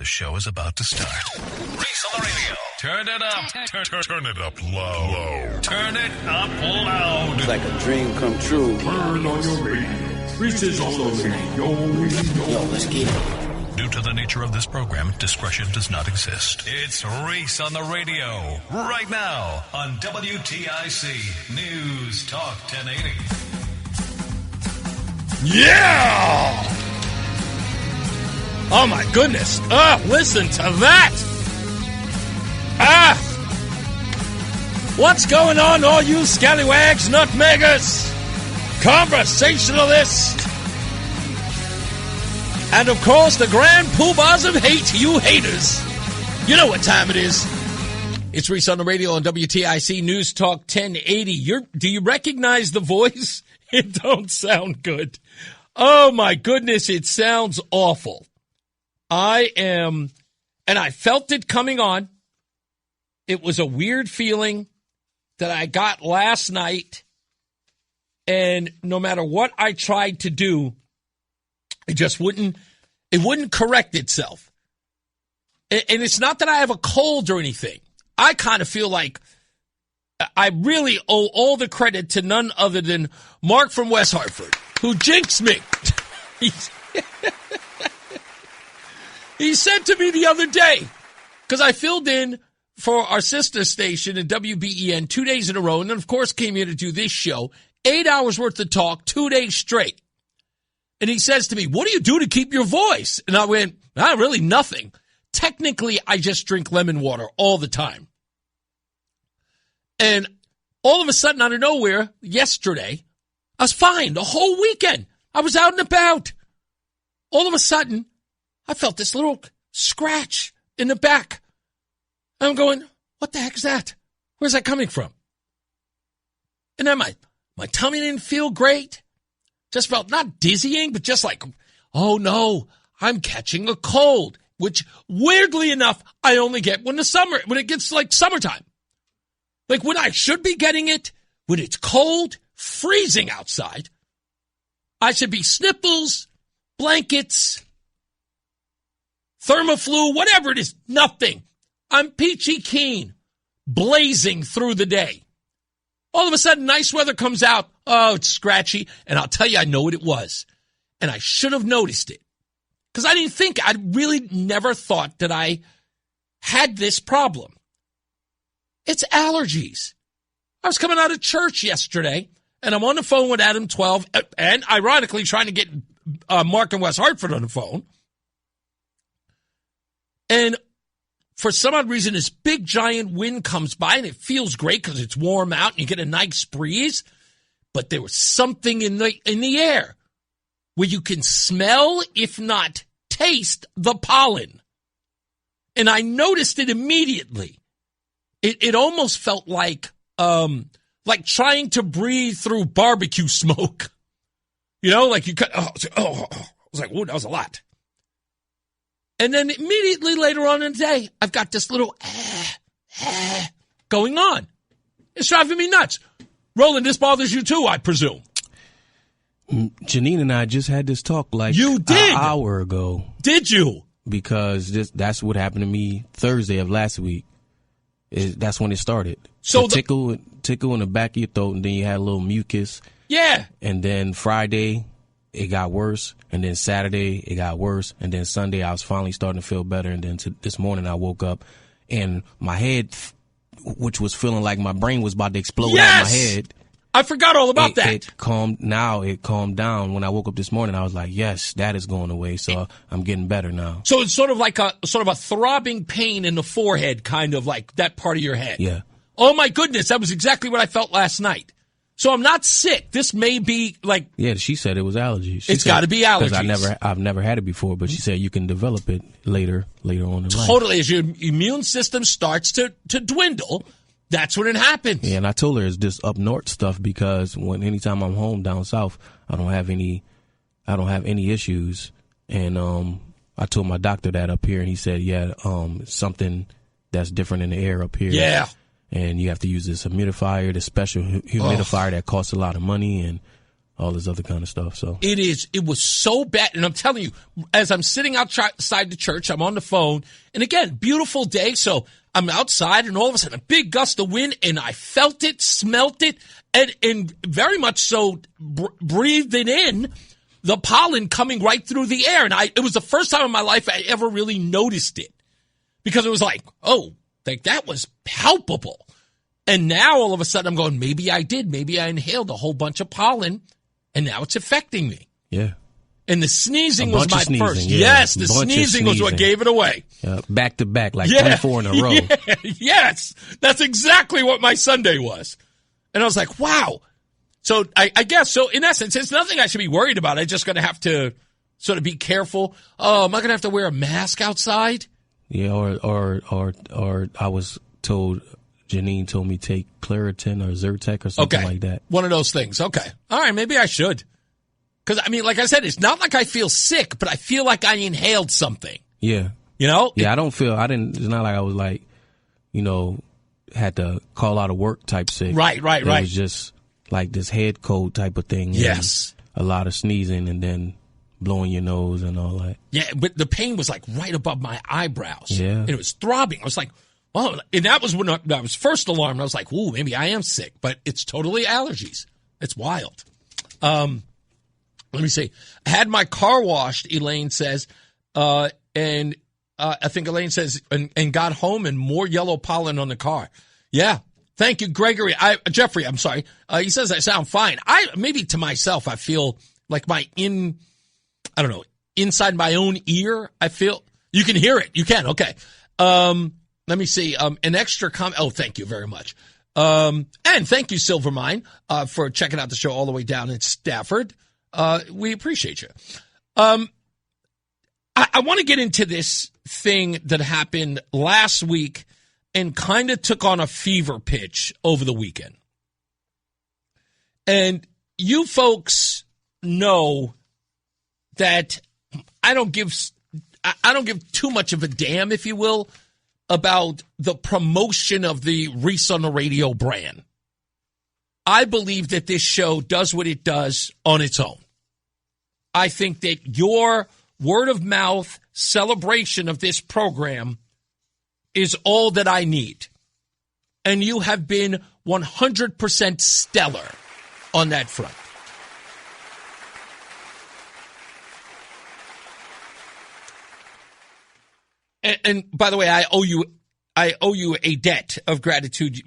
The show is about to start. Reese on the radio. Turn it up. Turn it up low. Turn it up loud. It's like a dream come true. Turn on your radio. Reese is on the radio. Yo, let's get it. Due to the nature of this program, discretion does not exist. It's Reese on the radio. Right now on WTIC News Talk 1080. Yeah! Oh, my goodness. Listen to that. What's going on, all you scallywags, nutmeggers, conversationalists, and, of course, the grand poobahs of hate, you haters. You know what time it is. It's Reese on the radio on WTIC News Talk 1080. Do you recognize the voice? It don't sound good. Oh, my goodness, it sounds awful. And I felt it coming on. It was a weird feeling that I got last night, and no matter what I tried to do, it just wouldn't correct itself. And it's not that I have a cold or anything. I kind of feel like I really owe all the credit to none other than Mark from West Hartford, who jinxed me. He said to me the other day, because I filled in for our sister station at WBEN 2 days in a row, and then, of course, came here to do this show, 8 hours worth of talk, 2 days straight. And he says to me, what do you do to keep your voice? And I went, really nothing. Technically, I just drink lemon water all the time. And all of a sudden, out of nowhere, yesterday, I was fine the whole weekend. I was out and about. All of a sudden, I felt this little scratch in the back. I'm going, what the heck is that? Where's that coming from? And then my tummy didn't feel great. Just felt not dizzying, but just like, oh no, I'm catching a cold, which weirdly enough, I only get when it gets like summertime. Like when I should be getting it, when it's cold, freezing outside, I should be sniffles, blankets, Thermoflu, whatever it is, nothing. I'm peachy keen, blazing through the day. All of a sudden, nice weather comes out. Oh, it's scratchy. And I'll tell you, I know what it was. And I should have noticed it. Because I really never thought that I had this problem. It's allergies. I was coming out of church yesterday, and I'm on the phone with Adam 12, and ironically trying to get Mark and West Hartford on the phone. And for some odd reason, this big, giant wind comes by, and it feels great because it's warm out, and you get a nice breeze. But there was something in the air where you can smell, if not taste, the pollen. And I noticed it immediately. It almost felt like trying to breathe through barbecue smoke. You know, like you cut. I was like, whoa, that was a lot. And then immediately later on in the day, I've got this little going on. It's driving me nuts. Roland, this bothers you too, I presume. Janine and I just had this talk like you did an hour ago. Did you? Because that's what happened to me Thursday of last week. That's when it started. So tickle in the back of your throat, and then you had a little mucus. Yeah. And then Friday, it got worse. And then Saturday, it got worse. And then Sunday, I was finally starting to feel better. And then this morning, I woke up, and my head, which was feeling like my brain was about to explode out of my head. I forgot all about that. It calmed down. When I woke up this morning, I was like, yes, that is going away. So I'm getting better now. So it's sort of like a throbbing pain in the forehead, kind of like that part of your head. Yeah. Oh my goodness. That was exactly what I felt last night. So I'm not sick. This may be like. Yeah, she said it was allergies. It's got to be allergies. Because I've never had it before, but she said you can develop it later on in life. Totally. As your immune system starts to dwindle, that's when it happens. Yeah, and I told her it's this up north stuff because anytime I'm home down south, I don't have any issues. And I told my doctor that up here, and he said, something that's different in the air up here. Yeah. And you have to use this humidifier, this special humidifier that costs a lot of money. And all this other kind of stuff. So it was so bad. And I'm telling you, as I'm sitting outside the church, I'm on the phone. And again, beautiful day. So I'm outside and all of a sudden a big gust of wind and I felt it, smelt it, and very much so breathed it in, the pollen coming right through the air. And it was the first time in my life I ever really noticed it because it was like, oh, like that was palpable. And now all of a sudden I'm going, maybe I did. Maybe I inhaled a whole bunch of pollen. And now it's affecting me. Yeah. And the sneezing was my first. Yeah. Yes, the sneezing was what gave it away. Back to back, like 3-4 in a row. Yeah, yes, that's exactly what my Sunday was. And I was like, wow. So I guess, so in essence, it's nothing I should be worried about. I'm just going to have to sort of be careful. Oh, am I going to have to wear a mask outside? Yeah, or I was told, Janine told me take Claritin or Zyrtec or something like that. One of those things. Okay. All right, maybe I should. Because, I mean, like I said, it's not like I feel sick, but I feel like I inhaled something. Yeah. You know? Yeah, it's not like I was like, had to call out of work type sick. Right. It was just like this head cold type of thing. Yes. A lot of sneezing and then blowing your nose and all that. Yeah, but the pain was like right above my eyebrows. Yeah. And it was throbbing. I was like, oh, and that was when I was first alarmed. I was like, ooh, maybe I am sick, but it's totally allergies. It's wild. Let me see. I had my car washed, Elaine says, and I think Elaine says, and got home and more yellow pollen on the car. Yeah. Thank you, Gregory. Jeffrey, I'm sorry. He says I sound fine. Maybe to myself, I feel like inside my own ear, I feel, you can hear it. You can. Okay. Let me see. An extra comment. Oh, thank you very much. And thank you, Silvermine, for checking out the show all the way down in Stafford. We appreciate you. I want to get into this thing that happened last week and kind of took on a fever pitch over the weekend. And you folks know that I don't give too much of a damn, if you will, about the promotion of the Reese on the Radio brand. I believe that this show does what it does on its own. I think that your word of mouth celebration of this program is all that I need. And you have been 100% stellar on that front. And by the way, I owe you a debt of gratitude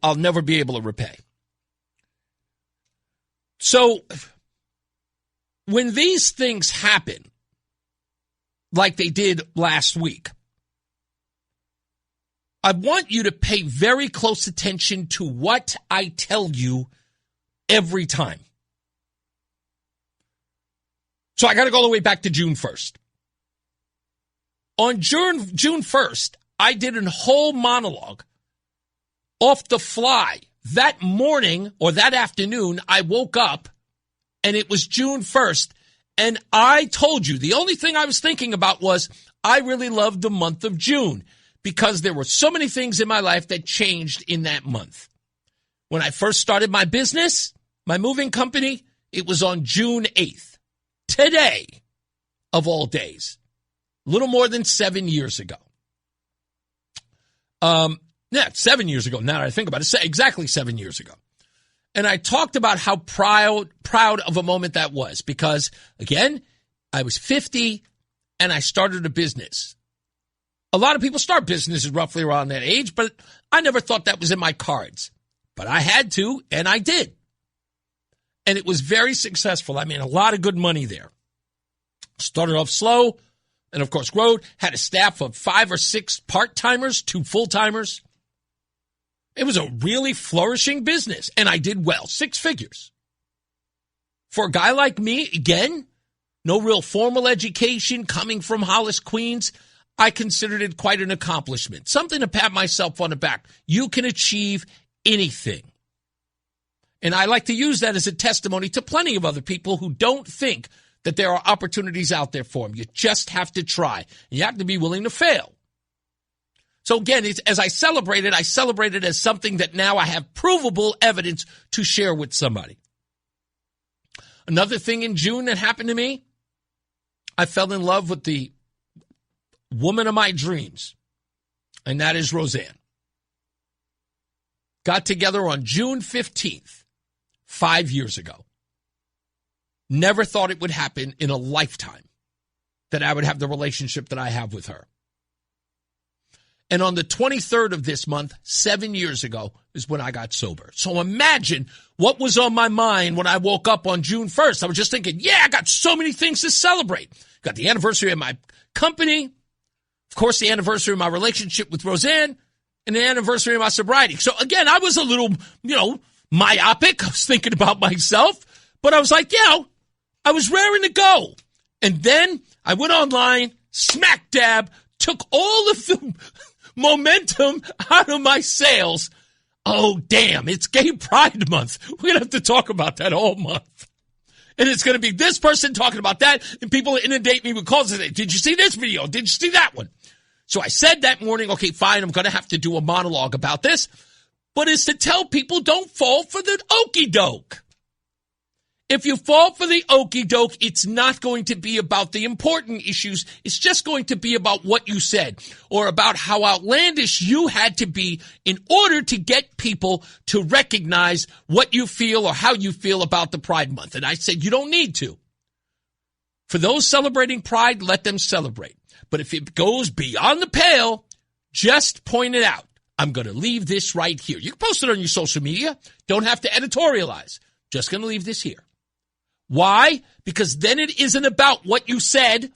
I'll never be able to repay. So when these things happen, like they did last week, I want you to pay very close attention to what I tell you every time. So I got to go all the way back to June 1st. On June 1st, I did a whole monologue off the fly. That morning or that afternoon, I woke up and it was June 1st. And I told you the only thing I was thinking about was I really loved the month of June because there were so many things in my life that changed in that month. When I first started my business, my moving company, it was on June 8th. Today, of all days. A little more than 7 years ago. 7 years ago, now that I think about it, exactly 7 years ago. And I talked about how proud of a moment that was because, again, I was 50 and I started a business. A lot of people start businesses roughly around that age, but I never thought that was in my cards. But I had to, and I did. And it was very successful. I made a lot of good money there. Started off slow. And, of course, growth, had a staff of 5 or 6 part-timers, 2 full-timers. It was a really flourishing business, and I did well, 6 figures. For a guy like me, again, no real formal education, coming from Hollis, Queens, I considered it quite an accomplishment, something to pat myself on the back. You can achieve anything. And I like to use that as a testimony to plenty of other people who don't think that there are opportunities out there for them. You just have to try. You have to be willing to fail. So again, as I celebrate it as something that now I have provable evidence to share with somebody. Another thing in June that happened to me, I fell in love with the woman of my dreams, and that is Roseanne. Got together on June 15th, 5 years ago. Never thought it would happen in a lifetime that I would have the relationship that I have with her. And on the 23rd of this month, 7 years ago, is when I got sober. So imagine what was on my mind when I woke up on June 1st. I was just thinking, yeah, I got so many things to celebrate. Got the anniversary of my company, of course, the anniversary of my relationship with Roseanne, and the anniversary of my sobriety. So again, I was a little, myopic. I was thinking about myself, but I was like, I was raring to go. And then I went online, smack dab, took all of the momentum out of my sales. Oh, damn, it's Gay Pride Month. We're going to have to talk about that all month. And it's going to be this person talking about that, and people inundate me with calls and say, did you see this video? Did you see that one? So I said that morning, okay, fine, I'm going to have to do a monologue about this, but it's to tell people don't fall for the okie doke. If you fall for the okie doke, it's not going to be about the important issues. It's just going to be about what you said or about how outlandish you had to be in order to get people to recognize what you feel or how you feel about the Pride Month. And I said, you don't need to. For those celebrating Pride, let them celebrate. But if it goes beyond the pale, just point it out. I'm going to leave this right here. You can post it on your social media. Don't have to editorialize. Just going to leave this here. Why? Because then it isn't about what you said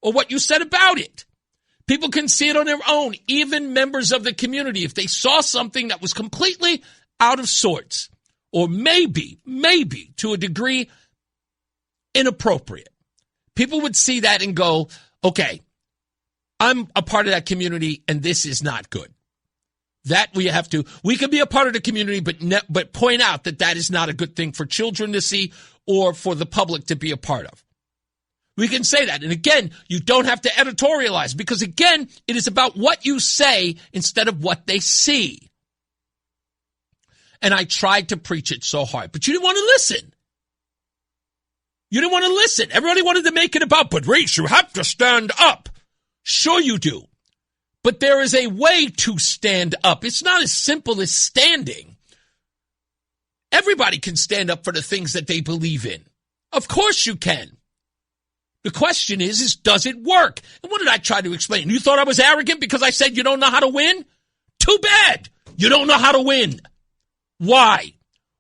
or what you said about it. People can see it on their own, even members of the community. If they saw something that was completely out of sorts or maybe to a degree inappropriate, people would see that and go, okay, I'm a part of that community and this is not good. That we can be a part of the community, but point out that is not a good thing for children to see or for the public to be a part of. We can say that. And again, you don't have to editorialize because again, it is about what you say instead of what they see. And I tried to preach it so hard, but you didn't want to listen. You didn't want to listen. Everybody wanted to make it about, but Reese, you have to stand up. Sure you do. But there is a way to stand up. It's not as simple as standing. Everybody can stand up for the things that they believe in. Of course you can. The question is does it work? And what did I try to explain? You thought I was arrogant because I said you don't know how to win? Too bad. You don't know how to win. Why?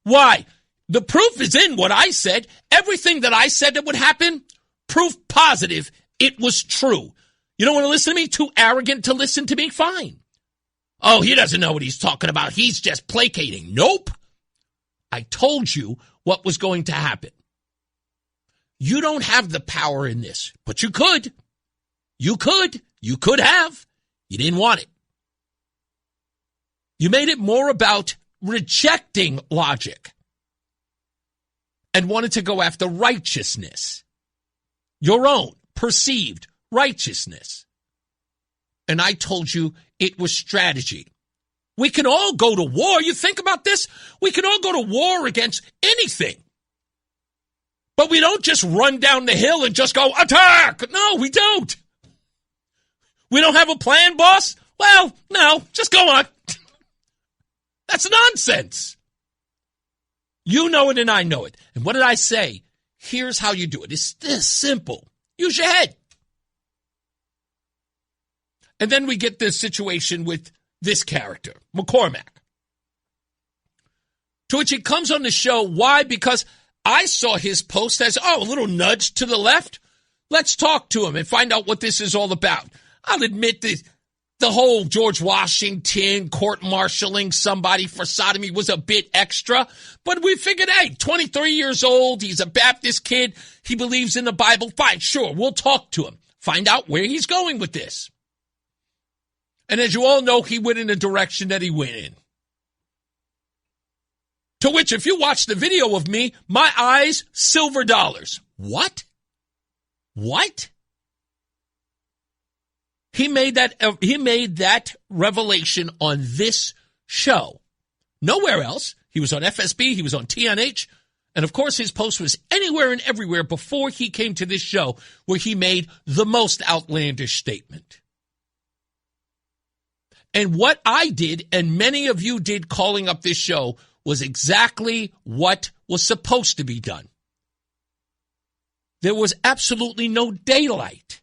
Why? The proof is in what I said. Everything that I said that would happen, proof positive, it was true. You don't want to listen to me? Too arrogant to listen to me? Fine. Oh, he doesn't know what he's talking about. He's just placating. Nope. I told you what was going to happen. You don't have the power in this, but you could. You could. You could have. You didn't want it. You made it more about rejecting logic and wanted to go after righteousness, your own perceived righteousness. And I told you it was strategy. We can all go to war. You think about this? We can all go to war against anything. But we don't just run down the hill and just go, attack! No, we don't. We don't have a plan, boss? Well, no, just go on. That's nonsense. You know it and I know it. And what did I say? Here's how you do it. It's this simple. Use your head. And then we get this situation with this character, McCormack. To which he comes on the show. Why? Because I saw his post as, a little nudge to the left. Let's talk to him and find out what this is all about. I'll admit that the whole George Washington court-martialing somebody for sodomy was a bit extra. But we figured, hey, 23 years old, he's a Baptist kid, he believes in the Bible. Fine, sure, we'll talk to him. Find out where he's going with this. And as you all know, he went in the direction that he went in. To which, if you watch the video of me, my eyes, silver dollars. What? What? He made that revelation on this show. Nowhere else. He was on FSB. He was on TNH. And, of course, his post was anywhere and everywhere before he came to this show where he made the most outlandish statement. And what I did, and many of you did calling up this show, was exactly what was supposed to be done. There was absolutely no daylight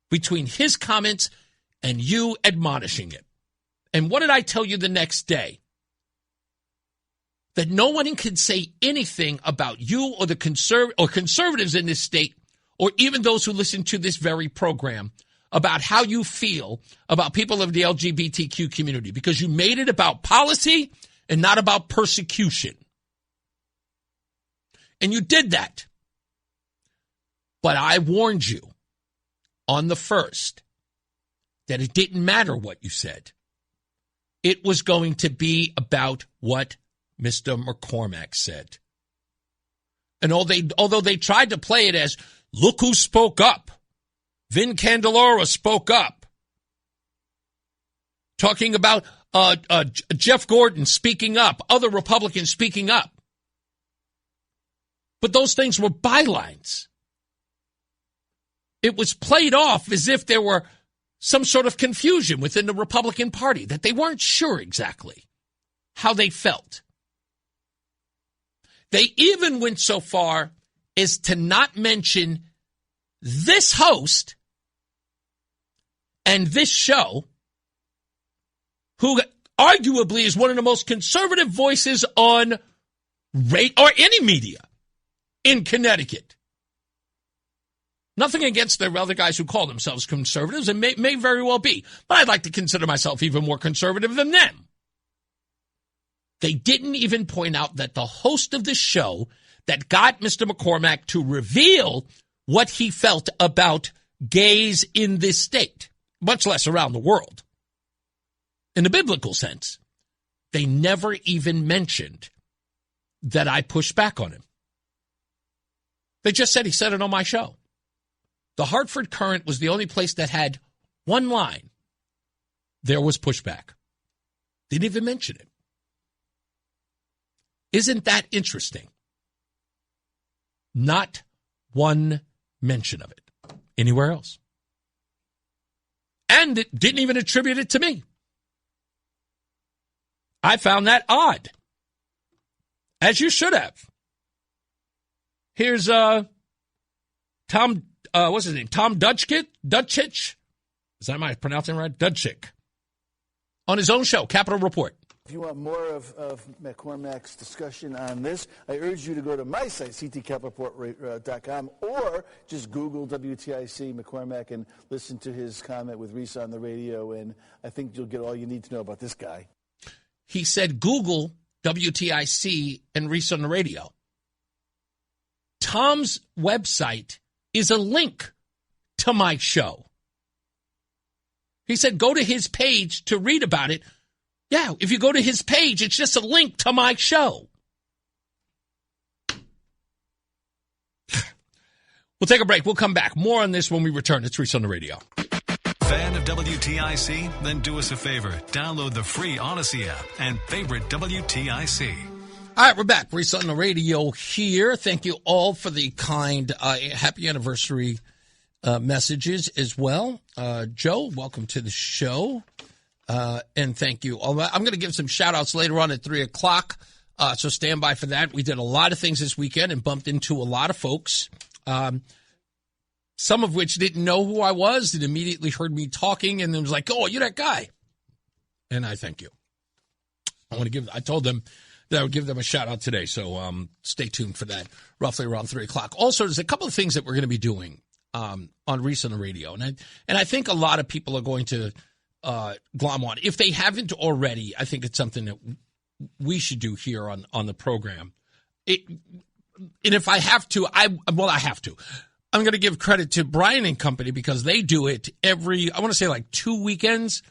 between his comments and you admonishing it. And what did I tell you the next day? That no one can say anything about you or the conservatives in this state, or even those who listen to this very program, about how you feel about people of the LGBTQ community, because you made it about policy and not about persecution. And you did that. But I warned you on the 1st that it didn't matter what you said. It was going to be about what Mr. McCormack said. And although they tried to play it as, look who spoke up. Vin Candelora spoke up. Talking about Jeff Gordon speaking up, other Republicans speaking up. But those things were bylines. It was played off as if there were some sort of confusion within the Republican Party, that they weren't sure exactly how they felt. They even went so far as to not mention this host and this show, who arguably is one of the most conservative voices on or any media in Connecticut. Nothing against the other guys who call themselves conservatives, and may very well be. But I'd like to consider myself even more conservative than them. They didn't even point out that the host of the show that got Mr. McCormack to reveal what he felt about gays in this state, much less around the world, in the biblical sense, they never even mentioned that I pushed back on him. They just said he said it on my show. The Hartford Courant was the only place that had one line. There was pushback. Didn't even mention it. Isn't that interesting? Not one mention of it anywhere else. And it didn't even attribute it to me. I found that odd. As you should have. Here's Tom, what's his name? Tom Dutchich? Is that, am I pronouncing it right? Dutchich. On his own show, Capitol Report. If you want more of McCormack's discussion on this, I urge you to go to my site, ctcapitalreport.com, or just Google WTIC McCormack and listen to his comment with Reese on the radio, and I think you'll get all you need to know about this guy. He said Google WTIC and Reese on the radio. Tom's website is a link to my show. He said go to his page to read about it. Yeah, if you go to his page, it's just a link to my show. We'll take a break. We'll come back. More on this when we return. It's Reese on the radio. Fan of WTIC? Then do us a favor. Download the free Odyssey app and favorite WTIC. All right, we're back. Reese on the radio here. Thank you all for the kind happy anniversary messages as well. Joe, welcome to the show. And thank you. I'm going to give some shout-outs later on at 3 o'clock, so stand by for that. We did a lot of things this weekend and bumped into a lot of folks, some of which didn't know who I was and immediately heard me talking and then was like, oh, you're that guy. And I thank you. I told them that I would give them a shout-out today, so stay tuned for that roughly around 3 o'clock. Also, there's a couple of things that we're going to be doing on Reese on the radio, and I think a lot of people are going to glom on. If they haven't already, I think it's something that we should do here on the program. And if I have to, I have to. I'm going to give credit to Brian and Company because they do it I want to say like 2 weekends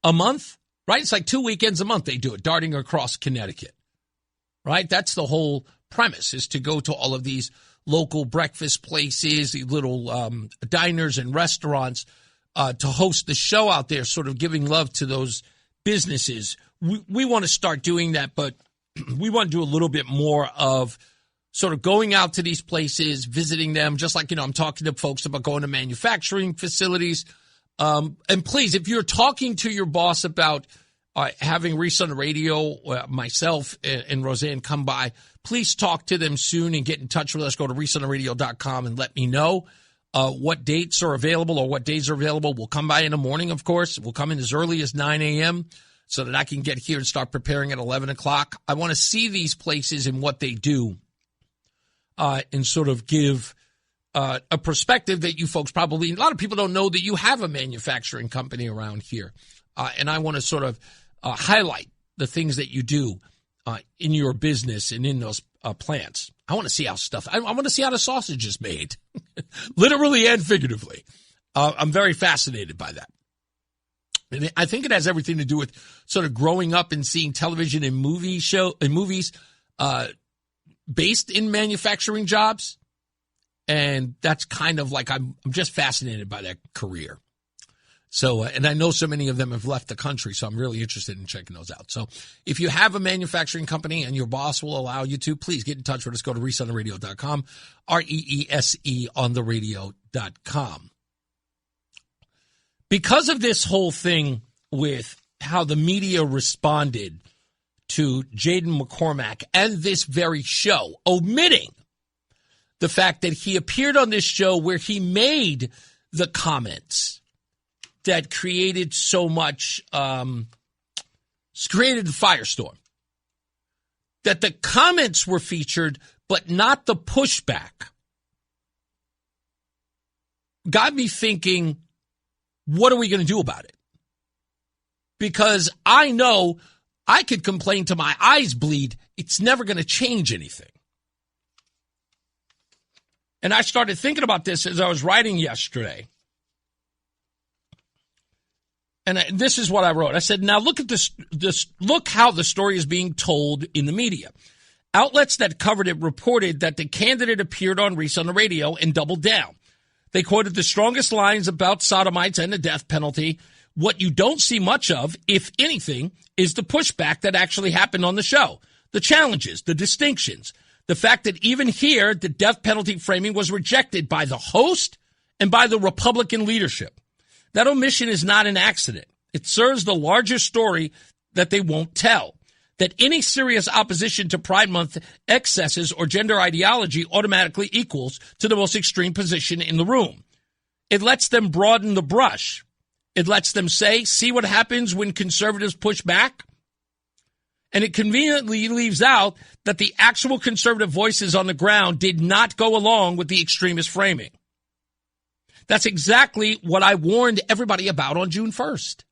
a month, right? It's like 2 weekends a month they do it, darting across Connecticut, right? That's the whole premise, is to go to all of these local breakfast places, the little diners and restaurants, to host the show out there, sort of giving love to those businesses. We want to start doing that, but we want to do a little bit more of sort of going out to these places, visiting them, just like, I'm talking to folks about going to manufacturing facilities. And please, if you're talking to your boss about having Reese on the radio, myself and Roseanne come by, please talk to them soon and get in touch with us. Go to reeseontheradio.com and let me know what dates are available or what days are available. We'll come by in the morning, of course. We'll come in as early as 9 a.m. so that I can get here and start preparing at 11 o'clock. I want to see these places and what they do and sort of give a perspective that you folks probably, a lot of people don't know that you have a manufacturing company around here. And I want to sort of highlight the things that you do in your business and in those plants. I want to see how I want to see how the sausage is made, literally and figuratively. I'm very fascinated by that. And I think it has everything to do with sort of growing up and seeing television and movies based in manufacturing jobs. And that's kind of like I'm just fascinated by that career. So, and I know so many of them have left the country, so I'm really interested in checking those out. So if you have a manufacturing company and your boss will allow you to, please get in touch with us. Go to reeseontheradio.com, REESE on the radio.com. Because of this whole thing with how the media responded to Jaden McCormack and this very show, omitting the fact that he appeared on this show where he made the comments that created so much, created the firestorm. That the comments were featured, but not the pushback. Got me thinking, what are we going to do about it? Because I know I could complain till my eyes bleed. It's never going to change anything. And I started thinking about this as I was writing yesterday. And this is what I wrote. I said, now look at this. Look how the story is being told in the media. Outlets that covered it reported that the candidate appeared on Reese on the radio and doubled down. They quoted the strongest lines about sodomites and the death penalty. What you don't see much of, if anything, is the pushback that actually happened on the show. The challenges, the distinctions, the fact that even here, the death penalty framing was rejected by the host and by the Republican leadership. That omission is not an accident. It serves the larger story that they won't tell. That any serious opposition to Pride Month excesses or gender ideology automatically equals to the most extreme position in the room. It lets them broaden the brush. It lets them say, see what happens when conservatives push back? And it conveniently leaves out that the actual conservative voices on the ground did not go along with the extremist framing. That's exactly what I warned everybody about on June 1st.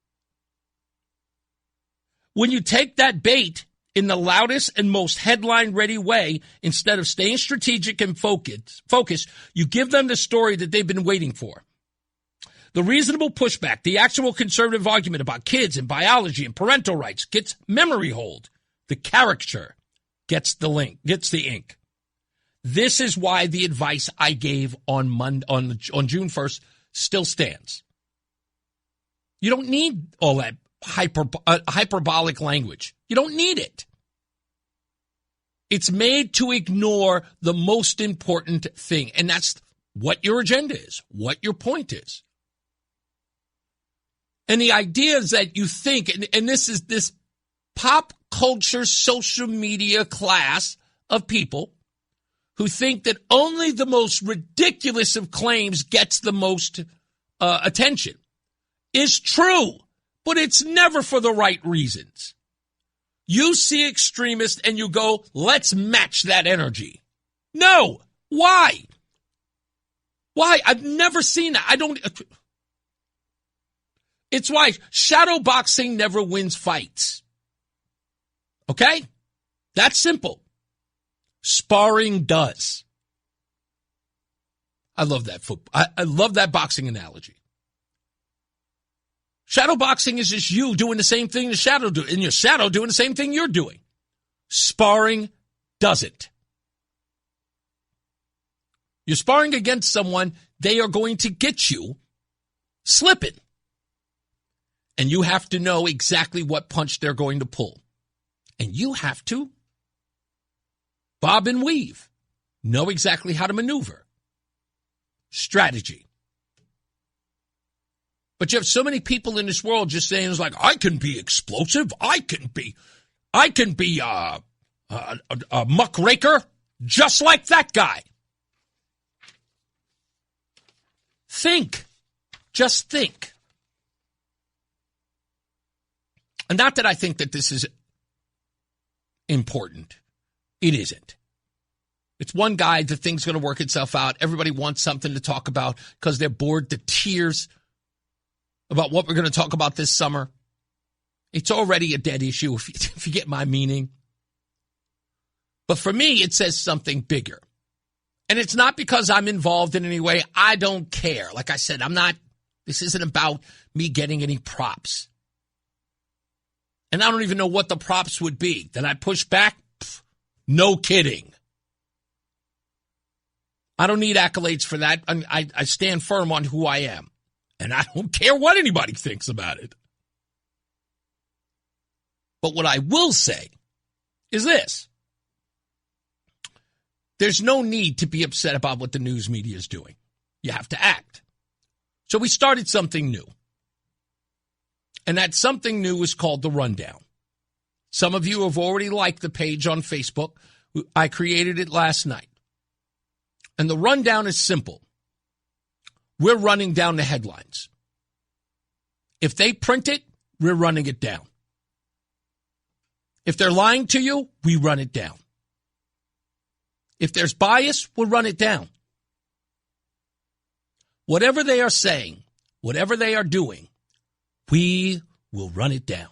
When you take that bait in the loudest and most headline-ready way, instead of staying strategic and focused, you give them the story that they've been waiting for. The reasonable pushback, the actual conservative argument about kids and biology and parental rights gets memory hold. The caricature gets the ink. This is why the advice I gave on June 1st still stands. You don't need all that hyperbolic language. You don't need it. It's made to ignore the most important thing, and that's what your agenda is, what your point is. And the idea is that you think, and this is this pop culture social media class of people who think that only the most ridiculous of claims gets the most attention, is true, but it's never for the right reasons. You see extremists and you go, let's match that energy. No. Why? Why? I've never seen that. It's why shadow boxing never wins fights. Okay? That's simple. Sparring does. I love that football. I love that boxing analogy. Shadow boxing is just you doing the same thing the shadow do, and your shadow doing the same thing you're doing. Sparring doesn't. You're sparring against someone, they are going to get you slipping. And you have to know exactly what punch they're going to pull. And you have to bob and weave. know exactly how to maneuver. Strategy. But you have so many people in this world just saying, it's like, I can be explosive. I can be a muckraker just like that guy. Think. Just think. And not that I think that this is important. It isn't. It's one guy. The thing's going to work itself out. Everybody wants something to talk about because they're bored to tears about what we're going to talk about this summer. It's already a dead issue, if you get my meaning. But for me, it says something bigger. And it's not because I'm involved in any way. I don't care. Like I said, this isn't about me getting any props. And I don't even know what the props would be. That I push back? Pff, no kidding. I don't need accolades for that. I stand firm on who I am. And I don't care what anybody thinks about it. But what I will say is this. There's no need to be upset about what the news media is doing. You have to act. So we started something new. And that something new is called The Rundown. Some of you have already liked the page on Facebook. I created it last night. And the rundown is simple. We're running down the headlines. If they print it, we're running it down. If they're lying to you, we run it down. If there's bias, we'll run it down. Whatever they are saying, whatever they are doing, we will run it down.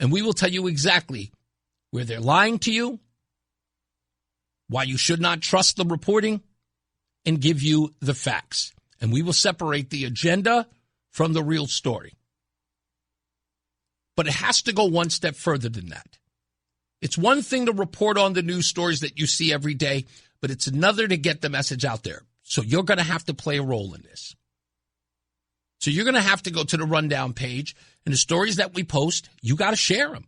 And we will tell you exactly where they're lying to you, why you should not trust the reporting, and give you the facts. And we will separate the agenda from the real story. But it has to go one step further than that. It's one thing to report on the news stories that you see every day, but it's another to get the message out there. So you're going to have to play a role in this. So you're going to have to go to the rundown page, and the stories that we post, you got to share them.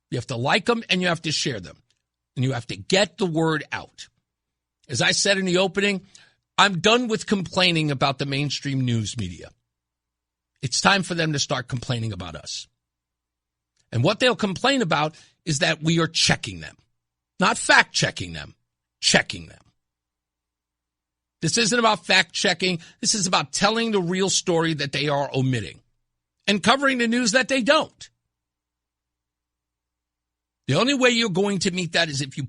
You have to like them, and you have to share them. And you have to get the word out. As I said in the opening, I'm done with complaining about the mainstream news media. It's time for them to start complaining about us. And what they'll complain about is that we are checking them. Not fact-checking them, checking them. This isn't about fact-checking. This is about telling the real story that they are omitting and covering the news that they don't. The only way you're going to meet that is if you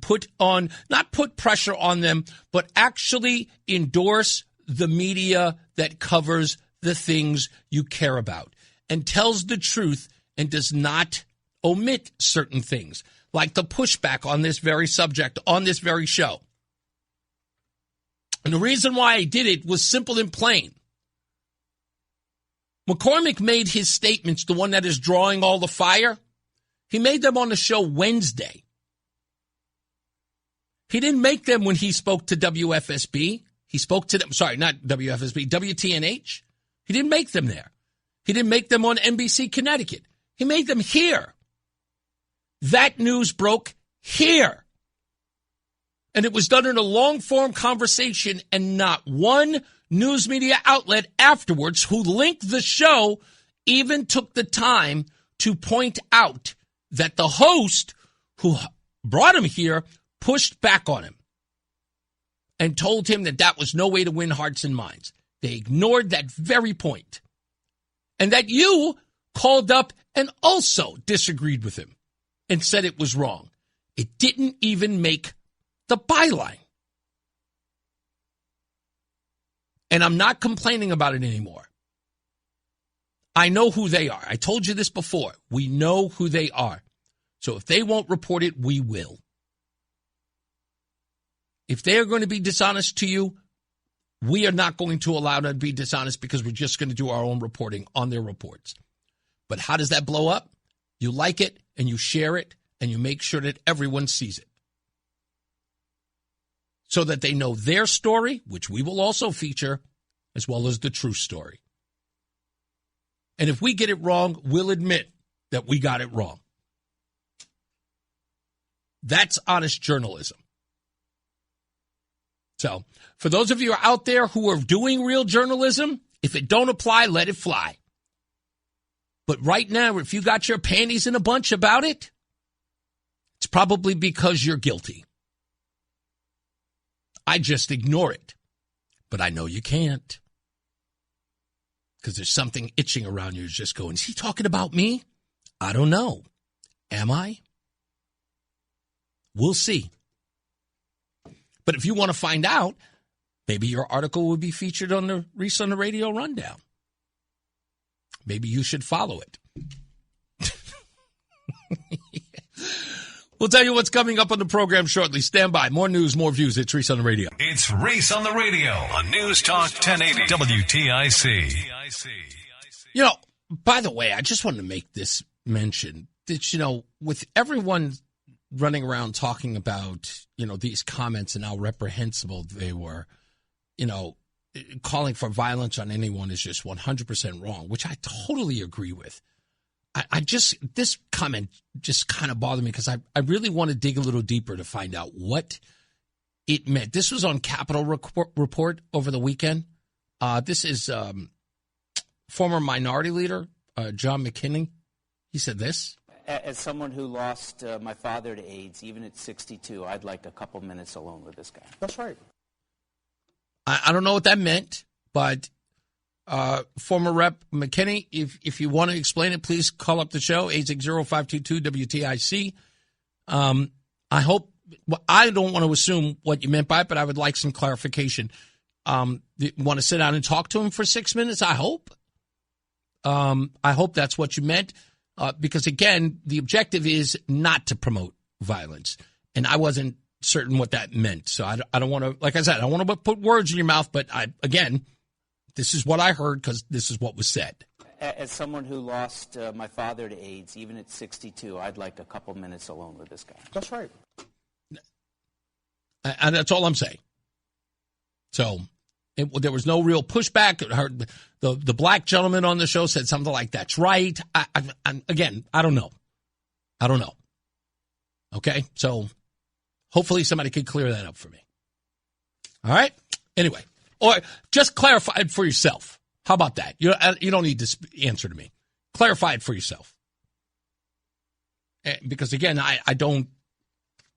not put pressure on them, but actually endorse the media that covers the things you care about and tells the truth and does not omit certain things, like the pushback on this very subject, on this very show. And the reason why I did it was simple and plain. McCormick made his statements, the one that is drawing all the fire. He made them on the show Wednesday. He didn't make them when he spoke to WFSB. He spoke to them, not WFSB, WTNH. He didn't make them there. He didn't make them on NBC Connecticut. He made them here. That news broke here. And it was done in a long-form conversation, and not one news media outlet afterwards who linked the show even took the time to point out that the host who brought him here pushed back on him and told him that that was no way to win hearts and minds. They ignored that very point. And that you called up and also disagreed with him and said it was wrong. It didn't even make the byline. And I'm not complaining about it anymore. I know who they are. I told you this before. We know who they are. So if they won't report it, we will. If they are going to be dishonest to you, we are not going to allow them to be dishonest because we're just going to do our own reporting on their reports. But how does that blow up? You like it and you share it and you make sure that everyone sees it. So that they know their story, which we will also feature, as well as the true story. And if we get it wrong, we'll admit that we got it wrong. That's honest journalism. So for those of you out there who are doing real journalism, if it don't apply, let it fly. But right now, if you got your panties in a bunch about it, it's probably because you're guilty. I just ignore it. But I know you can't. Because there's something itching around you just going, is he talking about me? I don't know. Am I? We'll see. But if you want to find out, maybe your article will be featured on the Reese on the Radio Rundown. Maybe you should follow it. We'll tell you what's coming up on the program shortly. Stand by. More news, more views. It's Reese on the Radio. It's Reese on the Radio on News Talk 1080 WTIC. You know, by the way, I just wanted to make this mention that, you know, with everyone running around talking about, you know, these comments and how reprehensible they were, you know, calling for violence on anyone is just 100% wrong, which I totally agree with. This comment just kind of bothered me because I really want to dig a little deeper to find out what it meant. This was on Capitol Report over the weekend. This is former minority leader John McKinney. He said this. As someone who lost my father to AIDS, even at 62, I'd like a couple minutes alone with this guy. That's right. I don't know what that meant, but former Rep McKinney, if you want to explain it, please call up the show, 860-522-WTIC. I hope, I don't want to assume what you meant by it, but I would like some clarification. You want to sit down and talk to him for 6 minutes? I hope. I hope that's what you meant, because, again, the objective is not to promote violence, and I wasn't certain what that meant. So I don't want to, like I said, I don't want to put words in your mouth, but again, this is what I heard because this is what was said. As someone who lost my father to AIDS, even at 62, I'd like a couple minutes alone with this guy. That's right. And that's all I'm saying. So there was no real pushback. The black gentleman on the show said something like, that's right. Again, I don't know. Okay, so hopefully somebody could clear that up for me. All right? Anyway, or just clarify it for yourself. How about that? You don't need to answer to me. Clarify it for yourself. Because, again, I don't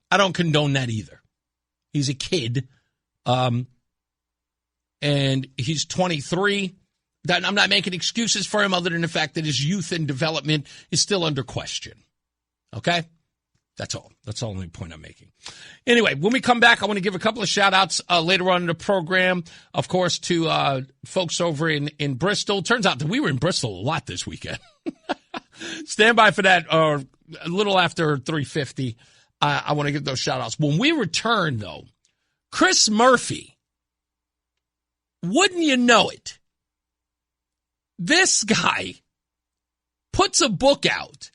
condone that either. He's a kid, and he's 23. I'm not making excuses for him other than the fact that his youth and development is still under question. Okay? That's all. That's the only point I'm making. Anyway, when we come back, I want to give a couple of shout-outs later on in the program, of course, to folks over in Bristol. Turns out that we were in Bristol a lot this weekend. Stand by for that, or a little after 3:50. I want to give those shout-outs. When we return, though, Chris Murphy, wouldn't you know it, this guy puts a book out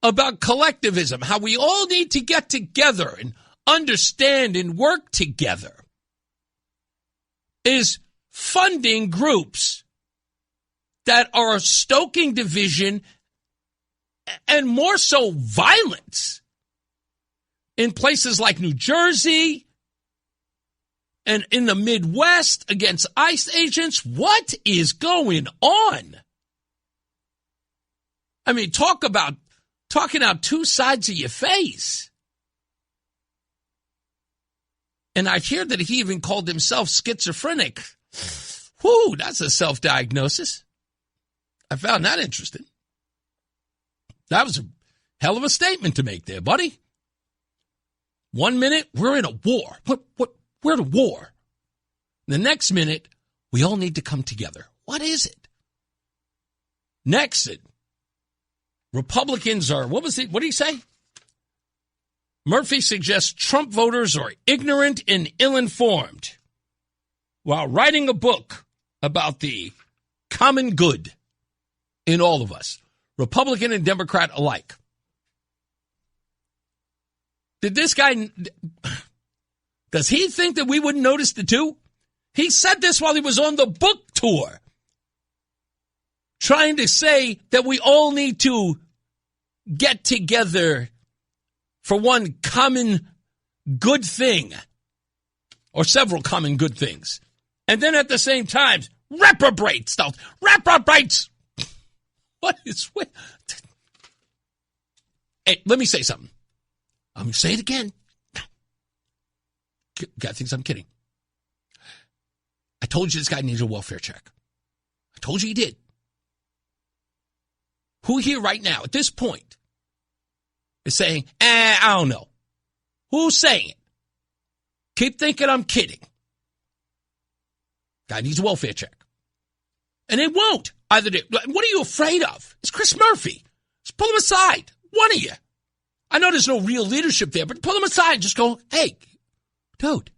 about collectivism, how we all need to get together and understand and work together, is funding groups that are stoking division and more so violence in places like New Jersey and in the Midwest against ICE agents. What is going on? I mean, talking out two sides of your face. And I hear that he even called himself schizophrenic. Whew, that's a self-diagnosis. I found that interesting. That was a hell of a statement to make there, buddy. 1 minute, we're in a war. We're at a war. The next minute, we all need to come together. What is it? Next, Republicans are, what did he say? Murphy suggests Trump voters are ignorant and ill-informed while writing a book about the common good in all of us, Republican and Democrat alike. Did this guy, does he think that we wouldn't notice the two? He said this while he was on the book tour, trying to say that we all need to get together for one common good thing. or several common good things. And then at the same time, reprobate stuff. Reprobates. What is with? Hey, let me say something. I'm going to say it again. God thinks I'm kidding. I told you this guy needs a welfare check. I told you he did. Who here right now, at this point, is saying, I don't know. Who's saying it? Keep thinking I'm kidding. Guy needs a welfare check. And it won't. What are you afraid of? It's Chris Murphy. Just pull him aside. One of you. I know there's no real leadership there, but pull him aside and just go, hey, dude,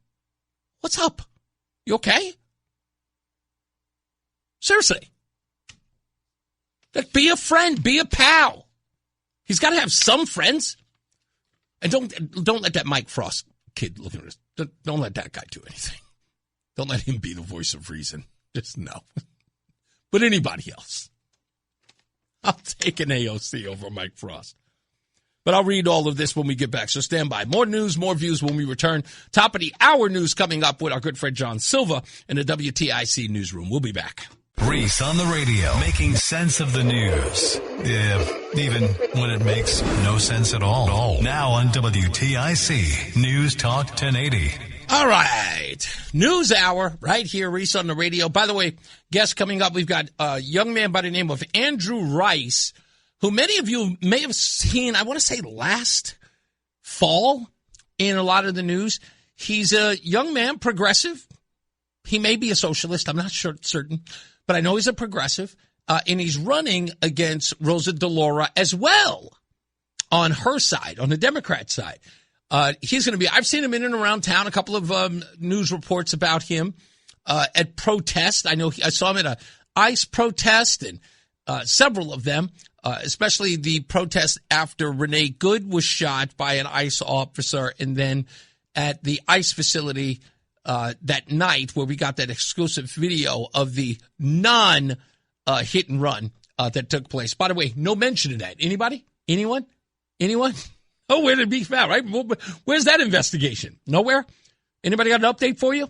what's up? You okay? Seriously. Like, be a friend. Be a pal. He's got to have some friends. And don't let that Mike Frost kid look at this. Don't let that guy do anything. Don't let him be the voice of reason. Just no. But anybody else. I'll take an AOC over Mike Frost. But I'll read all of this when we get back, so stand by. More news, more views when we return. Top of the hour news coming up with our good friend John Silva in the WTIC newsroom. We'll be back. Reese on the radio, making sense of the news. Yeah, even when it makes no sense at all. Now on WTIC, News Talk 1080. All right. News hour right here, Reese on the radio. By the way, guest coming up, we've got a young man by the name of Andrew Rice, who many of you may have seen, I want to say last fall in a lot of the news. He's a young man, progressive. He may be a socialist. I'm not certain, but I know he's a progressive. And he's running against Rosa DeLauro as well on her side, on the Democrat side. He's going to be, I've seen him in and around town, a couple of news reports about him at protests. I know I saw him at a ICE protest and several of them, especially the protest after Renee Good was shot by an ICE officer, and then at the ICE facility that night where we got that exclusive video of the non-hit and run that took place. By the way, no mention of that. Anybody? Anyone? Oh, where did it be found, right? Where's that investigation? Nowhere? Anybody got an update for you?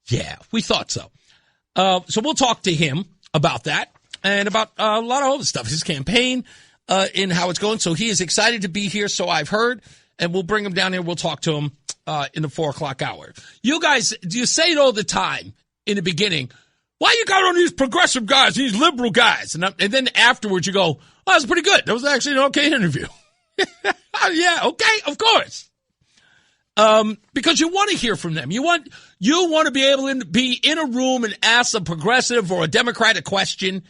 Yeah, we thought so. So we'll talk to him about that and about a lot of other stuff, his campaign and how it's going. So he is excited to be here, so I've heard, and we'll bring him down here. We'll talk to him in the 4 o'clock hour. You guys, do you say it all the time in the beginning? Why you got on these progressive guys, these liberal guys? And then afterwards you go, oh, that's pretty good. That was actually an okay interview. Yeah, okay, of course. Because you want to hear from them. You want to be able to be in a room and ask a progressive or a Democrat a question.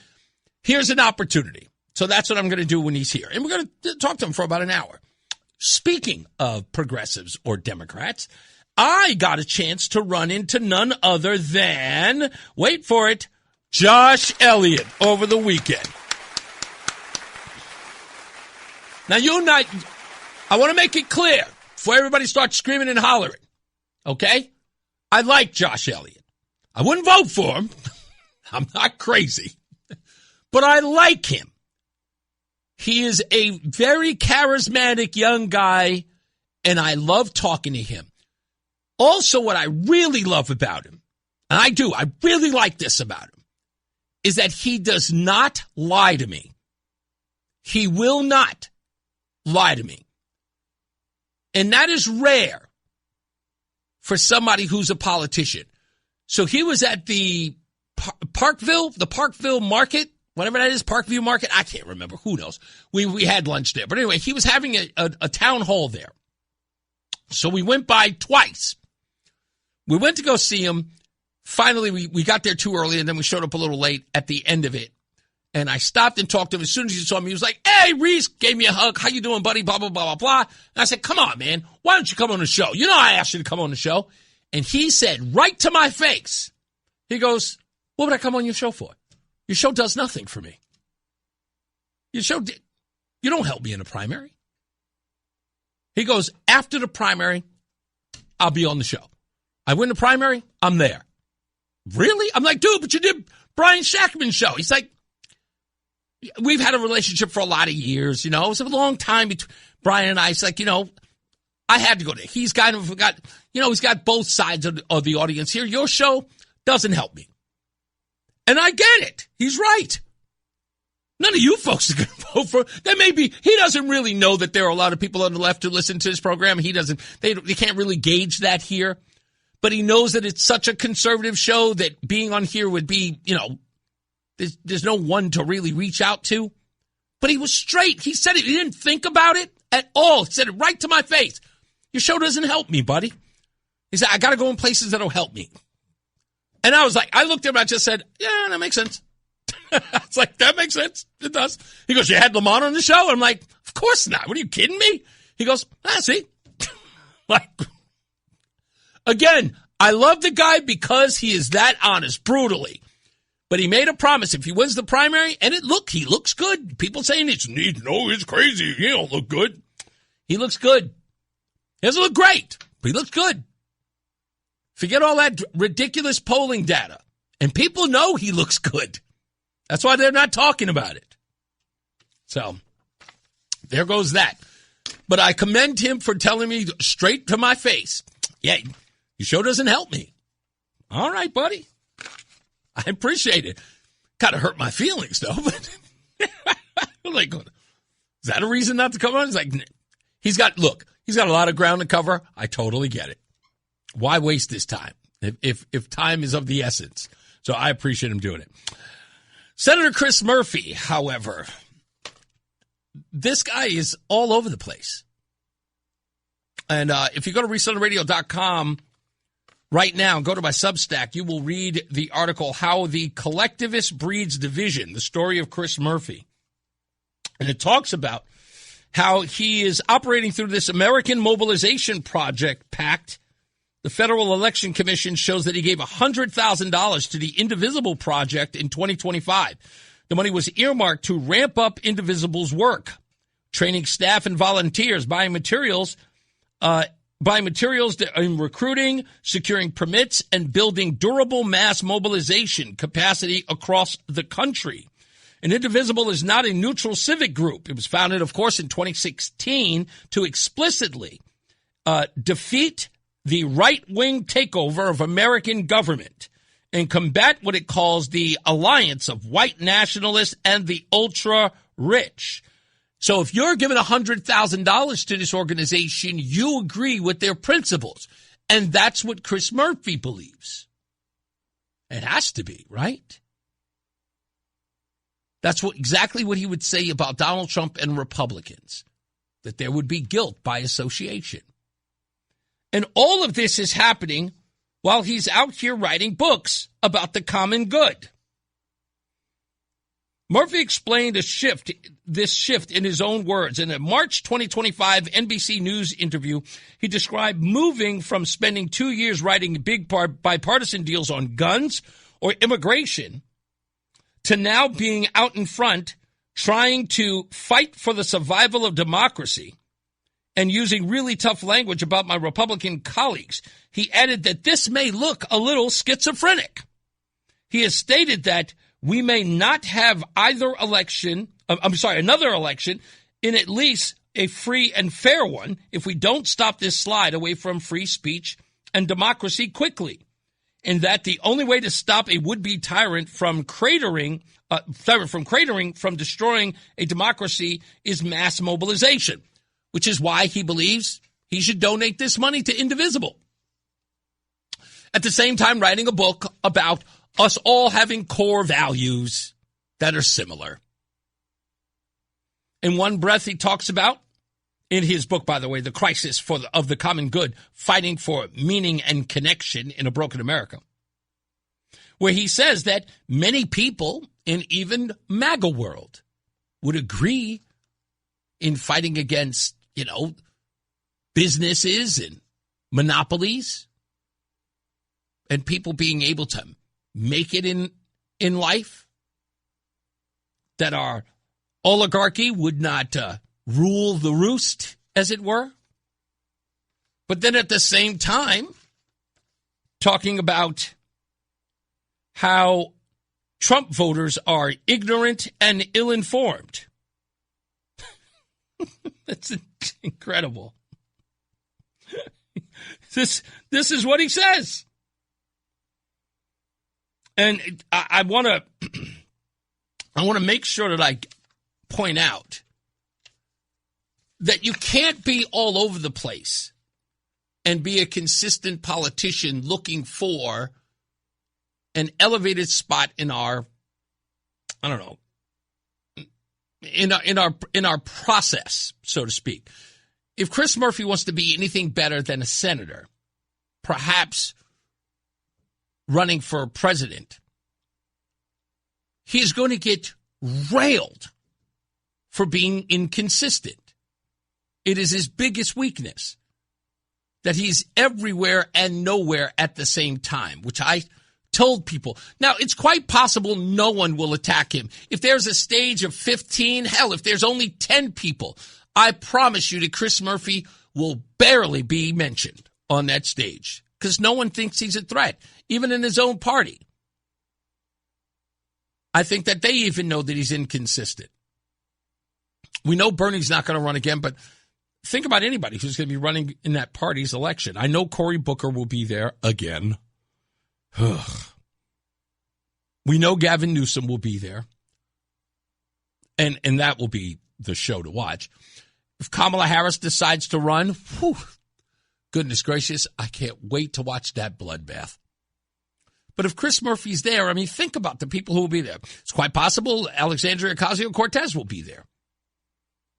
Here's an opportunity. So that's what I'm going to do when he's here. And we're going to talk to him for about an hour. Speaking of progressives or Democrats, I got a chance to run into none other than, wait for it, Josh Elliott over the weekend. Now, I want to make it clear before everybody starts screaming and hollering, okay? I like Josh Elliott. I wouldn't vote for him. I'm not crazy. But I like him. He is a very charismatic young guy, and I love talking to him. Also, what I really love about him, and I really like this about him, is that he does not lie to me. He will not lie to me. And that is rare for somebody who's a politician. So he was at the Parkville Market, whatever that is, Parkview Market. I can't remember. Who knows? We had lunch there. But anyway, he was having a town hall there. So we went by twice. We went to go see him. Finally, we got there too early, and then we showed up a little late at the end of it. And I stopped and talked to him. As soon as he saw me, he was like, hey, Reese, gave me a hug. How you doing, buddy? Blah, blah, blah, blah, blah. And I said, come on, man. Why don't you come on the show? You know I asked you to come on the show. And he said right to my face, he goes, what would I come on your show for? Your show does nothing for me. You don't help me in a primary. He goes, after the primary, I'll be on the show. I win the primary, I'm there. Really? I'm like, dude, but you did Brian Shackman's show. He's like, we've had a relationship for a lot of years, you know. It was a long time between Brian and I. It's like, you know, I had to go there. He's kind of got, he's got both sides of the audience here. Your show doesn't help me. And I get it. He's right. None of you folks are going to vote for. There may be. He doesn't really know that there are a lot of people on the left who listen to this program. He doesn't. They can't really gauge that here. But he knows that it's such a conservative show that being on here would be, there's no one to really reach out to. But he was straight. He said it. He didn't think about it at all. He said it right to my face. Your show doesn't help me, buddy. He said, I got to go in places that'll help me. And I was like, I looked at him and I just said, yeah, that makes sense. I was like, that makes sense. It does. He goes, you had Lamont on the show? I'm like, of course not. What are you kidding me? He goes, see? Like, again, I love the guy because he is that honest, brutally. But he made a promise if he wins the primary, and he looks good. People saying it's crazy. He don't look good. He looks good. He doesn't look great, but he looks good. Forget all that ridiculous polling data. And people know he looks good. That's why they're not talking about it. So, there goes that. But I commend him for telling me straight to my face, yeah, your show doesn't help me. All right, buddy. I appreciate it. Kind of hurt my feelings, though. But like, is that a reason not to come on? It's like, he's got a lot of ground to cover. I totally get it. Why waste this time if time is of the essence? So I appreciate him doing it. Senator Chris Murphy, however, this guy is all over the place. And if you go to ReeseOnTheRadio.com right now, go to my Substack, you will read the article, How the Collectivist Breeds Division, the story of Chris Murphy. And it talks about how he is operating through this American Mobilization Project pact. The Federal Election Commission shows that he gave $100,000 to the Indivisible Project in 2025. The money was earmarked to ramp up Indivisible's work, training staff and volunteers, buying materials in recruiting, securing permits, and building durable mass mobilization capacity across the country. And Indivisible is not a neutral civic group. It was founded, of course, in 2016 to explicitly defeat the right-wing takeover of American government and combat what it calls the alliance of white nationalists and the ultra-rich. So if you're giving $100,000 to this organization, you agree with their principles. And that's what Chris Murphy believes. It has to be, right? That's exactly what he would say about Donald Trump and Republicans, that there would be guilt by association. And all of this is happening while he's out here writing books about the common good. Murphy explained this shift in his own words. In a March 2025 NBC News interview, he described moving from spending 2 years writing big bipartisan deals on guns or immigration to now being out in front trying to fight for the survival of democracy and using really tough language about my Republican colleagues. He added that this may look a little schizophrenic. He has stated that we may not have another election in at least a free and fair one if we don't stop this slide away from free speech and democracy quickly. And that the only way to stop a would-be tyrant from destroying a democracy is mass mobilization, which is why he believes he should donate this money to Indivisible. At the same time, writing a book about us all having core values that are similar. In one breath, he talks about, in his book, by the way, The Crisis of the Common Good, Fighting for Meaning and Connection in a Broken America, where he says that many people in even MAGA world would agree in fighting against, businesses and monopolies and people being able to make it in life, that our oligarchy would not rule the roost, as it were. But then at the same time, talking about how Trump voters are ignorant and ill-informed. That's incredible. This is what he says. And I want to make sure that I point out that you can't be all over the place and be a consistent politician looking for an elevated spot in our, I don't know, in our process, so to speak. If Chris Murphy wants to be anything better than a senator, perhaps running for president, he is going to get railed for being inconsistent. It is his biggest weakness, that he's everywhere and nowhere at the same time, which I told people. Now, it's quite possible no one will attack him. If there's a stage of 15, hell, if there's only 10 people, I promise you that Chris Murphy will barely be mentioned on that stage because no one thinks he's a threat, even in his own party. I think that they even know that he's inconsistent. We know Bernie's not going to run again, but think about anybody who's going to be running in that party's election. I know Cory Booker will be there again. We know Gavin Newsom will be there. And that will be the show to watch. If Kamala Harris decides to run, goodness gracious, I can't wait to watch that bloodbath. But if Chris Murphy's there, I mean, think about the people who will be there. It's quite possible Alexandria Ocasio-Cortez will be there.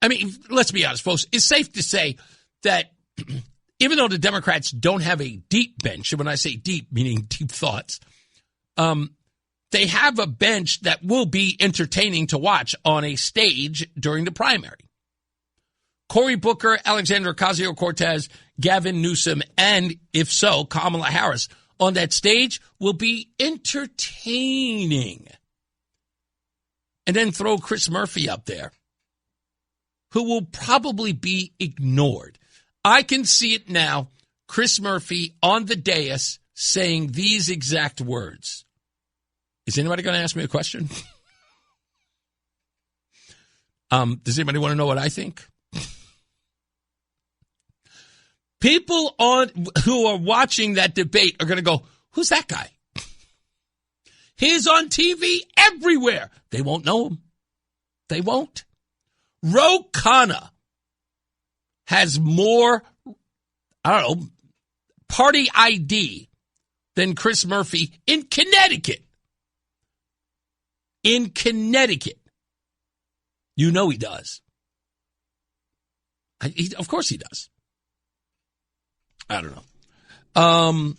I mean, let's be honest, folks. It's safe to say that even though the Democrats don't have a deep bench, and when I say deep, meaning deep thoughts, they have a bench that will be entertaining to watch on a stage during the primary. Cory Booker, Alexandria Ocasio-Cortez, Gavin Newsom, and if so, Kamala Harris on that stage will be entertaining. And then throw Chris Murphy up there, who will probably be ignored. I can see it now, Chris Murphy on the dais saying these exact words. Is anybody going to ask me a question? Does anybody want to know what I think? People who are watching that debate are going to go, who's that guy? He's on TV everywhere. They won't know him. They won't. Ro Khanna has more, I don't know, party ID than Chris Murphy in Connecticut. In Connecticut. You know he does. Of course he does. I don't know.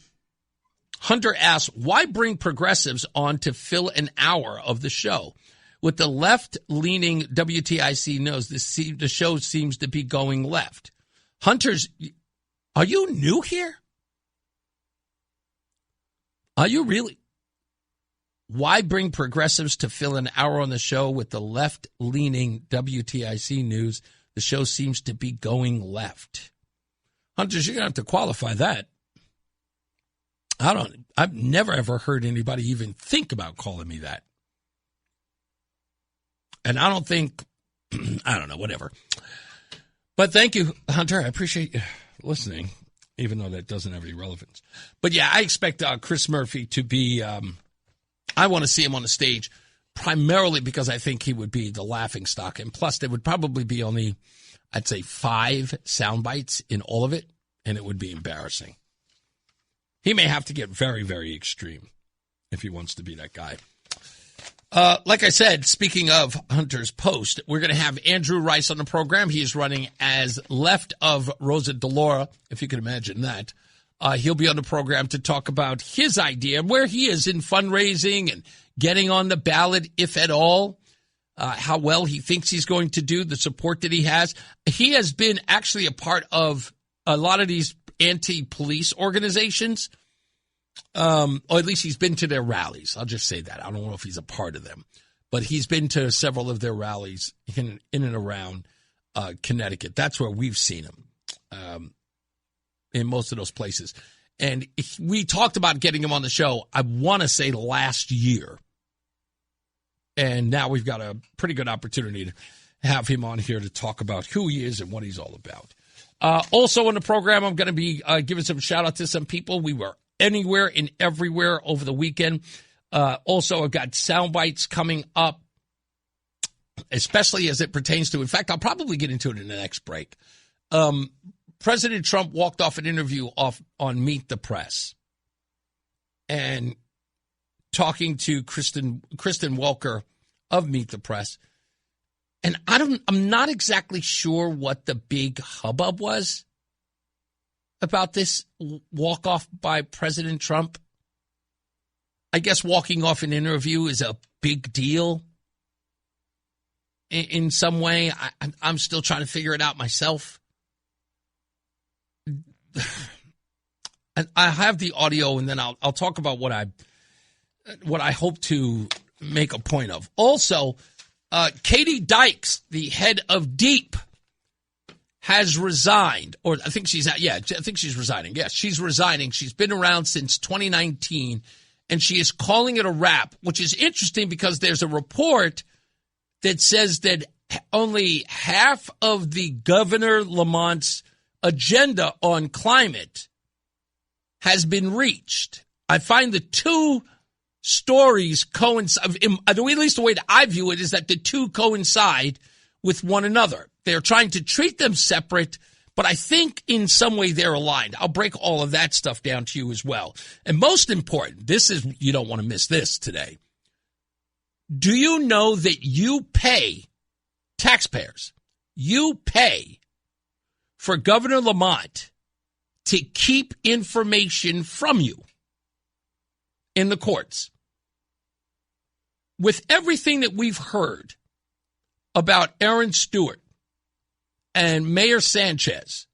Hunter asks, why bring progressives on to fill an hour of the show? With the left-leaning WTIC knows the show seems to be going left. Hunters, are you new here? Are you really? Why bring progressives to fill an hour on the show with the left-leaning WTIC news? The show seems to be going left. Hunters, you're going to have to qualify that. I've never ever heard anybody even think about calling me that. And I don't think, I don't know, whatever. But thank you, Hunter. I appreciate you listening, even though that doesn't have any relevance. But yeah, I expect Chris Murphy to be, I want to see him on the stage primarily because I think he would be the laughingstock. And plus, there would probably be only, I'd say, 5 sound bites in all of it, and it would be embarrassing. He may have to get very, very extreme if he wants to be that guy. Like I said, speaking of Hunter's post, we're going to have Andrew Rice on the program. He is running as left of Rosa DeLauro, if you can imagine that. He'll be on the program to talk about his idea, where he is in fundraising and getting on the ballot, if at all, how well he thinks he's going to do, the support that he has. He has been actually a part of a lot of these anti-police organizations. Or at least he's been to their rallies. I'll just say that. I don't know if he's a part of them. But he's been to several of their rallies in and around Connecticut. That's where we've seen him in most of those places. And we talked about getting him on the show, I want to say last year. And now we've got a pretty good opportunity to have him on here to talk about who he is and what he's all about. Also on the program, I'm going to be giving some shout out to some people. We were anywhere and everywhere over the weekend. Also, I've got sound bites coming up, especially as it pertains to, in fact, I'll probably get into it in the next break. President Trump walked off an interview on Meet the Press and talking to Kristen Welker of Meet the Press. And I'm not exactly sure what the big hubbub was about this walk-off by President Trump. I guess walking off an interview is a big deal in some way. I'm still trying to figure it out myself. I have the audio, and then I'll talk about what I hope to make a point of. Also, Katie Dykes, the head of Deep, has resigned, or I think she's resigning. Yes, she's resigning. She's been around since 2019, and she is calling it a wrap, which is interesting because there's a report that says that only half of the Governor Lamont's agenda on climate has been reached. I find the two stories coincide, at least the way that I view it is that the two coincide with one another. They're trying to treat them separate, but I think in some way they're aligned. I'll break all of that stuff down to you as well. And most important, you don't want to miss this today. Do you know that you pay, taxpayers, you pay for Governor Lamont to keep information from you in the courts? With everything that we've heard about Aaron Stewart and Mayor Sanchez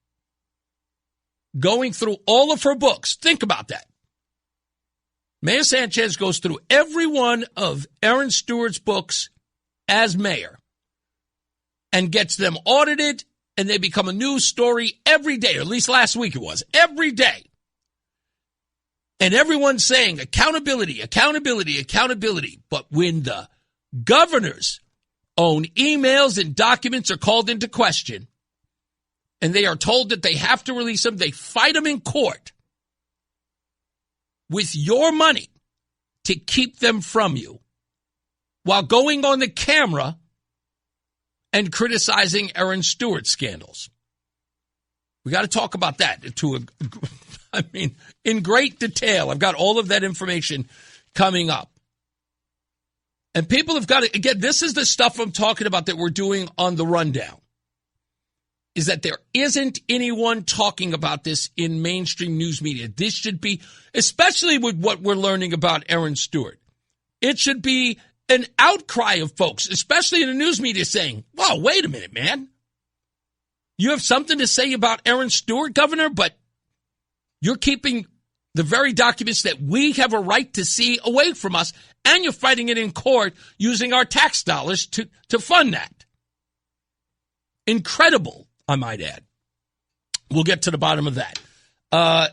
going through all of her books, think about that. Mayor Sanchez goes through every one of Aaron Stewart's books as mayor and gets them audited, and they become a news story every day, or at least last week it was, every day. And everyone's saying accountability, accountability, accountability. But when the governor's own emails and documents are called into question and they are told that they have to release them, they fight them in court with your money to keep them from you while going on the camera and criticizing Aaron Stewart scandals. We got to talk about that in great detail. I've got all of that information coming up. And people have got to, again, this is the stuff I'm talking about that we're doing on the rundown, is that there isn't anyone talking about this in mainstream news media. This should be, especially with what we're learning about Aaron Stewart, it should be an outcry of folks, especially in the news media, saying, whoa, wait a minute, man. You have something to say about Aaron Stewart, Governor, but you're keeping the very documents that we have a right to see away from us, and you're fighting it in court using our tax dollars to fund that. Incredible, I might add. We'll get to the bottom of that.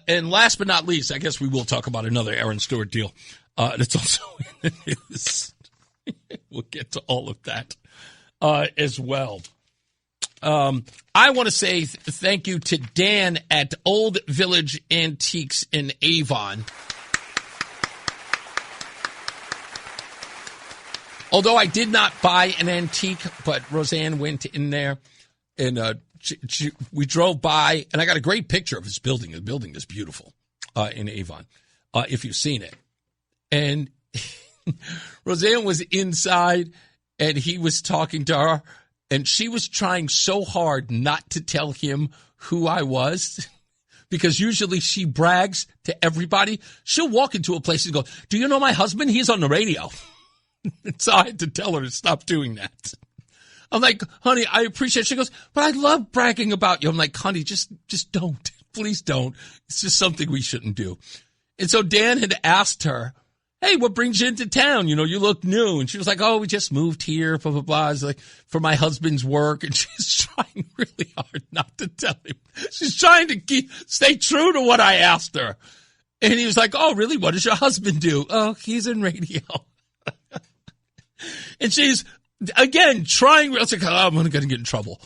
And last but not least, I guess we will talk about another Aaron Stewart deal. That's also in the news. We'll get to all of that as well. I want to say thank you to Dan at Old Village Antiques in Avon. Although I did not buy an antique, but Roseanne went in there and we drove by, and I got a great picture of his building. The building is beautiful in Avon, if you've seen it. And Roseanne was inside, and he was talking to her, and she was trying so hard not to tell him who I was, because usually she brags to everybody. She'll walk into a place and go, do you know my husband? He's on the radio. So I had to tell her to stop doing that. I'm like, honey, I appreciate it. She goes, but I love bragging about you. I'm like, honey, just don't. Please don't. It's just something we shouldn't do. And so Dan had asked her, hey, what brings you into town? You know, you look new. And she was like, oh, we just moved here, blah, blah, blah. It's like for my husband's work. And she's trying really hard not to tell him. She's trying to stay true to what I asked her. And he was like, oh, really? What does your husband do? Oh, he's in radio. And she's, again, trying. I was like, oh, I'm going to get in trouble.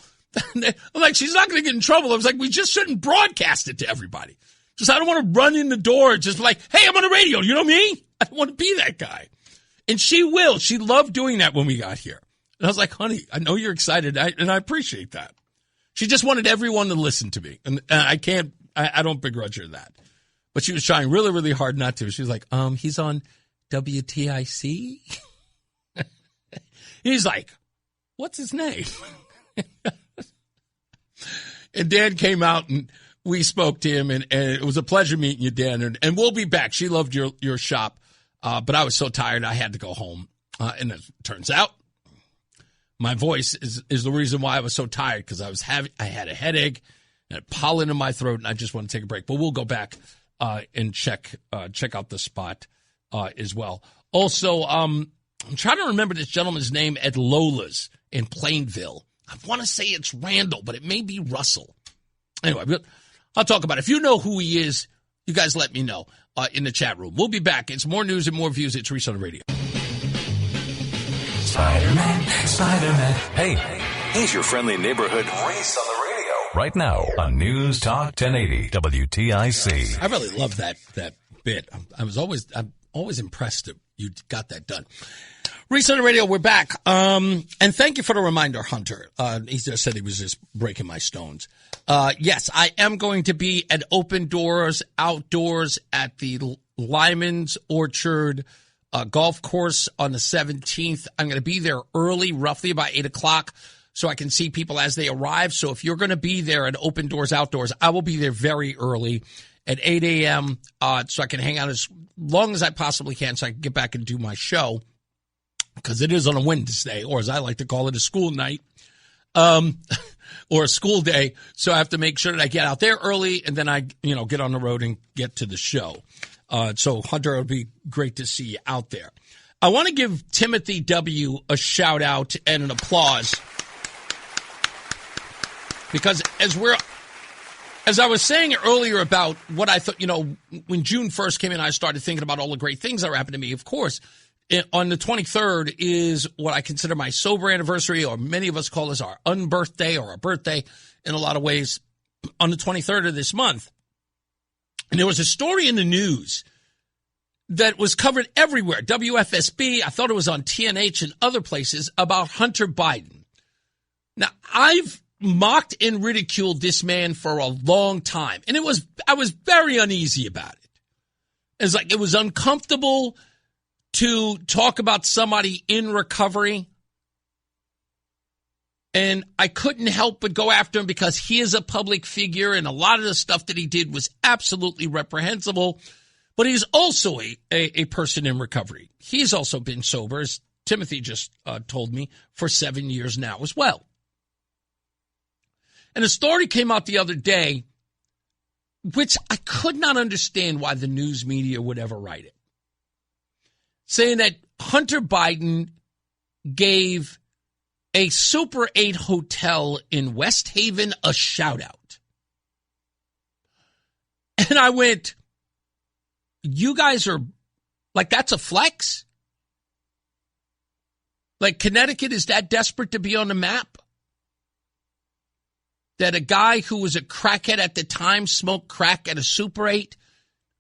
I'm like, she's not going to get in trouble. I was like, we just shouldn't broadcast it to everybody. Just, I don't want to run in the door and just be like, hey, I'm on the radio. You know me? I don't want to be that guy. And she will. She loved doing that when we got here. And I was like, honey, I know you're excited, and I appreciate that. She just wanted everyone to listen to me. And I don't begrudge her that. But she was trying really, really hard not to. She was like, he's on WTIC? He's like, what's his name? And Dan came out and we spoke to him, and it was a pleasure meeting you, Dan. And we'll be back. She loved your shop, but I was so tired I had to go home. And it turns out my voice is the reason why I was so tired, because I had a headache and pollen in my throat, and I just want to take a break. But we'll go back and check out the spot as well. Also, I'm trying to remember this gentleman's name at Lola's in Plainville. I want to say it's Randall, but it may be Russell. Anyway, I'll talk about it. If you know who he is, you guys let me know in the chat room. We'll be back. It's more news and more views. It's Reese on the radio. Spider-Man. Hey, he's your friendly neighborhood Reese on the radio. Right now on News Talk 1080 WTIC. I really love that bit. I'm always impressed that you got that done. Reese on the radio, we're back. And thank you for the reminder, Hunter. He just said he was just breaking my stones. Yes, I am going to be at Open Doors Outdoors at the Lyman's Orchard golf course on the 17th. I'm going to be there early, roughly about 8 o'clock, so I can see people as they arrive. So if you're going to be there at Open Doors Outdoors, I will be there very early at 8 a.m. So I can hang out as long as I possibly can so I can get back and do my show, because it is on a Wednesday, or as I like to call it, a school night, or a school day. So I have to make sure that I get out there early, and then I, get on the road and get to the show. So Hunter, it'll be great to see you out there. I want to give Timothy W. a shout out and an applause, because as I was saying earlier about what I thought, when June 1st came in, I started thinking about all the great things that were happening to me. Of course, on the 23rd is what I consider my sober anniversary, or many of us call this our unbirthday or our birthday in a lot of ways, on the 23rd of this month. And there was a story in the news that was covered everywhere, WFSB, I thought it was on TNH and other places, about Hunter Biden. Now, I've mocked and ridiculed this man for a long time, and I was very uneasy about it. It's like it was uncomfortable to talk about somebody in recovery, and I couldn't help but go after him because he is a public figure, and a lot of the stuff that he did was absolutely reprehensible, but he's also a person in recovery. He's also been sober, as Timothy just told me, for 7 years now as well. And a story came out the other day, which I could not understand why the news media would ever write it, saying that Hunter Biden gave a Super 8 hotel in West Haven a shout-out. And I went, you guys are, like, that's a flex? Like, Connecticut is that desperate to be on the map? That a guy who was a crackhead at the time smoked crack at a Super 8?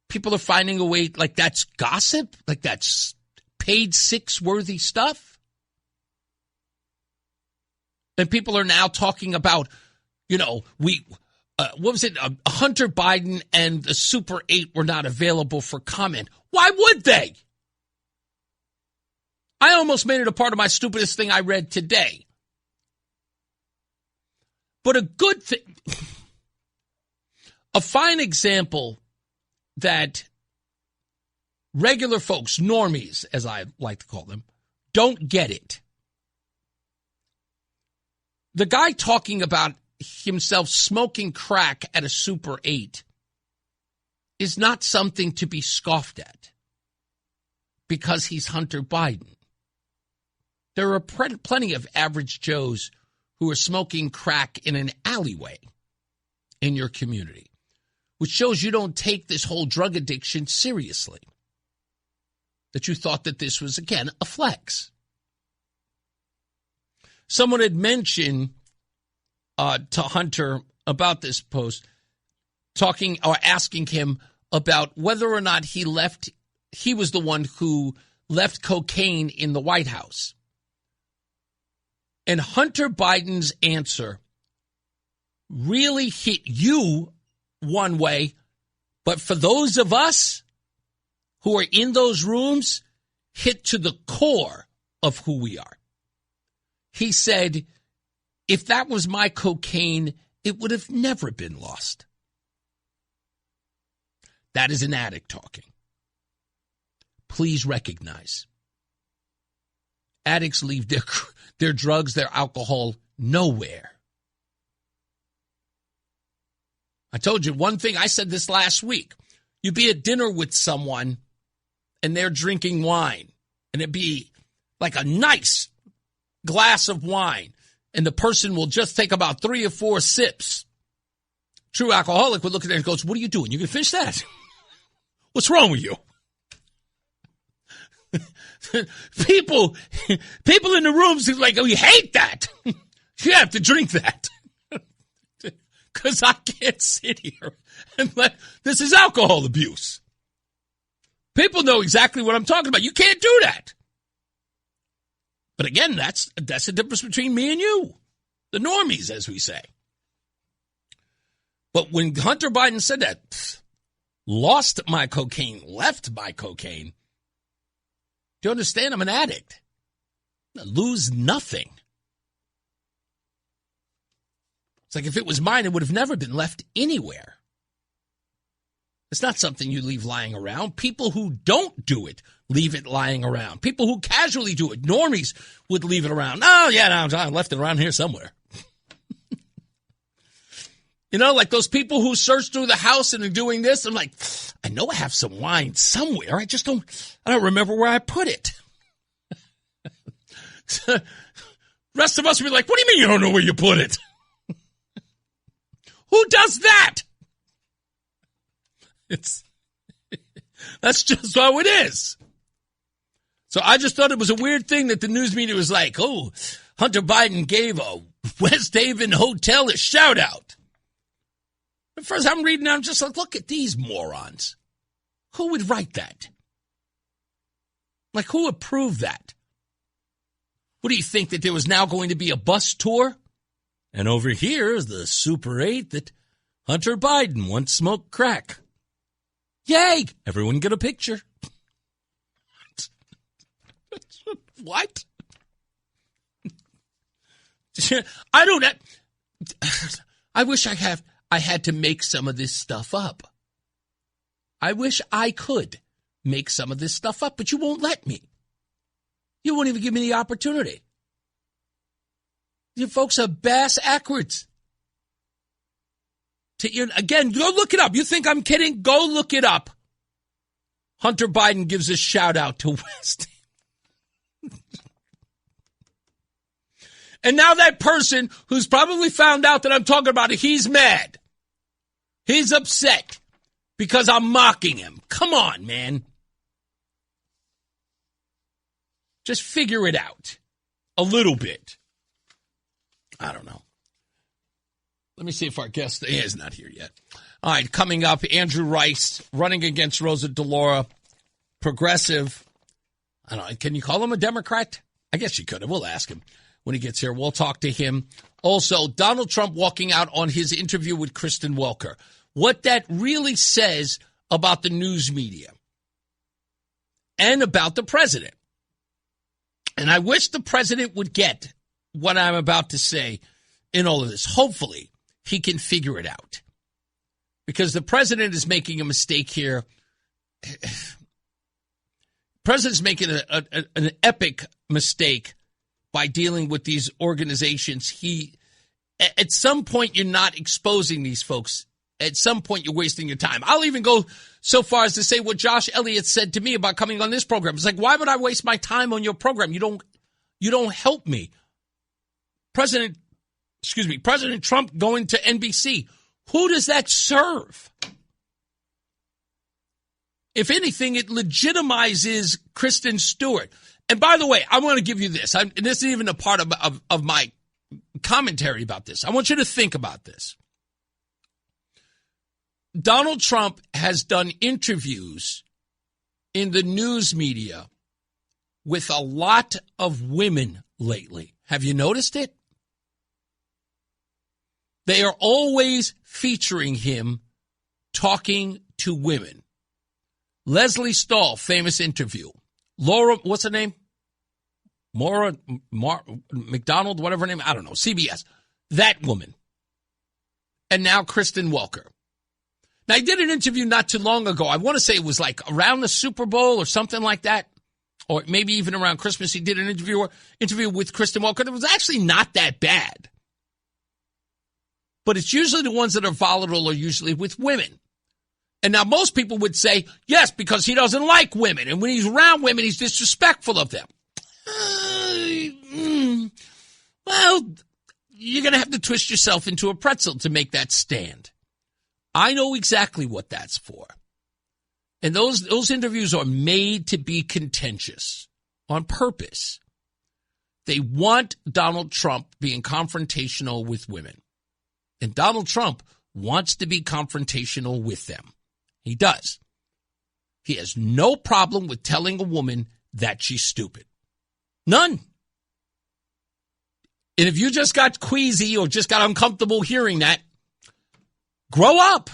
People are finding a way, like, that's gossip? Like, that's Page 6 worthy stuff? And people are now talking about, what was it? Hunter Biden and the Super 8 were not available for comment. Why would they? I almost made it a part of my stupidest thing I read today. But a good thing, a fine example that regular folks, normies, as I like to call them, don't get it. The guy talking about himself smoking crack at a Super 8 is not something to be scoffed at because he's Hunter Biden. There are plenty of average Joes who are smoking crack in an alleyway in your community, which shows you don't take this whole drug addiction seriously, that you thought that this was, again, a flex. Someone had mentioned to Hunter about this post, talking or asking him about whether or not he was the one who left cocaine in the White House. And Hunter Biden's answer really hit you one way, but for those of us who are in those rooms, hit to the core of who we are. He said, if that was my cocaine, it would have never been lost. That is an addict talking. Please recognize, addicts leave their drugs, their alcohol, nowhere. I told you one thing, I said this last week. You'd be at dinner with someone and they're drinking wine, and it'd be like a nice glass of wine, and the person will just take about 3 or 4 sips. True alcoholic would look at it and goes, what are you doing? You can finish that? What's wrong with you? People in the rooms are like, oh, you hate that. You have to drink that. Because I can't sit here and this is alcohol abuse. People know exactly what I'm talking about. You can't do that. But again, that's the difference between me and you, the normies, as we say. But when Hunter Biden said that, lost my cocaine, left my cocaine, do you understand? I'm an addict. I lose nothing. It's like if it was mine, it would have never been left anywhere. It's not something you leave lying around. People who don't do it leave it lying around. People who casually do it, normies, would leave it around. Oh, yeah, no, I left it around here somewhere. You know, like those people who search through the house and are doing this. I'm like, I know I have some wine somewhere. I don't remember where I put it. Rest of us will be like, what do you mean you don't know where you put it? Who does that? That's just how it is. So I just thought it was a weird thing that the news media was like, oh, Hunter Biden gave a West Haven hotel a shout out. At first I'm reading, I'm just like, look at these morons. Who would write that? Like, who approved that? What do you think, that there was now going to be a bus tour? And over here is the Super 8 that Hunter Biden once smoked crack. Yay! Everyone get a picture. What? I wish I had to make some of this stuff up. I wish I could make some of this stuff up, but you won't let me. You won't even give me the opportunity. You folks are bass backwards. Again, go look it up. You think I'm kidding? Go look it up. Hunter Biden gives a shout out to West. And now that person who's probably found out that I'm talking about it, he's mad. He's upset because I'm mocking him. Come on, man. Just figure it out a little bit. I don't know. Let me see if our guest is not here yet. All right, coming up, Andrew Rice running against Rosa DeLauro, progressive. I don't know. Can you call him a Democrat? I guess you could. We'll ask him when he gets here. We'll talk to him. Also, Donald Trump walking out on his interview with Kristen Welker. What that really says about the news media and about the president. And I wish the president would get what I'm about to say in all of this. Hopefully, he can figure it out. Because the president is making a mistake here. The president's making an epic mistake by dealing with these organizations. At some point, you're not exposing these folks. At some point, you're wasting your time. I'll even go so far as to say what Josh Elliott said to me about coming on this program. It's like, why would I waste my time on your program? You don't help me. President Trump going to NBC. Who does that serve? If anything, it legitimizes Kristen Stewart. And by the way, I want to give you this. This isn't even a part of my commentary about this. I want you to think about this. Donald Trump has done interviews in the news media with a lot of women lately. Have you noticed it? They are always featuring him talking to women. Leslie Stahl, famous interview. Laura, what's her name? McDonald, whatever her name, I don't know, CBS. That woman. And now Kristen Welker. Now, I did an interview not too long ago. I want to say it was like around the Super Bowl or something like that, or maybe even around Christmas. He did an interview with Kristen Welker. It was actually not that bad. But it's usually the ones that are volatile are usually with women. And now most people would say, yes, because he doesn't like women. And when he's around women, he's disrespectful of them. Well, you're going to have to twist yourself into a pretzel to make that stand. I know exactly what that's for. And those interviews are made to be contentious on purpose. They want Donald Trump being confrontational with women. And Donald Trump wants to be confrontational with them. He does. He has no problem with telling a woman that she's stupid. None. And if you just got queasy or just got uncomfortable hearing that, grow up.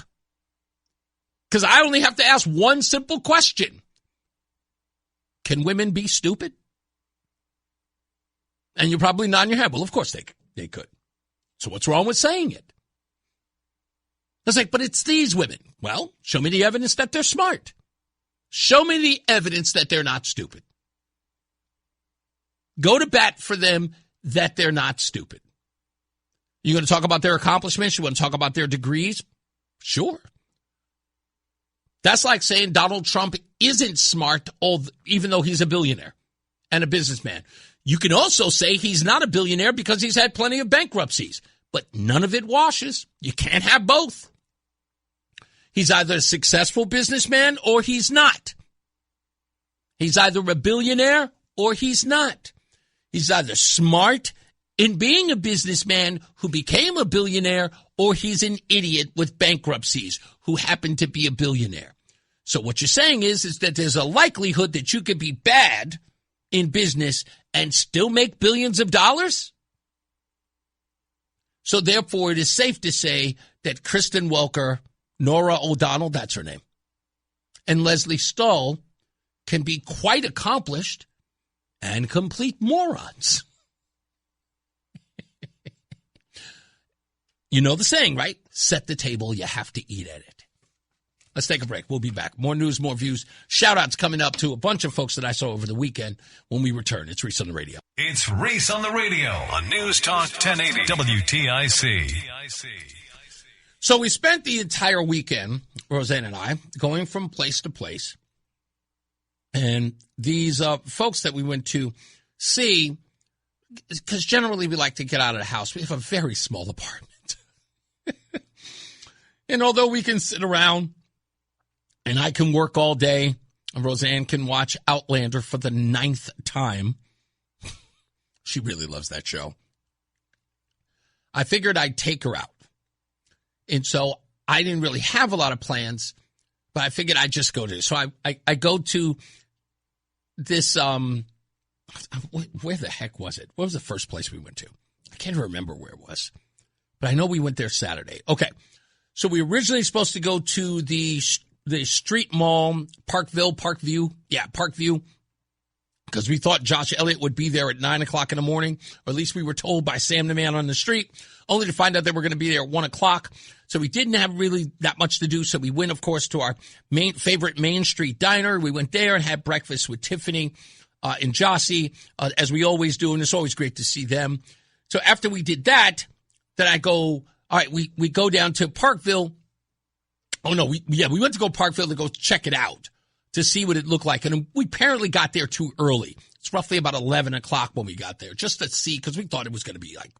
Because I only have to ask one simple question. Can women be stupid? And you're probably nodding your head. Well, of course they could. So what's wrong with saying it? It's like, but it's these women. Well, show me the evidence that they're smart. Show me the evidence that they're not stupid. Go to bat for them that they're not stupid. You going to talk about their accomplishments? You want to talk about their degrees? Sure. That's like saying Donald Trump isn't smart, even though he's a billionaire and a businessman. You can also say he's not a billionaire because he's had plenty of bankruptcies, but none of it washes. You can't have both. He's either a successful businessman or he's not. He's either a billionaire or he's not. He's either smart in being a businessman who became a billionaire, or he's an idiot with bankruptcies who happened to be a billionaire. So what you're saying is that there's a likelihood that you could be bad in business and still make billions of dollars? So therefore, it is safe to say that Kristen Welker, Nora O'Donnell, that's her name, and Leslie Stahl can be quite accomplished and complete morons. You know the saying, right? Set the table, you have to eat at it. Let's take a break. We'll be back. More news, more views. Shout-outs coming up to a bunch of folks that I saw over the weekend when we return. It's Reese on the Radio. It's Reese on the Radio on News Talk 1080 WTIC. So we spent the entire weekend, Roseanne and I, going from place to place. And these folks that we went to see, because generally we like to get out of the house. We have a very small apartment. And although we can sit around and I can work all day, and Roseanne can watch Outlander for the 9th time. She really loves that show. I figured I'd take her out. And so I didn't really have a lot of plans, but I figured I'd just go to it. So I go to this, where the heck was it? What was the first place we went to? I can't remember where it was, but I know we went there Saturday. Okay. So we originally supposed to go to the street mall, Parkview, because we thought Josh Elliott would be there at 9 o'clock in the morning, or at least we were told by Sam the man on the street, only to find out they were going to be there at 1 o'clock. So we didn't have really that much to do. So we went, of course, to our favorite Main Street diner. We went there and had breakfast with Tiffany and Jossie, as we always do, and it's always great to see them. So after we did that, then I go, all right, we go down to Parkville. Oh, no, we went to go Parkville to go check it out to see what it looked like. And we apparently got there too early. It's roughly about 11 o'clock when we got there, just to see, because we thought it was going to be like,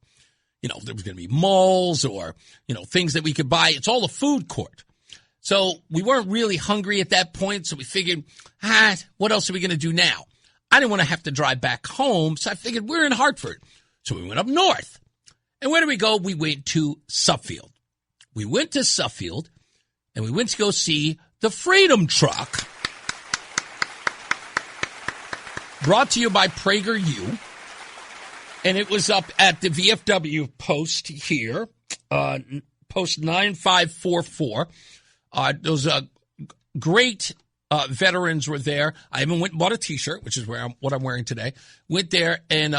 there was going to be malls or, things that we could buy. It's all a food court. So we weren't really hungry at that point. So we figured, what else are we going to do now? I didn't want to have to drive back home. So I figured we're in Hartford. So we went up north. And where did we go? We went to Suffield. We went to Suffield, and we went to go see the Freedom Truck, brought to you by PragerU. And it was up at the VFW post here, post 9544. Those great veterans were there. I even went and bought a T-shirt, which is what I'm wearing today. Went there and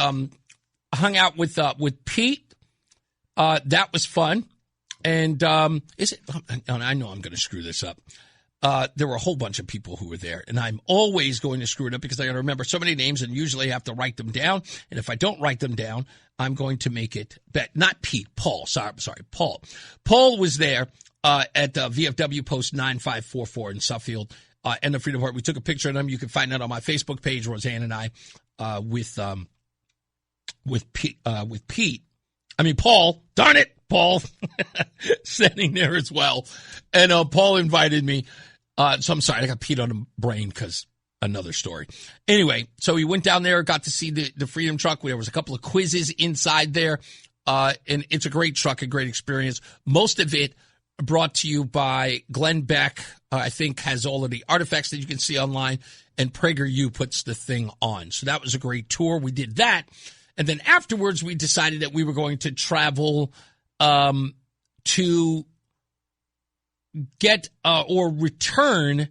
hung out with Pete. That was fun. And I know I'm going to screw this up. There were a whole bunch of people who were there, and I'm always going to screw it up because I got to remember so many names and usually have to write them down. And if I don't write them down, I'm going to make it not Pete, Paul. Sorry, Paul. Paul was there at VFW Post 9544 in Suffield and the Freedom Park. We took a picture of them. You can find that on my Facebook page, Roseanne and I, with Pete. I mean, Paul. Darn it, Paul, standing there as well. And Paul invited me. So I'm sorry, I got Pete on the brain because another story. Anyway, so we went down there, got to see the Freedom Truck. There was a couple of quizzes inside there. And it's a great truck, a great experience. Most of it brought to you by Glenn Beck, I think has all of the artifacts that you can see online, and PragerU puts the thing on. So that was a great tour. We did that. And then afterwards, we decided that we were going to travel to get or return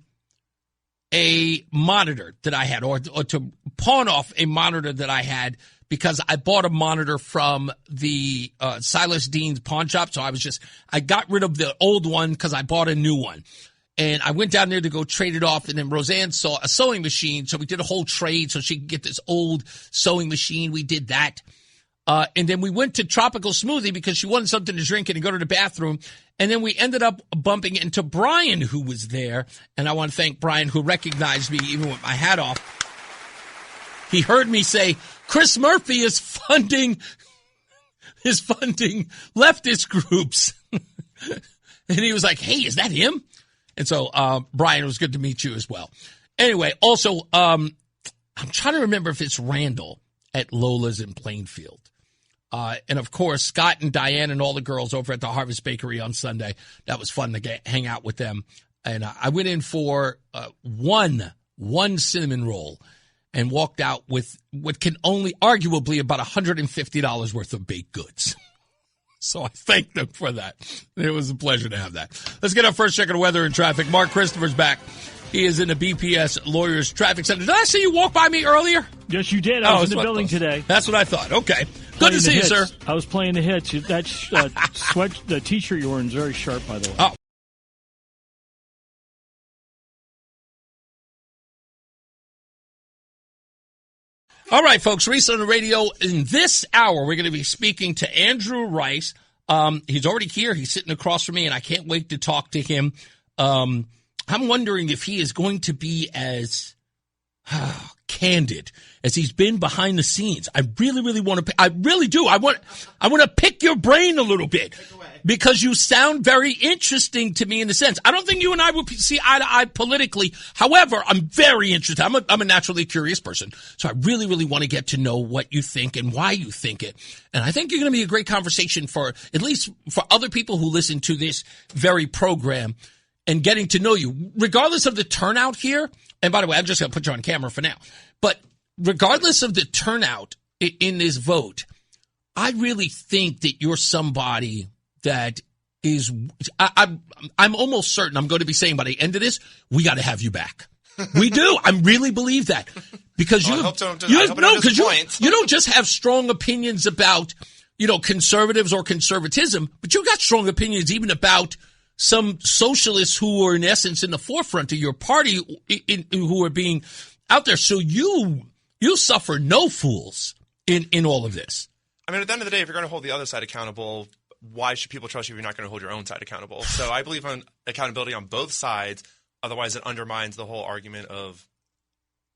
a monitor that I had, or to pawn off a monitor that I had, because I bought a monitor from the Silas Dean's pawn shop. So I got rid of the old one because I bought a new one. And I went down there to go trade it off, and then Roseanne saw a sewing machine, so we did a whole trade so she could get this old sewing machine. We did that. And then we went to Tropical Smoothie because she wanted something to drink and to go to the bathroom. And then we ended up bumping into Brian, who was there. And I want to thank Brian, who recognized me even with my hat off. He heard me say, Chris Murphy is funding leftist groups. And he was like, hey, is that him? And so, Brian, it was good to meet you as well. Anyway, also, I'm trying to remember if it's Randall at Lola's in Plainfield. And, of course, Scott and Diane and all the girls over at the Harvest Bakery on Sunday. That was fun to hang out with them. And I went in for one cinnamon roll and walked out with what can only arguably about $150 worth of baked goods. So I thank them for that. It was a pleasure to have that. Let's get our first check of the weather and traffic. Mark Christopher's back. He is in the BPS Lawyers Traffic Center. Did I see you walk by me earlier? Yes, you did. I was in the building today. That's what I thought. Okay. Good to see you, sir. I was playing the hits. That the T-shirt you're wearing is very sharp, by the way. Oh. All right, folks, Reese on the radio. In this hour, we're going to be speaking to Andrew Rice. He's already here. He's sitting across from me, and I can't wait to talk to him. I'm wondering if he is going to be as candid as he's been behind the scenes. I really, really want to. I really do. I want to pick your brain a little bit because you sound very interesting to me in the sense. I don't think you and I will see eye to eye politically. However, I'm very interested. I'm a naturally curious person, so I really, really want to get to know what you think and why you think it. And I think you're going to be a great conversation for at least for other people who listen to this very program and getting to know you, regardless of the turnout here. And by the way, I'm just going to put you on camera for now. But regardless of the turnout in this vote, I really think that you're somebody that is, I'm almost certain I'm going to be saying by the end of this, we got to have you back. We do. I really believe that because you don't just have strong opinions about, conservatives or conservatism, but you got strong opinions even about some socialists who are in essence in the forefront of your party who are being out there. So you suffer no fools in all of this. I mean, at the end of the day, if you're going to hold the other side accountable, why should people trust you if you're not going to hold your own side accountable? So I believe in accountability on both sides. Otherwise, it undermines the whole argument of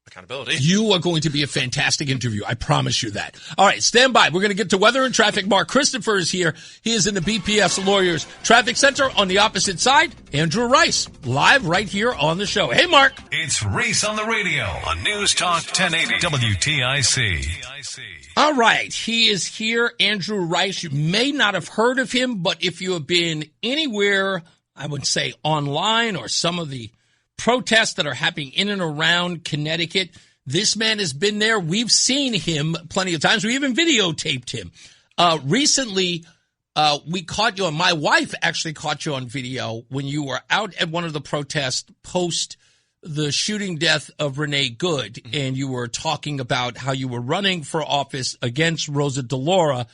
accountability. You are going to be a fantastic interview. I promise you that. All right, stand by. We're going to get to weather and traffic. Mark Christopher is here. He is in the BPS Lawyers Traffic Center. On the opposite side, Andrew Rice, live right here on the show. Hey, Mark. It's Reese on the radio on News Talk 1080 WTIC. All right, he is here, Andrew Rice. You may not have heard of him, but if you have been anywhere, I would say online or some of the protests that are happening in and around Connecticut, this man has been there. We've seen him plenty of times. We even videotaped him. Recently, we caught you, and my wife actually caught you on video when you were out at one of the protests post the shooting death of Renee Good, and you were talking about how you were running for office against Rosa DeLauro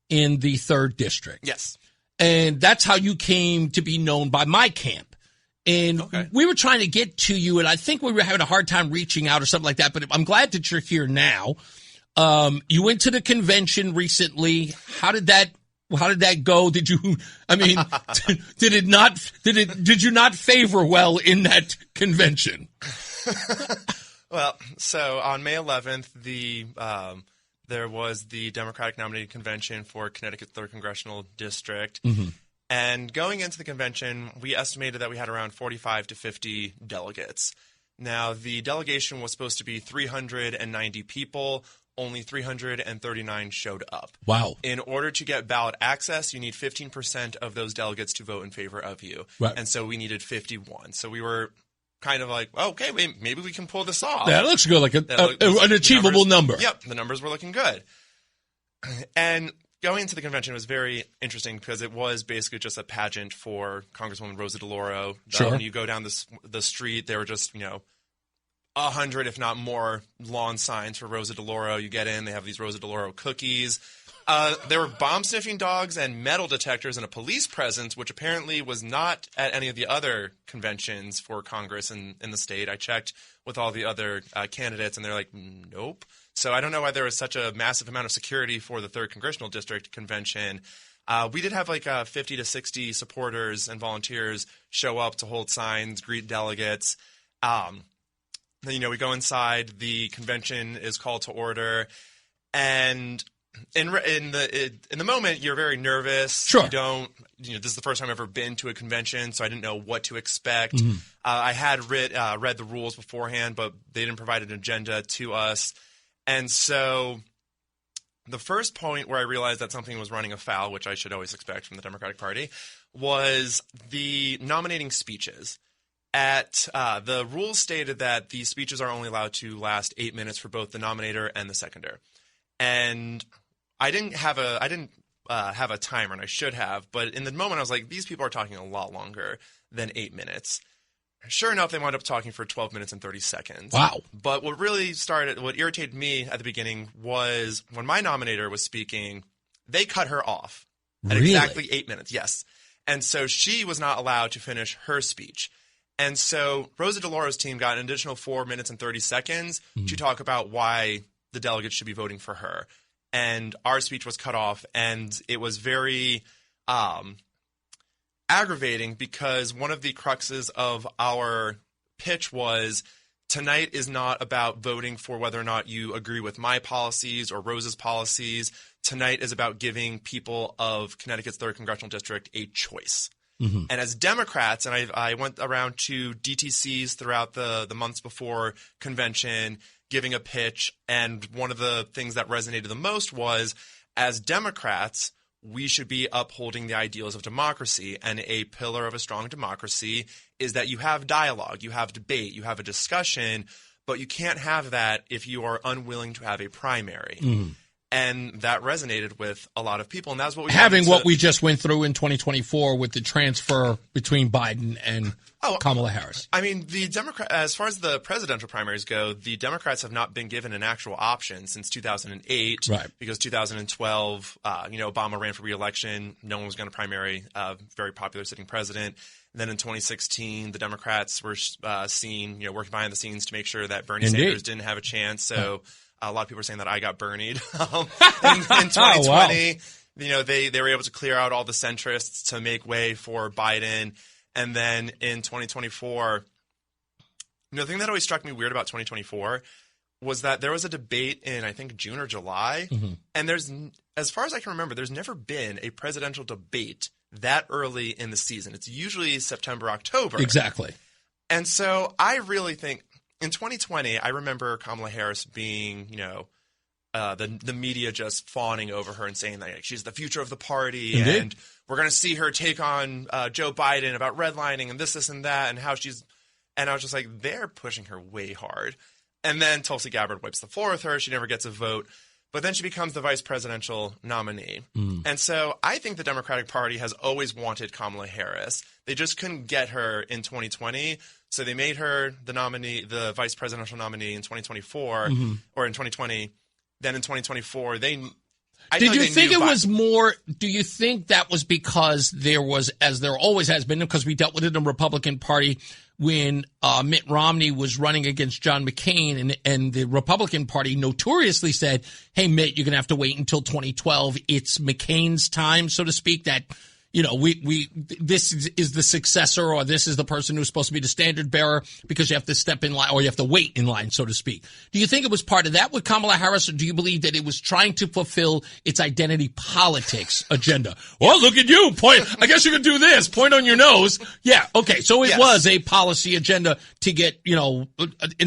in the 3rd District. Yes. And that's how you came to be known by my camp. And we were trying to get to you, and I think we were having a hard time reaching out or something like that, but I'm glad that you're here now. You went to the convention recently. How did that go? Did you not favor well in that convention? Well, so on May 11th, there was the Democratic nominating convention for Connecticut 3rd Congressional District. Mm-hmm. And going into the convention, we estimated that we had around 45 to 50 delegates. Now, the delegation was supposed to be 390 people. Only 339 showed up. Wow. In order to get ballot access, you need 15% of those delegates to vote in favor of you. Right. And so we needed 51. So we were kind of like, okay, maybe we can pull this off. That looks good, like an achievable number. Yep, the numbers were looking good. And going into the convention was very interesting because it was basically just a pageant for Congresswoman Rosa DeLauro. Sure. When you go down the street, there were just, 100, if not more, lawn signs for Rosa DeLauro. You get in, they have these Rosa DeLauro cookies. There were bomb-sniffing dogs and metal detectors and a police presence, which apparently was not at any of the other conventions for Congress in the state. I checked with all the other candidates, and they're like, nope. So I don't know why there was such a massive amount of security for the 3rd Congressional District convention. We did have 50 to 60 supporters and volunteers show up to hold signs, greet delegates. We go inside. The convention is called to order, and in the moment, you're very nervous. Sure. You don't. This is the first time I've ever been to a convention, so I didn't know what to expect. Mm-hmm. I had read the rules beforehand, but they didn't provide an agenda to us. And so the first point where I realized that something was running afoul, which I should always expect from the Democratic Party, was the nominating speeches. The rules stated that the speeches are only allowed to last 8 minutes for both the nominator and the seconder. And I didn't have a timer, and I should have. But in the moment, I was like, these people are talking a lot longer than 8 minutes. Sure enough, they wound up talking for 12 minutes and 30 seconds. Wow. But what irritated me at the beginning was when my nominator was speaking, they cut her off at exactly 8 minutes. Yes. And so she was not allowed to finish her speech. And so Rosa DeLauro's team got an additional 4 minutes and 30 seconds to talk about why the delegates should be voting for her. And our speech was cut off, and it was very aggravating because one of the cruxes of our pitch was tonight is not about voting for whether or not you agree with my policies or Rosa's policies. Tonight is about giving people of Connecticut's 3rd Congressional District a choice. Mm-hmm. And as Democrats, and I went around to DTCs throughout the months before convention giving a pitch, and one of the things that resonated the most was, as Democrats, we should be upholding the ideals of democracy, and a pillar of a strong democracy is that you have dialogue, you have debate, you have a discussion, but you can't have that if you are unwilling to have a primary. Mm-hmm. And that resonated with a lot of people, and that's what we having what we just went through in 2024 with the transfer between Biden and Kamala Harris. I mean, as far as the presidential primaries go, the Democrats have not been given an actual option since 2008, right? Because 2012, Obama ran for re-election. No one was going to primary a very popular sitting president. And then in 2016, the Democrats were seen, working behind the scenes to make sure that Bernie Sanders didn't have a chance. So. A lot of people are saying that I got Bernied in 2020. Oh, wow. They were able to clear out all the centrists to make way for Biden. And then in 2024, The thing that always struck me weird about 2024 was that there was a debate in, I think, June or July. Mm-hmm. And as far as I can remember, there's never been a presidential debate that early in the season. It's usually September, October. Exactly. And so I really think in 2020, I remember Kamala Harris being, the media just fawning over her and saying that she's the future of the party. Indeed. And we're going to see her take on Joe Biden about redlining and this and that and how she's – and I was just like, they're pushing her way hard. And then Tulsi Gabbard wipes the floor with her. She never gets a vote. But then she becomes the vice presidential nominee. And so I think the Democratic Party has always wanted Kamala Harris. They just couldn't get her in 2020. So they made her the nominee, the vice presidential nominee in 2024 or in 2020. Then in 2024, Do you think that was because there was, as there always has been, because we dealt with it in the Republican Party when Mitt Romney was running against John McCain, and the Republican Party notoriously said, hey, Mitt, you're going to have to wait until 2012. It's McCain's time, so to speak, that, this is the successor, or this is the person who's supposed to be the standard bearer, because you have to step in line, or you have to wait in line, so to speak. Do you think it was part of that with Kamala Harris, or do you believe that it was trying to fulfill its identity politics agenda? Well, look at you. Point. I guess you could do this. Point on your nose. Yeah. Okay. So it was a policy agenda to get, in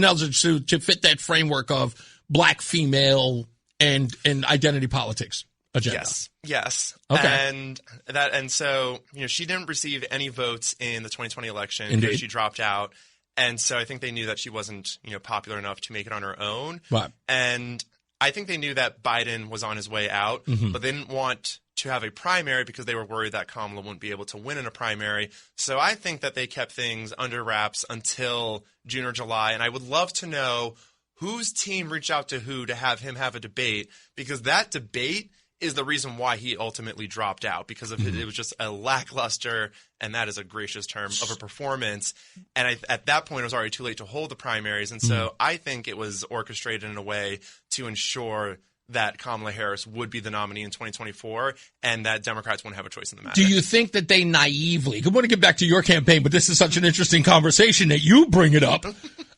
other words, to fit that framework of black female and identity politics agenda. Yes. Okay. And so, she didn't receive any votes in the 2020 election. Indeed. Because she dropped out. And so I think they knew that she wasn't, popular enough to make it on her own. Right. And I think they knew that Biden was on his way out, but they didn't want to have a primary because they were worried that Kamala wouldn't be able to win in a primary. So I think that they kept things under wraps until June or July. And I would love to know whose team reached out to who to have him have a debate, because that debate is the reason why he ultimately dropped out, because of it was just a lackluster, and that is a gracious term, of a performance. And at that point, it was already too late to hold the primaries. And so I think it was orchestrated in a way to ensure that Kamala Harris would be the nominee in 2024 and that Democrats wouldn't have a choice in the matter. Do you think that they naively – I want to get back to your campaign, but this is such an interesting conversation that you bring it up.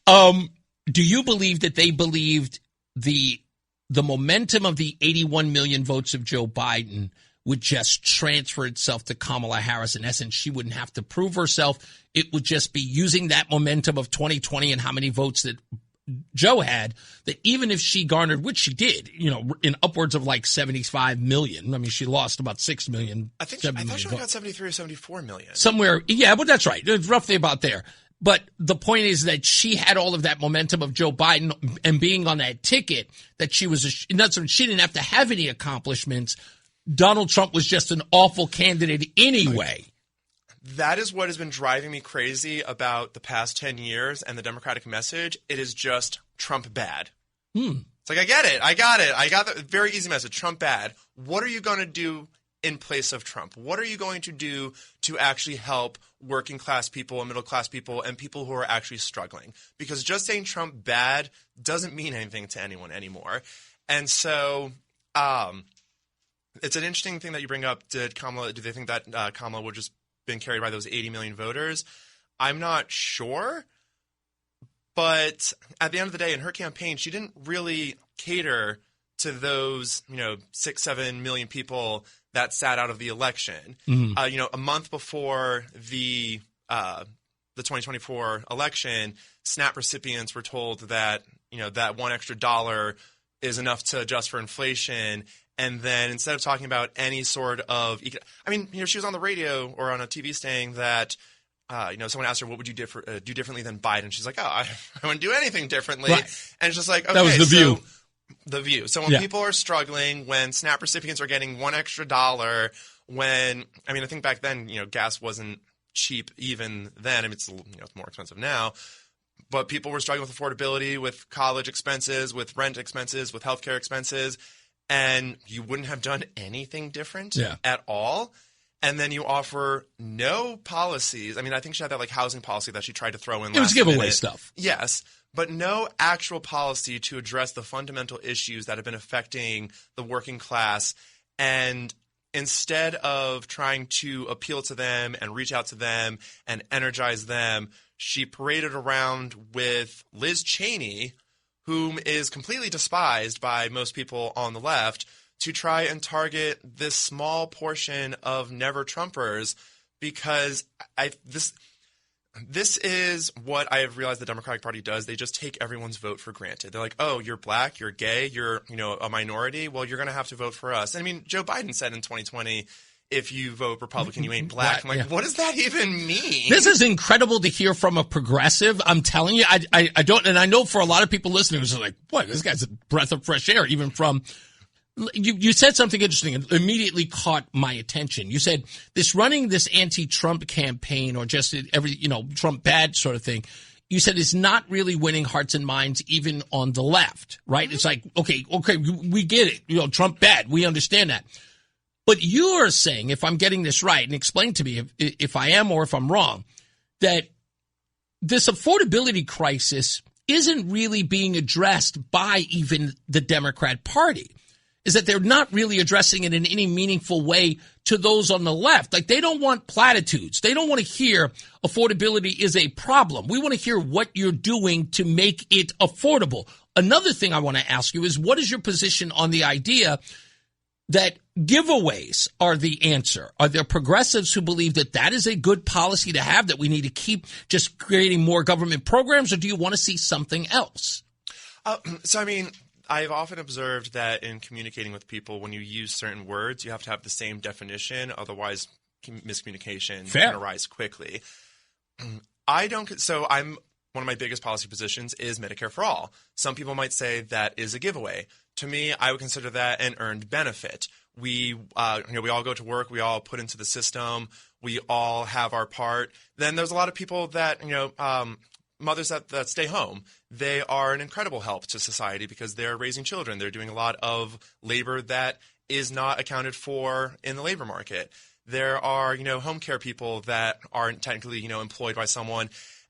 Do you believe that they believed the momentum of the 81 million votes of Joe Biden would just transfer itself to Kamala Harris? In essence, she wouldn't have to prove herself. It would just be using that momentum of 2020 and how many votes that Joe had, that even if she garnered, which she did, in upwards of like 75 million. I mean, she lost about 6 million. I thought she only got 73 or 74 million. Somewhere. Yeah, but that's right. It's roughly about there. But the point is that she had all of that momentum of Joe Biden and being on that ticket, that she didn't have to have any accomplishments. Donald Trump was just an awful candidate anyway. That is what has been driving me crazy about the past 10 years and the Democratic message. It is just Trump bad. It's like, I get it. I got it. I got the very easy message. Trump bad. What are you going to do in place of Trump? What are you going to do to actually help working class people and middle class people and people who are actually struggling? Because just saying Trump bad doesn't mean anything to anyone anymore. And so it's an interesting thing that you bring up. Do they think that Kamala would just been carried by those 80 million voters? I'm not sure. But at the end of the day, in her campaign, she didn't really cater to those, 6-7 million people that sat out of the election. A month before the 2024 election, SNAP recipients were told that, that $1 extra is enough to adjust for inflation. And then instead of talking about any sort of, she was on the radio or on a TV saying that, someone asked her, what would you do differently than Biden? She's like, I wouldn't do anything differently. Right. And it's just like, okay, that was the view. The view. So when people are struggling, when SNAP recipients are getting $1 extra, I think back then, gas wasn't cheap even then. It's more expensive now. But people were struggling with affordability, with college expenses, with rent expenses, with healthcare expenses. And you wouldn't have done anything different at all. And then you offer no policies. I think she had that housing policy that she tried to throw in. It was giveaway stuff. Yes. But no actual policy to address the fundamental issues that have been affecting the working class. And instead of trying to appeal to them and reach out to them and energize them, she paraded around with Liz Cheney, whom is completely despised by most people on the left, to try and target this small portion of never Trumpers, because this is what I have realized the Democratic Party does. They just take everyone's vote for granted. They're like, oh, you're black, you're gay, you're a minority. Well, you're going to have to vote for us. I mean, Joe Biden said in 2020, if you vote Republican, you ain't black. I'm like, what does that even mean? This is incredible to hear from a progressive. I'm telling you, I don't, and I know for a lot of people listening, it's like, boy, this guy's a breath of fresh air, even from. You said something interesting and immediately caught my attention. You said running this anti-Trump campaign or just Trump bad sort of thing, you said it's not really winning hearts and minds even on the left, right? Mm-hmm. It's like, okay, we get it. Trump bad. We understand that. But you're saying, if I'm getting this right, and explain to me if I am or if I'm wrong, that this affordability crisis isn't really being addressed by even the Democrat Party. Is that they're not really addressing it in any meaningful way to those on the left. Like, they don't want platitudes. They don't want to hear affordability is a problem. We want to hear what you're doing to make it affordable. Another thing I want to ask you is, what is your position on the idea that giveaways are the answer? Are there progressives who believe that that is a good policy to have, that we need to keep just creating more government programs, or do you want to see something else? I've often observed that in communicating with people, when you use certain words, you have to have the same definition. Otherwise, miscommunication can arise quickly. One of my biggest policy positions is Medicare for all. Some people might say that is a giveaway. To me, I would consider that an earned benefit. We all go to work. We all put into the system. We all have our part. Then there's a lot of people that, mothers that stay home. They are an incredible help to society because they're raising children. They're doing a lot of labor that is not accounted for in the labor market. There are, home care people that aren't technically, employed by someone.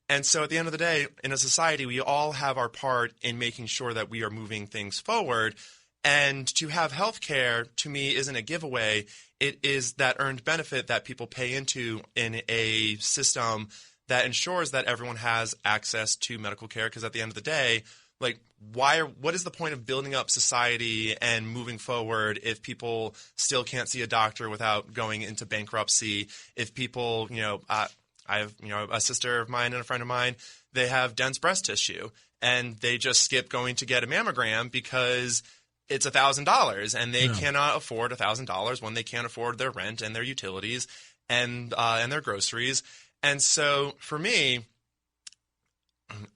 And so at the end of the day, in a society, we all have our part in making sure that we are moving things forward. And to have health care, to me, isn't a giveaway. It is that earned benefit that people pay into in a system that ensures that everyone has access to medical care. Because at the end of the day, what is the point of building up society and moving forward if people still can't see a doctor without going into bankruptcy? If people, I have, a sister of mine and a friend of mine, they have dense breast tissue and they just skip going to get a mammogram because it's $1,000 and they cannot afford $1,000 when they can't afford their rent and their utilities and their groceries. And so for me,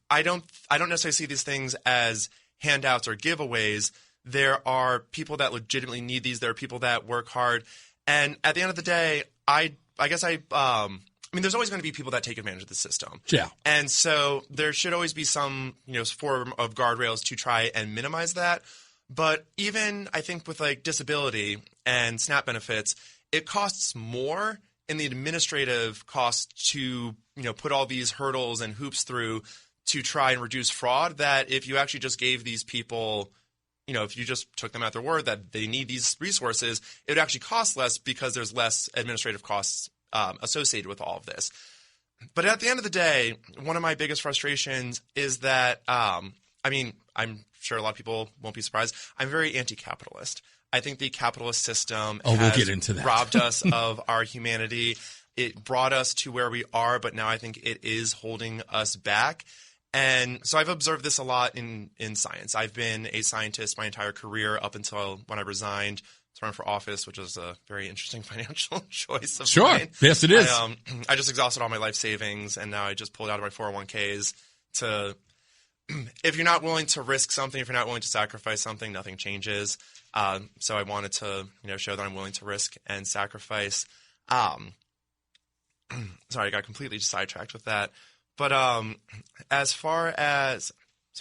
I don't necessarily see these things as handouts or giveaways. There are people that legitimately need these. There are people that work hard. And at the end of the day, there's always going to be people that take advantage of the system. Yeah. And so there should always be some, form of guardrails to try and minimize that. But even I think with disability and SNAP benefits, it costs more in the administrative cost to, put all these hurdles and hoops through to try and reduce fraud, that if you actually just gave these people, if you just took them at their word that they need these resources, it would actually cost less because there's less administrative costs associated with all of this. But at the end of the day, one of my biggest frustrations is that, I'm sure a lot of people won't be surprised, I'm very anti-capitalist. I think the capitalist system has robbed us of our humanity. It brought us to where we are, but now I think it is holding us back. And so I've observed this a lot in science. I've been a scientist my entire career up until when I resigned to run for office, which was a very interesting financial choice of mine. Yes, it is. I just exhausted all my life savings, and now I just pulled out of my 401ks to – if you're not willing to risk something, if you're not willing to sacrifice something, nothing changes. So I wanted to, show that I'm willing to risk and sacrifice. Sorry, I got completely sidetracked with that. But as far as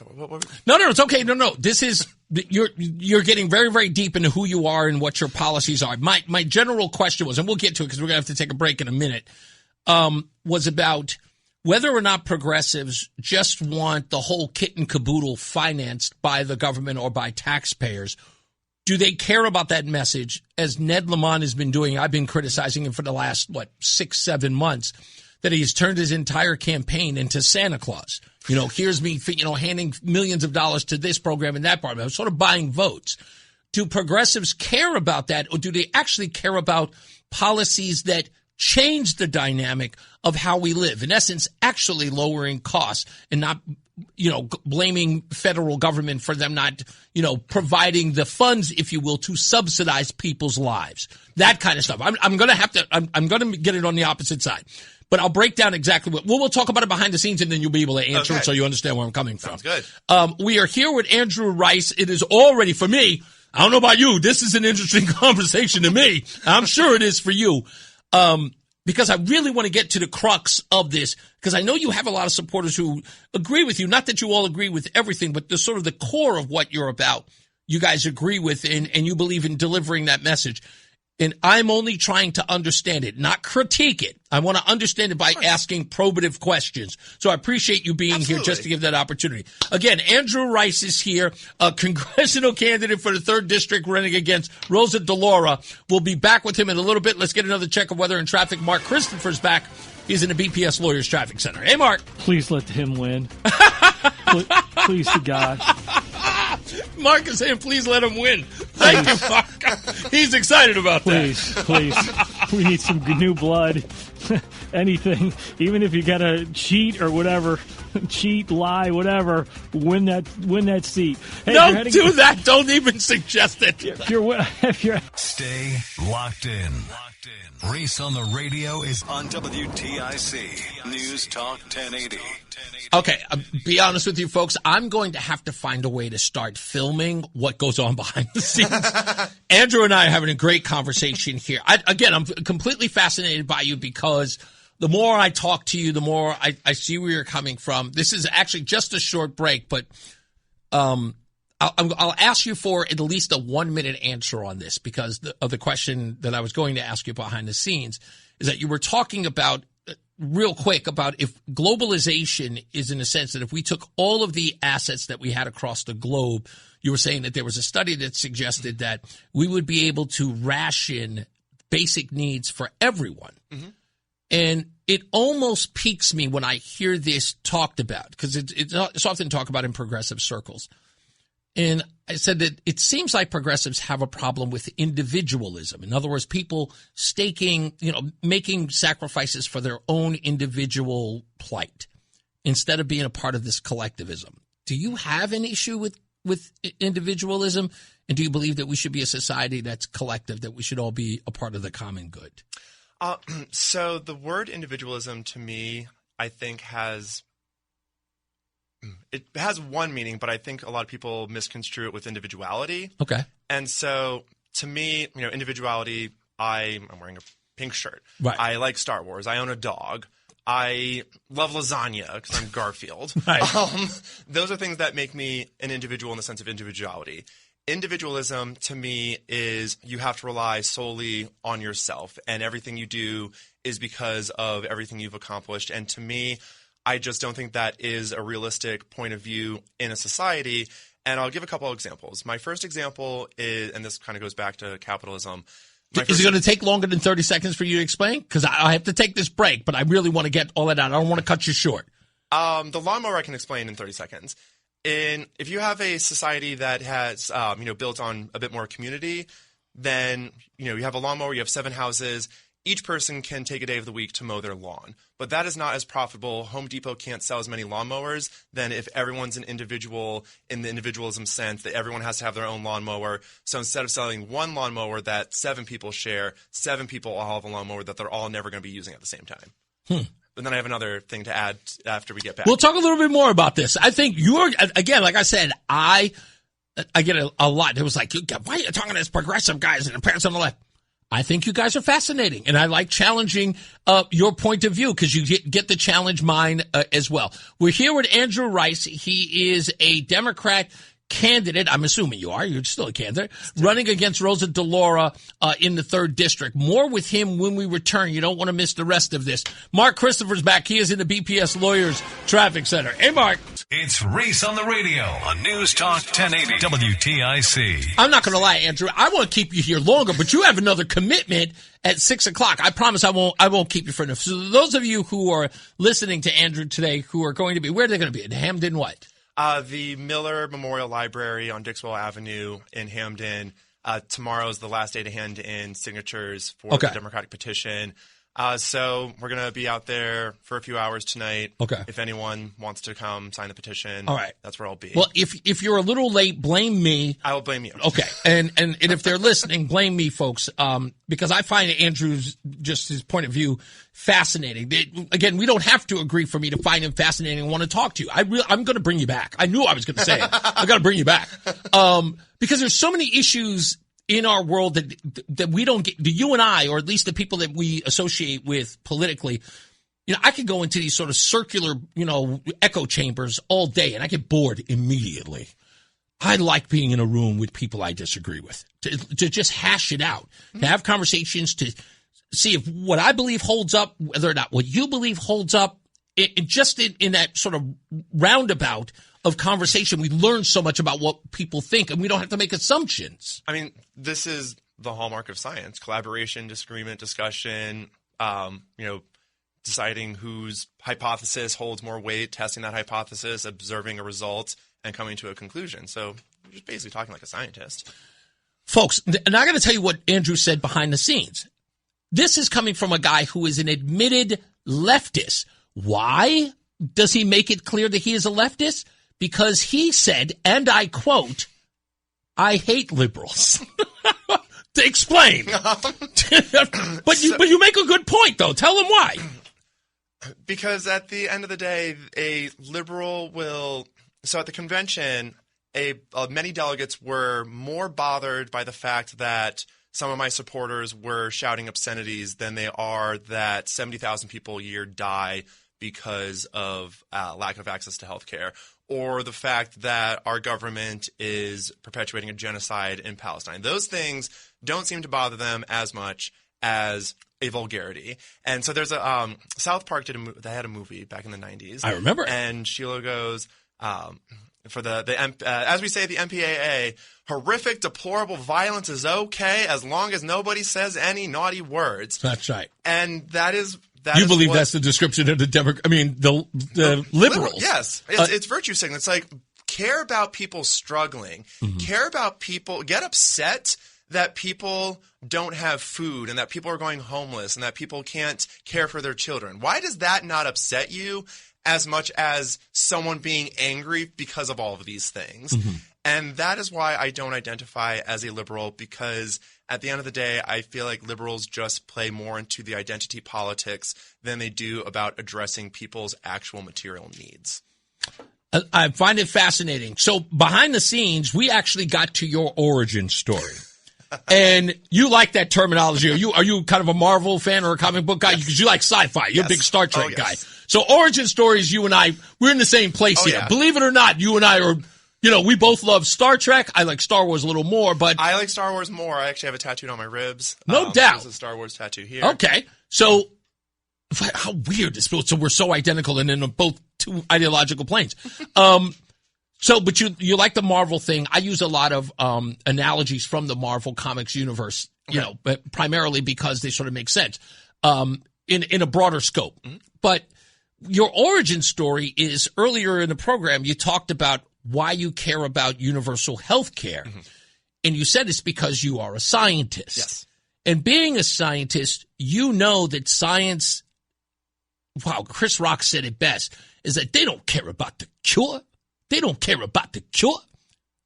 what No, it's okay. No. This is you're getting very, very deep into who you are and what your policies are. My general question was, and we'll get to it because we're going to have to take a break in a minute, was about whether or not progressives just want the whole kit and caboodle financed by the government or by taxpayers. Do they care about that message, as Ned Lamont has been doing? I've been criticizing him for the last, 6-7 months, that he's turned his entire campaign into Santa Claus. You know, here's me, handing millions of dollars to this program and that program. I'm sort of buying votes. Do progressives care about that, or do they actually care about policies that change the dynamic of how we live? In essence, actually lowering costs and not, blaming federal government for them not, providing the funds, if you will, to subsidize people's lives. That kind of stuff. I'm going to get it on the opposite side. But I'll break down exactly we'll talk about it behind the scenes, and then you'll be able to answer it so you understand where I'm coming from. Sounds good. We are here with Andrew Rice. It is already, for me, I don't know about you, this is an interesting conversation to me. I'm sure it is for you. Because I really want to get to the crux of this, because I know you have a lot of supporters who agree with you. Not that you all agree with everything, but the sort of the core of what you're about, you guys agree with, and you believe in delivering that message. And I'm only trying to understand it, not critique it. I want to understand it by asking probative questions. So I appreciate you being here just to give that opportunity. Again, Andrew Rice is here, a congressional candidate for the 3rd District running against Rosa DeLauro. We'll be back with him in a little bit. Let's get another check of weather and traffic. Mark Christopher's back. He's in the BPS Lawyers Traffic Center. Hey, Mark. Please let him win. Please to God. Mark is saying, please let him win. Thank you, Mark. He's excited about that. Please. We need some new blood. Anything. Even if you got to cheat or whatever. Cheat, lie, whatever. Win that seat. Hey, don't do that. Don't even suggest it. If you're Stay locked in. Reese on the radio is on WTIC News Talk 1080. Okay, be honest with you folks. I'm going to have to find a way to start filming what goes on behind the scenes. Andrew and I are having a great conversation here. I'm completely fascinated by you, because the more I talk to you, the more I see where you're coming from. This is actually just a short break, but I'll ask you for at least a 1-minute answer on this, because of the question that I was going to ask you behind the scenes is that you were talking about real quick about if globalization is in a sense that if we took all of the assets that we had across the globe, you were saying that there was a study that suggested that we would be able to ration basic needs for everyone. Mm-hmm. And it almost piques me when I hear this talked about, because it's often talked about in progressive circles. And I said that it seems like progressives have a problem with individualism. In other words, people making sacrifices for their own individual plight instead of being a part of this collectivism. Do you have an issue with individualism? And do you believe that we should be a society that's collective, that we should all be a part of the common good? So the word individualism to me, I think has one meaning, but I think a lot of people misconstrue it with individuality. Okay. And so to me, individuality, I'm wearing a pink shirt. Right. I like Star Wars. I own a dog. I love lasagna because I'm Garfield. Right. Those are things that make me an individual in the sense of individuality. Individualism to me is you have to rely solely on yourself, and everything you do is because of everything you've accomplished. And to me, I just don't think that is a realistic point of view in a society. And I'll give a couple of examples. My first example is, and this kind of goes back to capitalism. Is it going to take longer than 30 seconds for you to explain? Because I have to take this break, but I really want to get all that out. I don't want to cut you short. The lawnmower I can explain in 30 seconds. If you have a society that has, built on a bit more community, then, you have a lawnmower, you have 7 houses. Each person can take a day of the week to mow their lawn. But that is not as profitable. Home Depot can't sell as many lawnmowers than if everyone's an individual in the individualism sense that everyone has to have their own lawnmower. So instead of selling one lawnmower that 7 people share, 7 people all have a lawnmower that they're all never going to be using at the same time. And then I have another thing to add after we get back. We'll talk a little bit more about this. I think again, like I said, I get a lot. It was like, why are you talking to this progressive guys and the parents on the left? I think you guys are fascinating, and I like challenging your point of view because you get to challenge mine as well. We're here with Andrew Rice. He is a Democrat candidate, I'm assuming you are, you're still a candidate, running against Rosa DeLauro in the 3rd District. More with him when we return. You don't want to miss the rest of this. Mark Christopher's back. He is in the BPS Lawyers Traffic Center. Hey, Mark. It's Reese on the radio on News Talk 1080 WTIC. I'm not going to lie, Andrew. I want to keep you here longer, but you have another commitment at 6 o'clock. I promise I won't keep you for enough. So those of you who are listening to Andrew today who are going to be, where are they going to be? In Hamden what? The Miller Memorial Library on Dixwell Avenue in Hamden. Tomorrow's the last day to hand in signatures for the Democratic petition. So we're going to be out there for a few hours tonight. Okay. If anyone wants to come sign the petition, all right, that's where I'll be. Well, if you're a little late, blame me. I will blame you. Okay. And if they're listening, blame me, folks, because I find Andrew's, just his point of view, fascinating. Again, we don't have to agree for me to find him fascinating and want to talk to you. I'm going to bring you back. I knew I was going to say it. I got to bring you back. Because there's so many issues in our world that we don't get, you and I, or at least the people that we associate with politically, I could go into these sort of circular, echo chambers all day and I get bored immediately. I like being in a room with people I disagree with, to just hash it out, to have conversations, to see if what I believe holds up, whether or not what you believe holds up. Just in that sort of roundabout of conversation, we learn so much about what people think, and we don't have to make assumptions. I mean, this is the hallmark of science: collaboration, disagreement, discussion. Deciding whose hypothesis holds more weight, testing that hypothesis, observing a result, and coming to a conclusion. So you're just basically talking like a scientist. Folks, and I got to tell you what Andrew said behind the scenes. This is coming from a guy who is an admitted leftist. Why does he make it clear that he is a leftist? Because he said, and I quote, "I hate liberals." To explain. But you make a good point, though. Tell them why. Because at the end of the day, a liberal will... So at the convention, many delegates were more bothered by the fact that some of my supporters were shouting obscenities than they are that 70,000 people a year die because of lack of access to health care, or the fact that our government is perpetuating a genocide in Palestine. Those things don't seem to bother them as much as a vulgarity. And so there's a South Park they had a movie back in the 90s. I remember. And Sheila goes, for as we say, the MPAA, horrific, deplorable violence is okay as long as nobody says any naughty words. That's right. And that is... You believe that's the description of the liberals? Yes. It's virtue signaling. It's like, care about people struggling. Mm-hmm. Care about people, get upset that people don't have food and that people are going homeless and that people can't care for their children. Why does that not upset you as much as someone being angry because of all of these things? Mm-hmm. And that is why I don't identify as a liberal, because at the end of the day, I feel like liberals just play more into the identity politics than they do about addressing people's actual material needs. I find it fascinating. So behind the scenes, we actually got to your origin story. And you like that terminology. Are you kind of a Marvel fan or a comic book guy? Because you like sci-fi. You're a big Star Trek guy. So origin stories, you and I, we're in the same place here. Yeah. Believe it or not, you and I are... we both love Star Trek. I like Star Wars a little more, but... I like Star Wars more. I actually have it tattooed on my ribs. No doubt. There's a Star Wars tattoo here. Okay. So, how weird this feels. So we're so identical and in both two ideological planes. But you like the Marvel thing. I use a lot of analogies from the Marvel Comics universe, but primarily because they sort of make sense in a broader scope. Mm-hmm. But your origin story is, earlier in the program, you talked about why you care about universal health care. Mm-hmm. And you said it's because you are a scientist. Yes. And being a scientist, you know that science, Chris Rock said it best, is that they don't care about the cure. They don't care about the cure.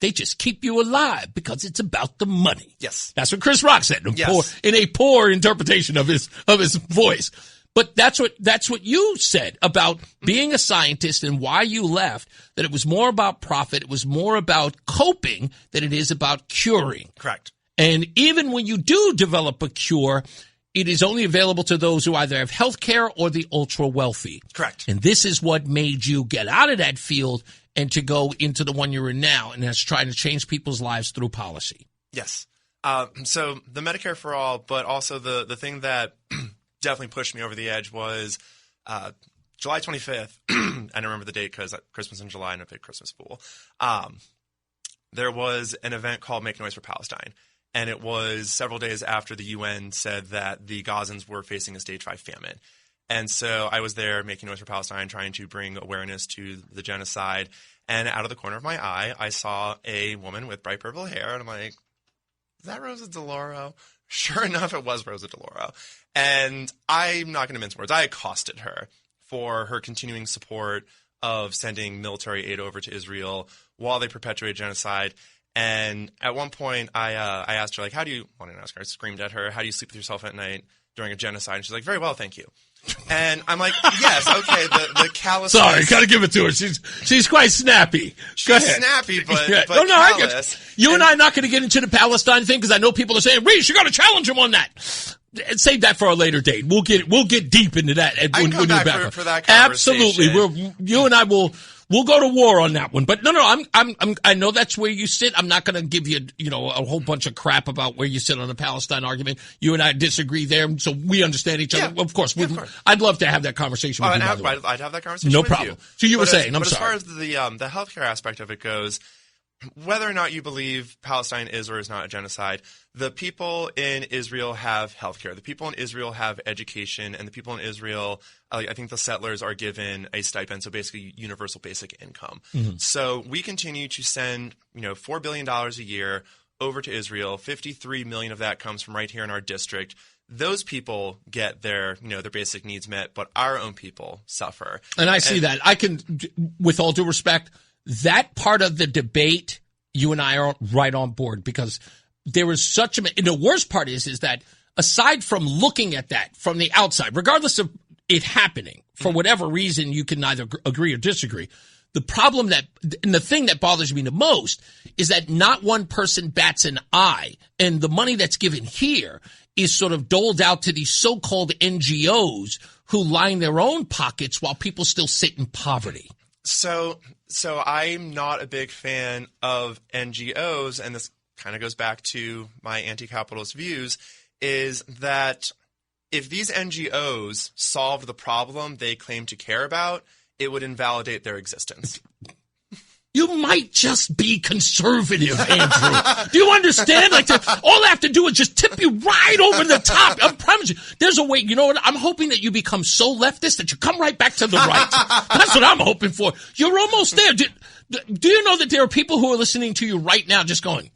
They just keep you alive because it's about the money. Yes. That's what Chris Rock said in a poor interpretation of his voice. But that's what you said about being a scientist and why you left, that it was more about profit, it was more about coping than it is about curing. Correct. And even when you do develop a cure, it is only available to those who either have health care or the ultra wealthy. Correct. And this is what made you get out of that field and to go into the one you're in now, and that's trying to change people's lives through policy. Yes. So the Medicare for All, but also the thing that definitely pushed me over the edge was July 25th. I don't remember the date because Christmas in July and a big Christmas fool. There was an event called Make Noise for Palestine. And it was several days after the UN said that the Gazans were facing a stage 5 famine. And so I was there making noise for Palestine, trying to bring awareness to the genocide. And out of the corner of my eye, I saw a woman with bright purple hair. And I'm like, is that Rosa DeLauro? Sure enough, it was Rosa DeLauro. And I'm not going to mince words. I accosted her for her continuing support of sending military aid over to Israel while they perpetuate genocide. And at one point, I asked her, like, I screamed at her, how do you sleep with yourself at night during a genocide? And she's like, very well, thank you. And I'm like, yes, okay, the callous. Sorry, gotta give it to her. She's quite snappy. Go ahead. Snappy, but no, callous. I get you. And I are not going to get into the Palestine thing because I know people are saying, Reese, you got to challenge him on that. Save that for a later date. We'll get deep into that. I can come back for that conversation. Absolutely, you and I will. We'll go to war on that one. But no, I know that's where you sit. I'm not going to give you, a whole bunch of crap about where you sit on the Palestine argument. You and I disagree there, so we understand each other. Of course. I'd love to have that conversation with you. I'd have that conversation no with problem. you. So you were saying, I'm sorry. But as far as the healthcare aspect of it goes, whether or not you believe Palestine is or is not a genocide, the people in Israel have healthcare. The people in Israel have education, and the people in Israel, I think the settlers are given a stipend, so basically universal basic income. Mm-hmm. So we continue to send, $4 billion a year over to Israel. 53 million of that comes from right here in our district. Those people get their basic needs met, but our own people suffer. And I see that. I can, with all due respect, that part of the debate, you and I are right on board because there is such and the worst part is that aside from looking at that from the outside, regardless of it happening, for whatever reason, you can neither agree or disagree. The problem and the thing that bothers me the most is that not one person bats an eye, and the money that's given here is sort of doled out to these so-called NGOs who line their own pockets while people still sit in poverty. So I'm not a big fan of NGOs, and this kind of goes back to my anti-capitalist views, is that if these NGOs solved the problem they claim to care about, it would invalidate their existence. You might just be conservative, Andrew. Do you understand? All I have to do is just tip you right over the top. I promise you. There's a way. You know what? I'm hoping that you become so leftist that you come right back to the right. That's what I'm hoping for. You're almost there. Do you know that there are people who are listening to you right now just going,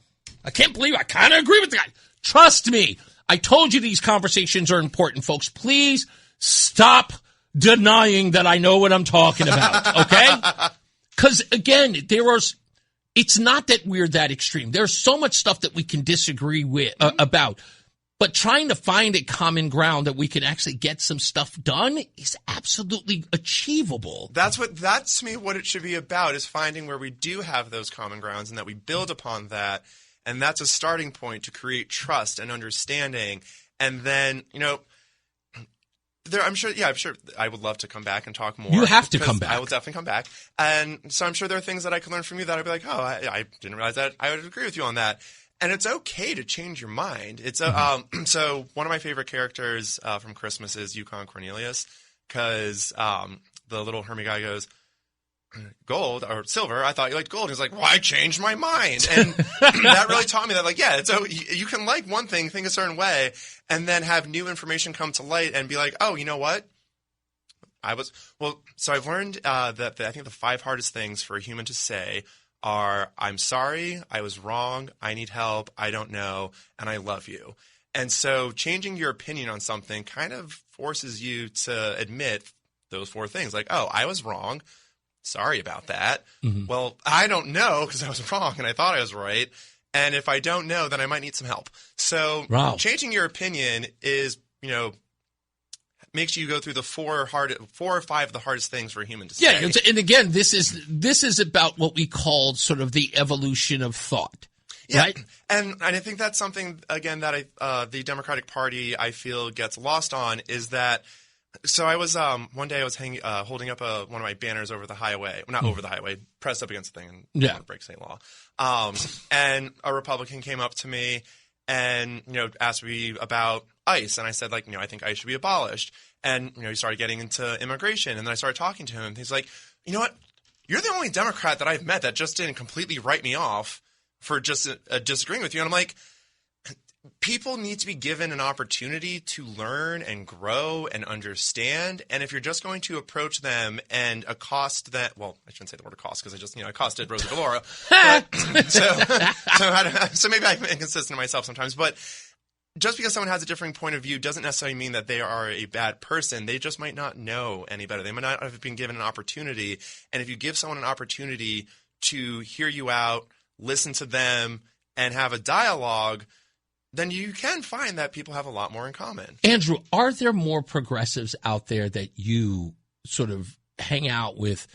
I can't believe I kind of agree with the guy. Trust me. I told you these conversations are important, folks. Please stop denying that I know what I'm talking about, okay? Because, again, it's not that we're that extreme. There's so much stuff that we can disagree with about. But trying to find a common ground that we can actually get some stuff done is absolutely achievable. That's to me what it should be about, is finding where we do have those common grounds and that we build upon that. And that's a starting point to create trust and understanding. And then, I'm sure I would love to come back and talk more. You have to come back. I will definitely come back. And so I'm sure there are things that I can learn from you that I'd be like, oh, I didn't realize that. I would agree with you on that. And it's okay to change your mind. It's so one of my favorite characters from Christmas is Yukon Cornelius, because the little Hermie guy goes, gold or silver, I thought you liked gold. And he's like, well, I changed my mind. And that really taught me that, so you can like one thing, think a certain way, and then have new information come to light and be like, oh, you know what? So I've learned that I think the 5 hardest things for a human to say are, I'm sorry, I was wrong, I need help, I don't know, and I love you. And so changing your opinion on something kind of forces you to admit those 4 things. Like, oh, I was wrong. Sorry about that. Mm-hmm. Well, I don't know because I was wrong and I thought I was right. And if I don't know, then I might need some help. So changing your opinion is, makes you go through the 4 or 5 of the hardest things for a human to say. Yeah, and again, this is about what we call sort of the evolution of thought. Yeah. right? And I think that's something, again, that the Democratic Party, I feel, gets lost on is that. So I was one day I was holding up one of my banners over the highway, well, not over the highway, pressed up against the thing and want to break state law. And a Republican came up to me and asked me about ICE, and I said, like, I think ICE should be abolished. And he started getting into immigration, and then I started talking to him. He's like, you know what? You're the only Democrat that I've met that just didn't completely write me off for just disagreeing with you. And I'm like, people need to be given an opportunity to learn and grow and understand. And if you're just going to approach them and accost that, well, I shouldn't say the word accost because I just, accosted Rosa DeLauro. So maybe I'm inconsistent myself sometimes. But just because someone has a differing point of view doesn't necessarily mean that they are a bad person. They just might not know any better. They might not have been given an opportunity. And if you give someone an opportunity to hear you out, listen to them, and have a dialogue, then you can find that people have a lot more in common. Andrew, are there more progressives out there that you sort of hang out with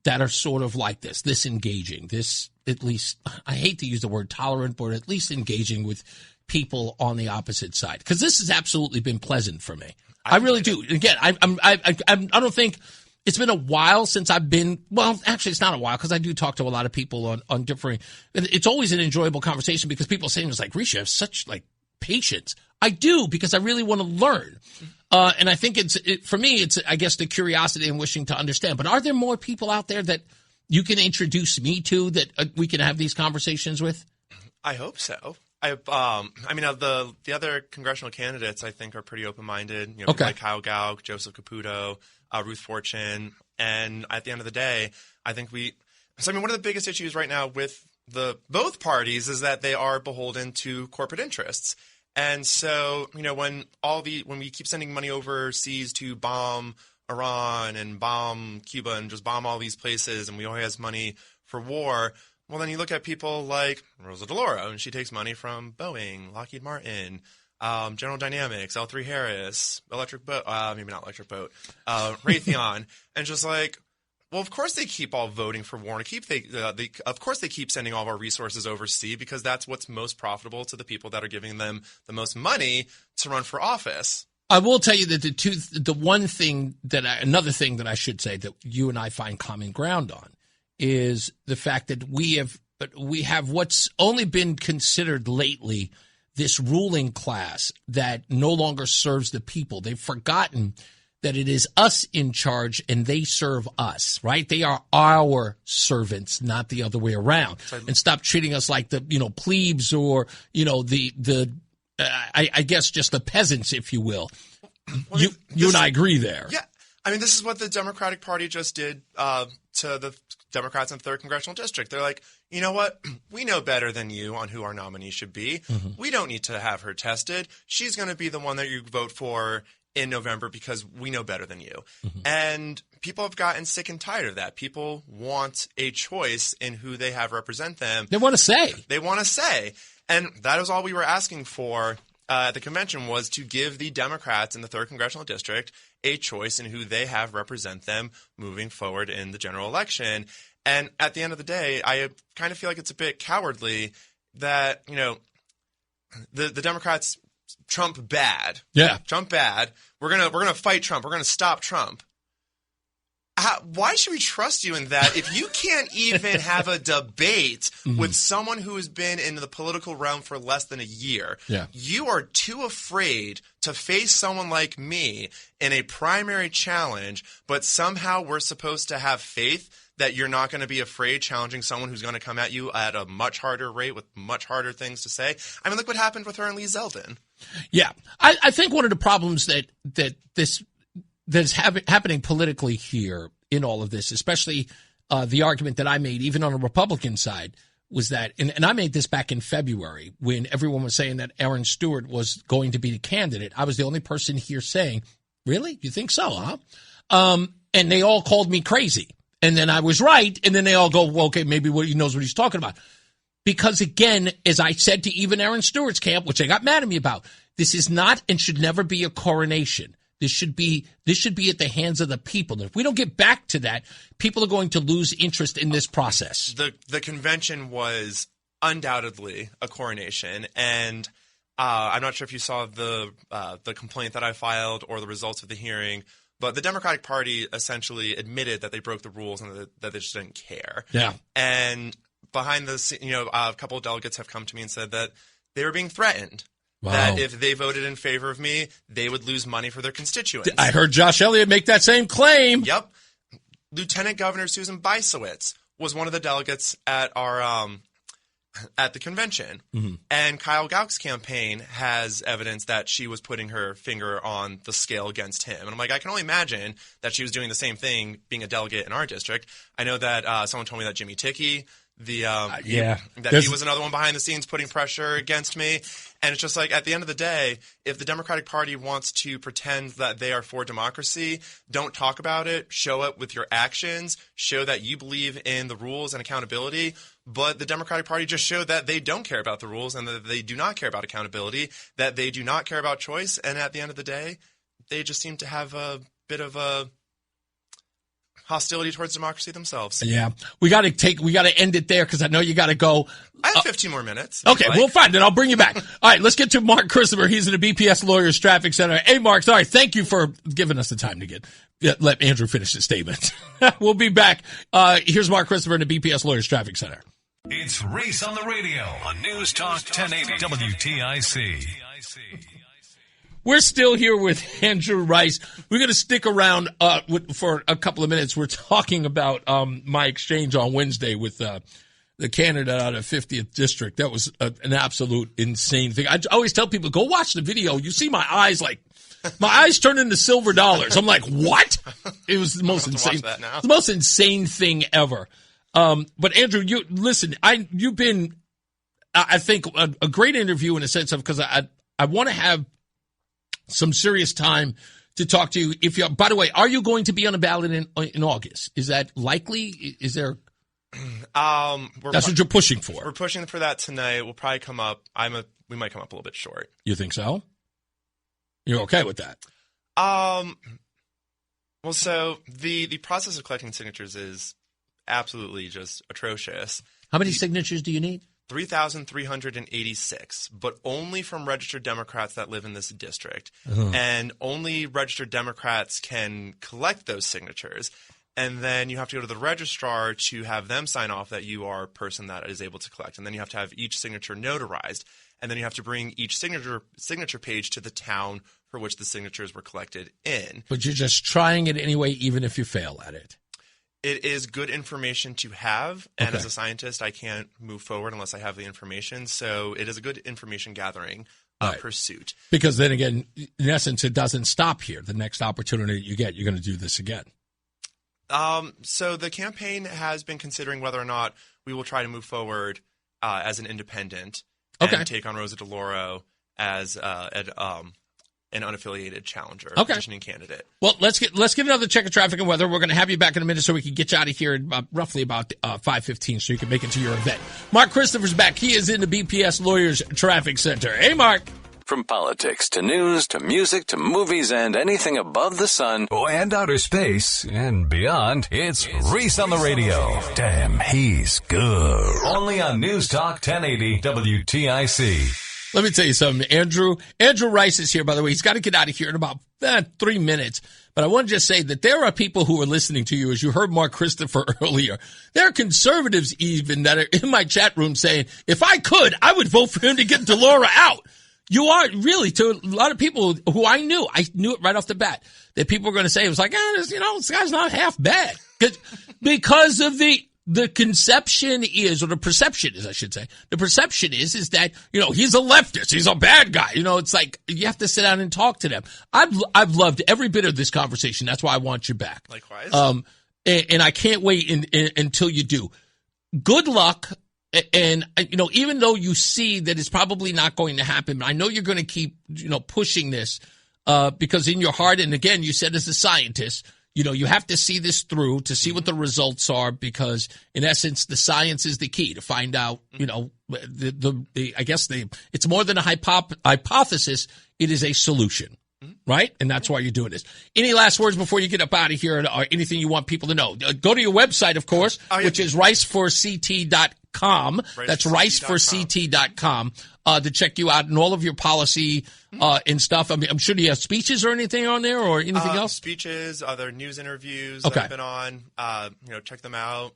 that are sort of like this engaging, this at least, I hate to use the word tolerant, but at least engaging with people on the opposite side? Because this has absolutely been pleasant for me. I really do. Again, I don't think it's been a while since I've been. Well, actually, it's not a while because I do talk to a lot of people on differing. It's always an enjoyable conversation because people say things like, "Reese, you have such patience." I do because I really want to learn, and I think for me, it's I guess the curiosity and wishing to understand. But are there more people out there that you can introduce me to that we can have these conversations with? I hope so. The other congressional candidates I think are pretty open-minded. People like Kyle Gauck, Joseph Caputo, Ruth Fortune, and at the end of the day, I think one of the biggest issues right now with both parties is that they are beholden to corporate interests. And so, when we keep sending money overseas to bomb Iran and bomb Cuba and just bomb all these places, and we only have money for war. Well, then you look at people like Rosa DeLauro, and she takes money from Boeing, Lockheed Martin, General Dynamics, L3 Harris, Electric Boat, maybe not Electric Boat, Raytheon, and just like, well, of course they keep all voting for war, and of course they keep sending all of our resources overseas because that's what's most profitable to the people that are giving them the most money to run for office. I will tell you that another thing that I should say that you and I find common ground on is the fact that we have what's only been considered lately this ruling class that no longer serves the people. They've forgotten that it is us in charge and they serve us, right? They are our servants, not the other way around. And stop treating us like the, plebes or, I guess just the peasants, if you will. Well, you and I agree there. Yeah. I mean, this is what the Democratic Party just did to the Democrats in the 3rd Congressional District. They're like, you know what? We know better than you on who our nominee should be. Mm-hmm. We don't need to have her tested. She's going to be the one that you vote for in November because we know better than you. Mm-hmm. And people have gotten sick and tired of that. People want a choice in who they have represent them. They want to say. And that is all we were asking for at the convention, was to give the Democrats in the 3rd Congressional District a choice in who they have represent them moving forward in the general election. And at the end of the day, I kind of feel like it's a bit cowardly that, the Democrats Trump bad. Yeah. Trump bad. We're gonna fight Trump. We're gonna stop Trump. Why should we trust you in that if you can't even have a debate with someone who has been in the political realm for less than a year? Yeah. You are too afraid to face someone like me in a primary challenge, but somehow we're supposed to have faith that you're not going to be afraid challenging someone who's going to come at you at a much harder rate with much harder things to say. I mean, look what happened with her and Lee Zeldin. Yeah. I think one of the problems that's happening politically here in all of this, especially the argument that I made even on the Republican side, was that, and I made this back in February when everyone was saying that Aaron Stewart was going to be the candidate. I was the only person here saying, really? You think so, huh? And they all called me crazy. And then I was right. And then they all go, well, okay, maybe he knows what he's talking about. Because again, as I said to even Aaron Stewart's camp, which they got mad at me about, this is not and should never be a coronation. This should be at the hands of the people. And if we don't get back to that, people are going to lose interest in this process. The convention was undoubtedly a coronation. And I'm not sure if you saw the complaint that I filed or the results of the hearing, but the Democratic Party essentially admitted that they broke the rules and that they just didn't care. Yeah. And behind the scene, a couple of delegates have come to me and said that they were being threatened. Wow. That if they voted in favor of me, they would lose money for their constituents. I heard Josh Elliott make that same claim. Yep. Lieutenant Governor Susan Bisowitz was one of the delegates at our at the convention. Mm-hmm. And Kyle Gauck's campaign has evidence that she was putting her finger on the scale against him. And I'm like, I can only imagine that she was doing the same thing being a delegate in our district. I know that someone told me that Jimmy Tickey, he was another one behind the scenes putting pressure against me. And it's just like, at the end of the day, if the Democratic Party wants to pretend that they are for democracy, don't talk about it. Show it with your actions. Show that you believe in the rules and accountability. But the Democratic Party just showed that they don't care about the rules and that they do not care about accountability, that they do not care about choice. And at the end of the day, they just seem to have a bit of a hostility towards democracy themselves. Yeah. We got to end it there because I know you got to go. I have 15 more minutes. Okay, well, fine. Then I'll bring you back. All right, let's get to Mark Christopher. He's in the BPS Lawyers Traffic Center. Hey, Mark, sorry. Thank you for giving us the time to let Andrew finish his statement. We'll be back. Here's Mark Christopher in the BPS Lawyers Traffic Center. It's Reese on the radio on News Talk 1080 WTIC. We're still here with Andrew Rice. We're going to stick around for a couple of minutes. We're talking about my exchange on Wednesday with the candidate out of 50th District. That was an absolute insane thing. I always tell people, go watch the video. You see my eyes turn into silver dollars. I'm like, what? It was the most insane. The most insane thing ever. But Andrew, you've been, I think, a great interview in a sense of, because I want to have some serious time to talk to you. By the way, are you going to be on a ballot in August? Is that likely? Is there? That's what you're pushing for. We're pushing for that tonight. We'll probably come up. We might come up a little bit short. You think so? You're okay with that? Well, so the process of collecting signatures is absolutely just atrocious. How many signatures do you need? 3,386, but only from registered Democrats that live in this district. Uh-huh. And only registered Democrats can collect those signatures. And then you have to go to the registrar to have them sign off that you are a person that is able to collect. And then you have to have each signature notarized. And then you have to bring each signature page to the town for which the signatures were collected in. But you're just trying it anyway, even if you fail at it. It is good information to have, and as a scientist, I can't move forward unless I have the information. So it is a good information gathering pursuit. Because then again, in essence, it doesn't stop here. The next opportunity you get, you're going to do this again. So the campaign has been considering whether or not we will try to move forward as an independent and take on Rosa DeLauro as an unaffiliated challenger, petitioning candidate. Well, let's get another check of traffic and weather. We're going to have you back in a minute so we can get you out of here at roughly about 5:15 so you can make it to your event. Mark Christopher's back. He is in the BPS Lawyers Traffic Center. Hey, Mark. From politics to news to music to movies and anything above the sun. Oh, and outer space and beyond, it's Reese on the radio. Damn, he's good. Only on News Talk 1080 WTIC. Let me tell you something, Andrew Rice is here, by the way. He's got to get out of here in about 3 minutes. But I want to just say that there are people who are listening to you, as you heard Mark Christopher earlier. There are conservatives even that are in my chat room saying, if I could, I would vote for him to get DeLauro out. You are really, to a lot of people who I knew it right off the bat, that people were going to say, it was like, this guy's not half bad. Because of the conception is, or the perception is, I should say, the perception is that, he's a leftist. He's a bad guy. It's like you have to sit down and talk to them. I've loved every bit of this conversation. That's why I want you back. Likewise. And I can't wait until you do. Good luck. And, even though you see that it's probably not going to happen, I know you're going to keep, pushing this, because in your heart, and again, you said as a scientist, you have to see this through to see what the results are, because in essence, the science is the key to find out, it's more than a hypothesis. It is a solution, right? And that's why you're doing this. Any last words before you get up out of here, or anything you want people to know? Go to your website, of course, which is riceforct.com. riceforct.com. That's riceforct.com to check you out and all of your policy and stuff. I mean, I'm sure you have speeches or anything on there or anything else? Speeches, other news interviews Okay. that I've been on. Check them out.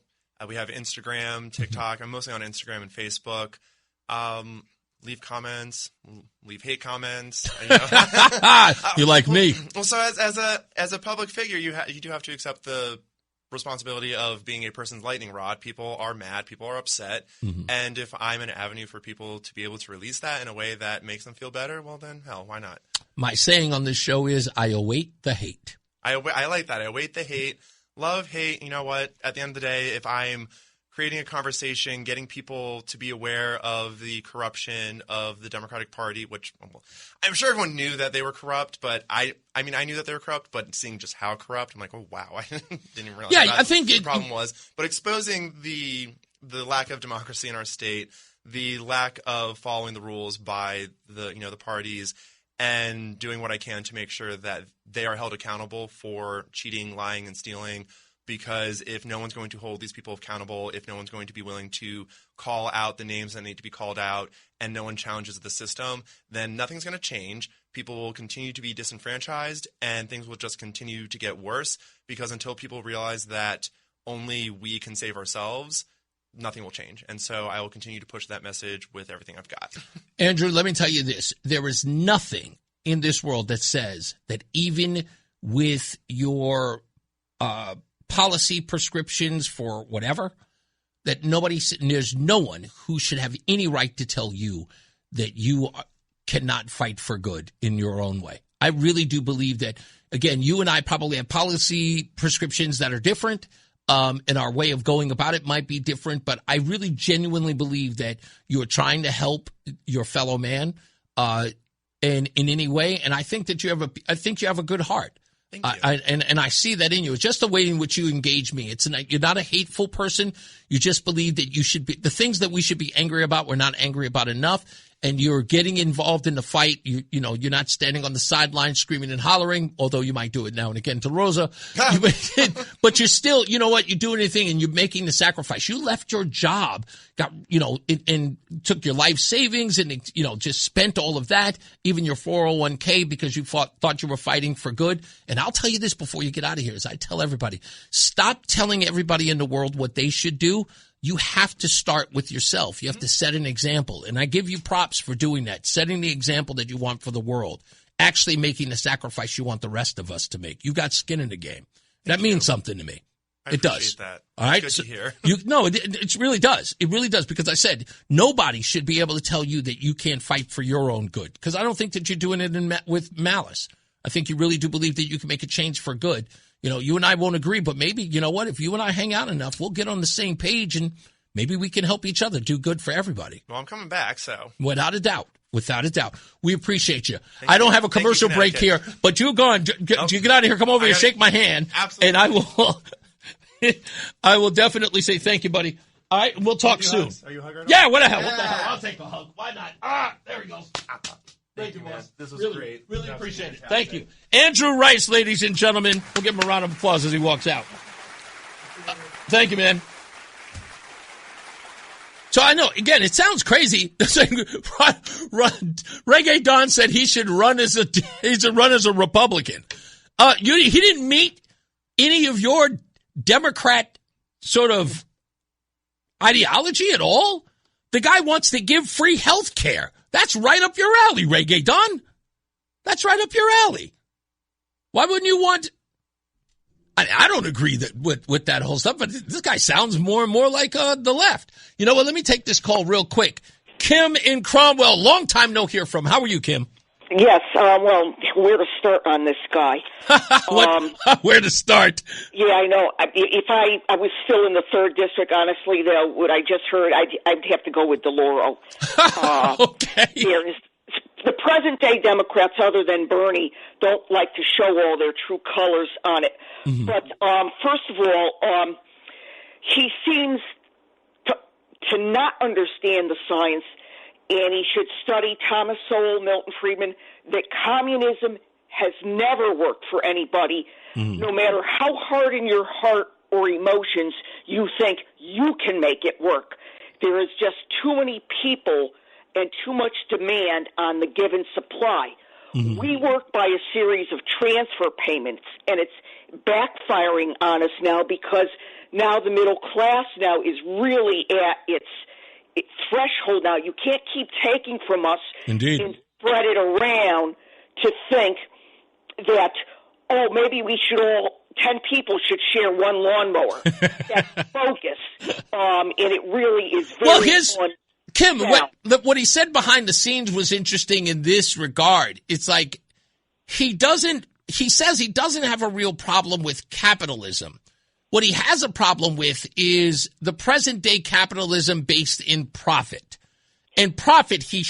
We have Instagram, TikTok. I'm mostly on Instagram and Facebook. Leave comments, leave hate comments. You like me. Well, so as a public figure, you do have to accept the responsibility of being a person's lightning rod. People are mad. People are upset. Mm-hmm. And if I'm an avenue for people to be able to release that in a way that makes them feel better, well, then hell, why not? My saying on this show is, I await the hate. I like that. I await the hate. Love, hate. You know what? At the end of the day, if I'm creating a conversation, getting people to be aware of the corruption of the Democratic Party, which I'm sure everyone knew that they were corrupt, but I knew that they were corrupt, but seeing just how corrupt, I'm like, oh, wow, I didn't even realize I think the problem was. But exposing the lack of democracy in our state, the lack of following the rules by the parties, and doing what I can to make sure that they are held accountable for cheating, lying, and stealing. Because if no one's going to hold these people accountable, if no one's going to be willing to call out the names that need to be called out, and no one challenges the system, then nothing's going to change. People will continue to be disenfranchised, and things will just continue to get worse. Because until people realize that only we can save ourselves, nothing will change. And so I will continue to push that message with everything I've got. Andrew, let me tell you this. There is nothing in this world that says that even with your policy prescriptions for whatever, that there's no one who should have any right to tell you that you cannot fight for good in your own way. I really do believe that, again, you and I probably have policy prescriptions that are different, and our way of going about it might be different, but I really genuinely believe that you're trying to help your fellow man in any way, and I think that you have a good heart. Thank you. And I see that in you. It's just the way in which you engage me. You're not a hateful person. You just believe that you should be the things that we should be angry about. We're not angry about enough. And you're getting involved in the fight. You're not standing on the sideline screaming and hollering, although you might do it now and again to Rosa. But you're still, you know what, you're doing anything and you're making the sacrifice. You left your job, and took your life savings and, just spent all of that, even your 401k, because you thought you were fighting for good. And I'll tell you this before you get out of here, as I tell everybody, stop telling everybody in the world what they should do. You have to start with yourself. You have to set an example. And I give you props for doing that, setting the example that you want for the world, actually making the sacrifice you want the rest of us to make. You got skin in the game. That means something to me. It does. That. All right. Good to hear. It really does. It really does. Because I said, nobody should be able to tell you that you can't fight for your own good. Because I don't think that you're doing it with malice. I think you really do believe that you can make a change for good. You and I won't agree, but maybe, you know what, if you and I hang out enough, we'll get on the same page and maybe we can help each other do good for everybody. Well, I'm coming back, so. Without a doubt. We appreciate you. I don't have a commercial break here, but you go on. You get out of here, come over here, shake my hand. Absolutely. And I will definitely say thank you, buddy. All right, we'll talk soon. Are you hugging? Yeah, what the hell? I'll take a hug. Why not? There he goes. Thank you, boss. This was really, great. Really appreciate it. Thank you. Andrew Rice, ladies and gentlemen. We'll give him a round of applause as he walks out. Thank you, man. So I know, again, it sounds crazy. Reggae Don said he should run as a Republican. He didn't meet any of your Democrat sort of ideology at all. The guy wants to give free health care. That's right up your alley, Reggae Don. That's right up your alley. Why wouldn't you want... I don't agree with that whole stuff, but this guy sounds more and more like the left. You know what? Let me take this call real quick. Kim in Cromwell, long time no hear from. How are you, Kim? Yes. Well, where to start on this guy? Where to start? Yeah, I know. If I was still in the 3rd district, honestly, though, what I just heard, I'd have to go with DeLauro. Okay. The present-day Democrats, other than Bernie, don't like to show all their true colors on it. Mm-hmm. But first of all, he seems to not understand the science, and he should study Thomas Sowell, Milton Friedman, that communism has never worked for anybody, no matter how hard in your heart or emotions you think you can make it work. there is just too many people and too much demand on the given supply. Mm-hmm. We work by a series of transfer payments, and it's backfiring on us now because now the middle class now is really at its threshold now. You can't keep taking from us Indeed. And spread it around to think that, oh, maybe we should 10 people should share one lawnmower. That's focus. And it really is very Kim, what he said behind the scenes was interesting in this regard. It's like he says he doesn't have a real problem with capitalism. What he has a problem with is the present day capitalism based in profit. And profit he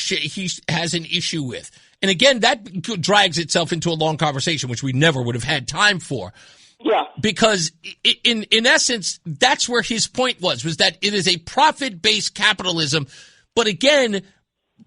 has an issue with. And again, that drags itself into a long conversation, which we never would have had time for. Yeah. Because in essence, that's where his point was that it is a profit-based capitalism. But again,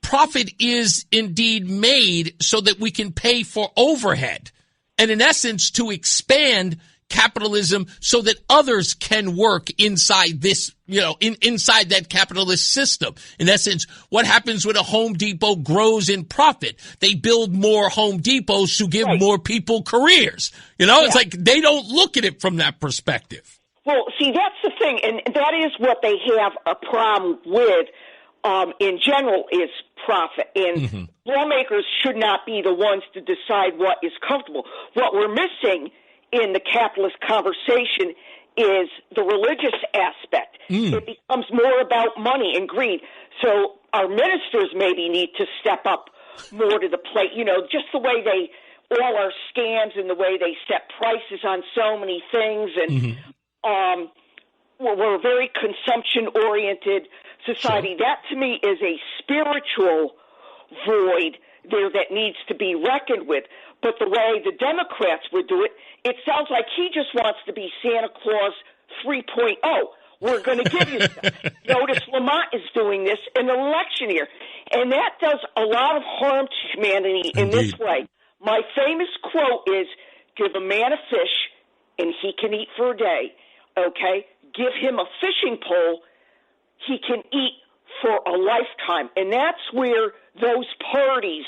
profit is indeed made so that we can pay for overhead. And in essence, to expand capitalism so that others can work inside this, inside that capitalist system. In essence, what happens when a Home Depot grows in profit? They build more Home Depots to give more people careers. It's like they don't look at it from that perspective. Well, see, that's the thing, and that is what they have a problem with in general is profit. And lawmakers should not be the ones to decide what is comfortable. What we're missing in the capitalist conversation is the religious aspect. It becomes more about money and greed. So our ministers maybe need to step up more to the plate, just the way all our scams and the way they set prices on so many things. And we're a very consumption-oriented society. That, to me, is a spiritual void there that needs to be reckoned with. But the way the Democrats would do it, it sounds like he just wants to be Santa Claus 3.0. We're going to give you stuff. Notice Lamont is doing this in an election year. And that does a lot of harm to humanity in this way. My famous quote is, give a man a fish and he can eat for a day. Okay? Give him a fishing pole, he can eat for a lifetime. And that's where those parties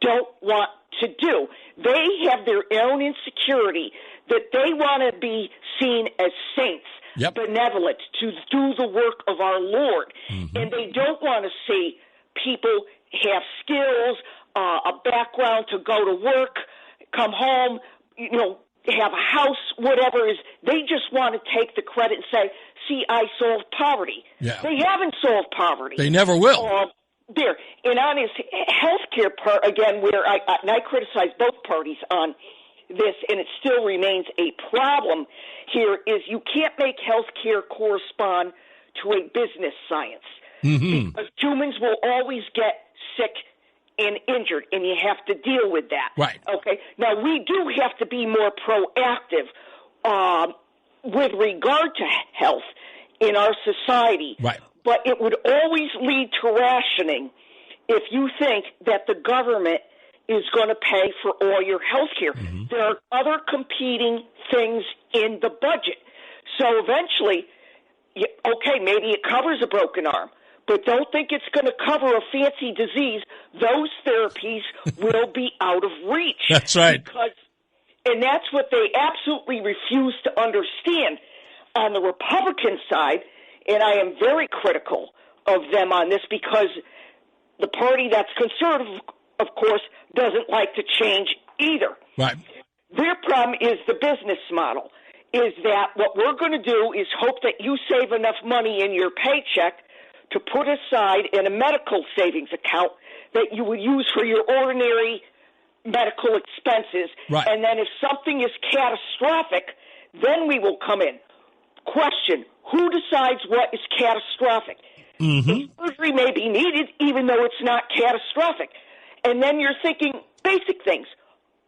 don't want to do. They have their own insecurity that they want to be seen as saints, benevolent, to do the work of our Lord. And they don't want to see people have skills, a background to go to work, come home, have a house, whatever it is. They just want to take the credit and say, see, I solved poverty. Yeah. They haven't solved poverty. They never will. There. And on his health care part, again, where I criticize both parties on this, and it still remains a problem here, is you can't make health care correspond to a business science. Because humans will always get sick and injured, and you have to deal with that. Right. Okay. Now, we do have to be more proactive with regard to health in our society. Right. But it would always lead to rationing if you think that the government is going to pay for all your health care. There are other competing things in the budget. So eventually, maybe it covers a broken arm, but don't think it's going to cover a fancy disease. Those therapies will be out of reach. That's right. And that's what they absolutely refuse to understand on the Republican side. And I am very critical of them on this because the party that's conservative, of course, doesn't like to change either. Right. Their problem is the business model, is that what we're going to do is hope that you save enough money in your paycheck to put aside in a medical savings account that you would use for your ordinary medical expenses. Right. And then if something is catastrophic, then we will come in. Question, who decides what is catastrophic? Surgery may be needed even though it's not catastrophic. And then you're thinking basic things,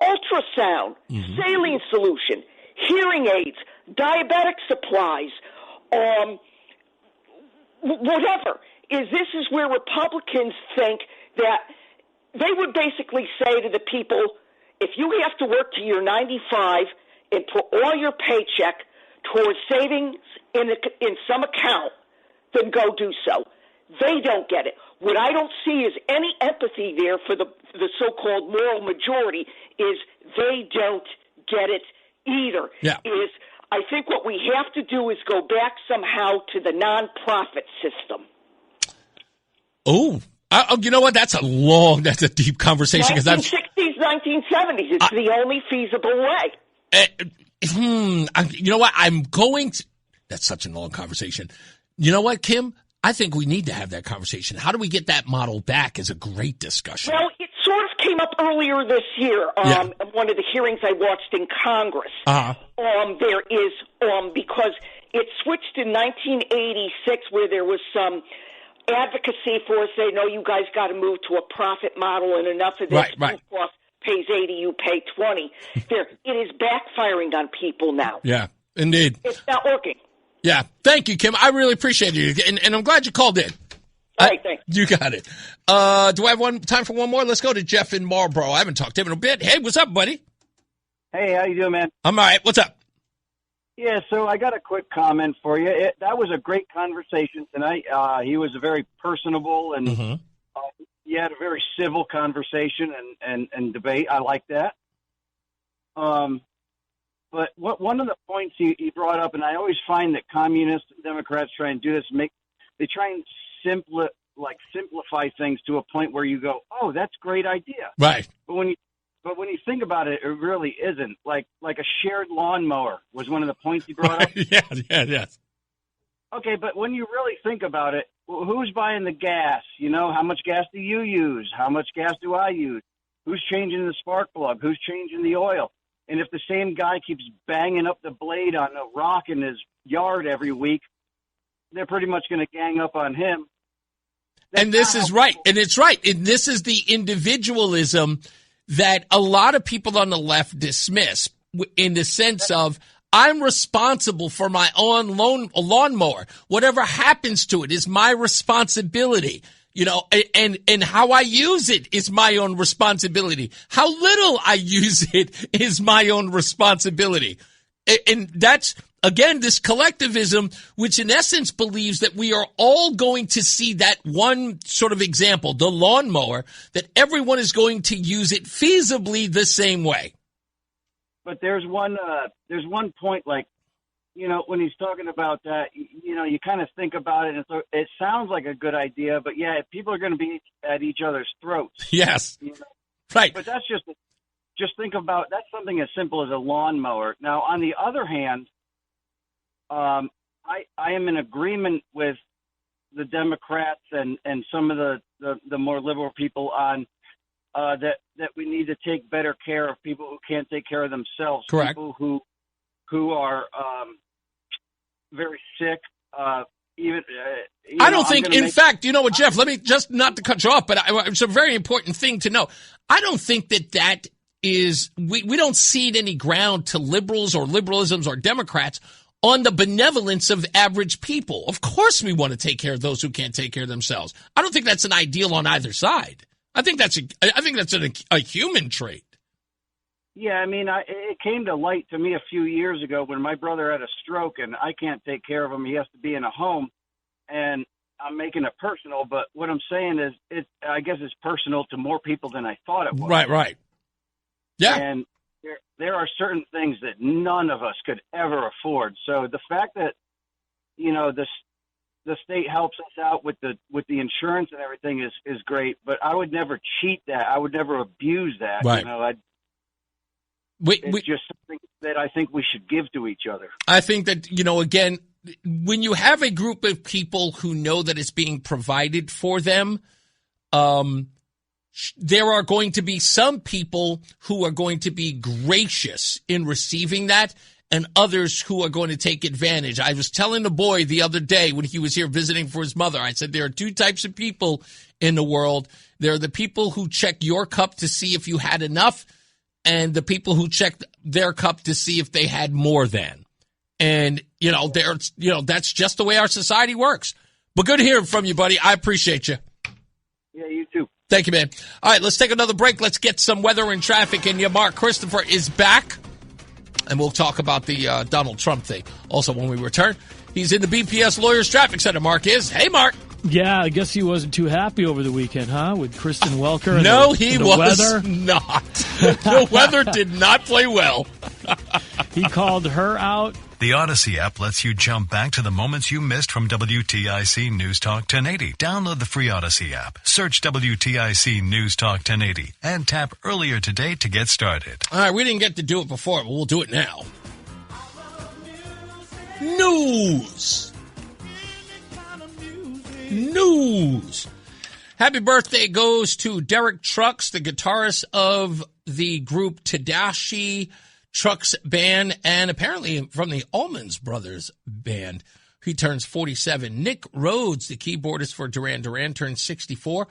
ultrasound, saline solution, hearing aids, diabetic supplies, whatever. This is where Republicans think that they would basically say to the people, if you have to work to your 95 and put all your paycheck towards savings in some account, then go do so. They don't get it. What I don't see is any empathy there for the so-called moral majority. Is they don't get it either. Yeah. I think what we have to do is go back somehow to the nonprofit system. Oh, you know what? That's a deep conversation. 1960s, 1970s. It's the only feasible way. You know what? That's such a long conversation. You know what, Kim? I think we need to have that conversation. How do we get that model back is a great discussion. Well, it sort of came up earlier this year. One of the hearings I watched in Congress. There is, because it switched in 1986 where there was some advocacy for saying, no, you guys got to move to a profit model and enough of this. Right. Blue Cross pays 80, you pay 20. It is backfiring on people now. Yeah, indeed. It's not working. Yeah. Thank you, Kim. I really appreciate you. And I'm glad you called in. All right, thanks. You got it. Do I have time for one more? Let's go to Jeff in Marlboro. I haven't talked to him in a bit. Hey, what's up, buddy? Hey, how you doing, man? I'm all right. What's up? Yeah, so I got a quick comment for you. That was a great conversation tonight. He was very personable, and he had a very civil conversation and debate. I like that. But one of the points he brought up, and I always find that communists and Democrats try and do this, they try and simplify things to a point where you go, oh, that's a great idea. Right. But when you think about it, it really isn't. Like a shared lawnmower was one of the points he brought up. Yes. Okay, but when you really think about it, who's buying the gas? You know, how much gas do you use? How much gas do I use? Who's changing the spark plug? Who's changing the oil? And if the same guy keeps banging up the blade on a rock in his yard every week, they're pretty much going to gang up on him. And this is right. And it's right. And this is the individualism that a lot of people on the left dismiss in the sense of, I'm responsible for my own lawnmower. Whatever happens to it is my responsibility. You know, and how I use it is my own responsibility. How little I use it is my own responsibility. And that's, again, this collectivism, which in essence believes that we are all going to see that one sort of example, the lawnmower, that everyone is going to use it feasibly the same way. But there's one point, like, you know, when he's talking about that, you know, you kind of think about it, and so it sounds like a good idea, but yeah, people are going to be at each other's throats. Yes. You know? Right. But that's just think about, that's something as simple as a lawnmower. Now, on the other hand, I am in agreement with the Democrats and some of the more liberal people on that we need to take better care of people who can't take care of themselves. Correct. People who are very sick. I don't think, in fact, you know what, Jeff, let me just, not to cut you off, but it's a very important thing to know. I don't think that is, we don't cede any ground to liberals or liberalisms or Democrats on the benevolence of average people. Of course we want to take care of those who can't take care of themselves. I don't think that's an ideal on either side. I think that's a human trait. Yeah, I mean, it came to light to me a few years ago when my brother had a stroke, and I can't take care of him. He has to be in a home, and I'm making it personal. But what I'm saying is, I guess it's personal to more people than I thought it was. Right. Yeah. And there are certain things that none of us could ever afford. So the fact that, you know, the state helps us out with the insurance and everything is great. But I would never cheat that. I would never abuse that. Right. You know, it's just something that I think we should give to each other. I think that, you know, again, when you have a group of people who know that it's being provided for them, there are going to be some people who are going to be gracious in receiving that and others who are going to take advantage. I was telling the boy the other day when he was here visiting for his mother, I said there are two types of people in the world. There are the people who check your cup to see if you had enough, and the people who checked their cup to see if they had more than. And, you know, that's just the way our society works. But good hearing from you, buddy. I appreciate you. Yeah, you too. Thank you, man. All right, let's take another break. Let's get some weather and traffic in you. Mark Christopher is back, and we'll talk about the Donald Trump thing. Also, when we return, he's in the BPS Lawyers Traffic Center. Mark is. Hey, Mark. Yeah, I guess he wasn't too happy over the weekend, huh? With Kristen Welker. No, and he the was weather. not. The weather did not play well. He called her out. The Odyssey app lets you jump back to the moments you missed from WTIC News Talk 1080. Download the free Odyssey app, search WTIC News Talk 1080, and tap earlier today to get started. All right, we didn't get to do it before, but we'll do it now. News. Happy birthday goes to Derek Trucks, the guitarist of the group Tadashi Trucks Band, and apparently from the Allman Brothers Band. He turns 47. Nick Rhodes, the keyboardist for Duran Duran, turns 64.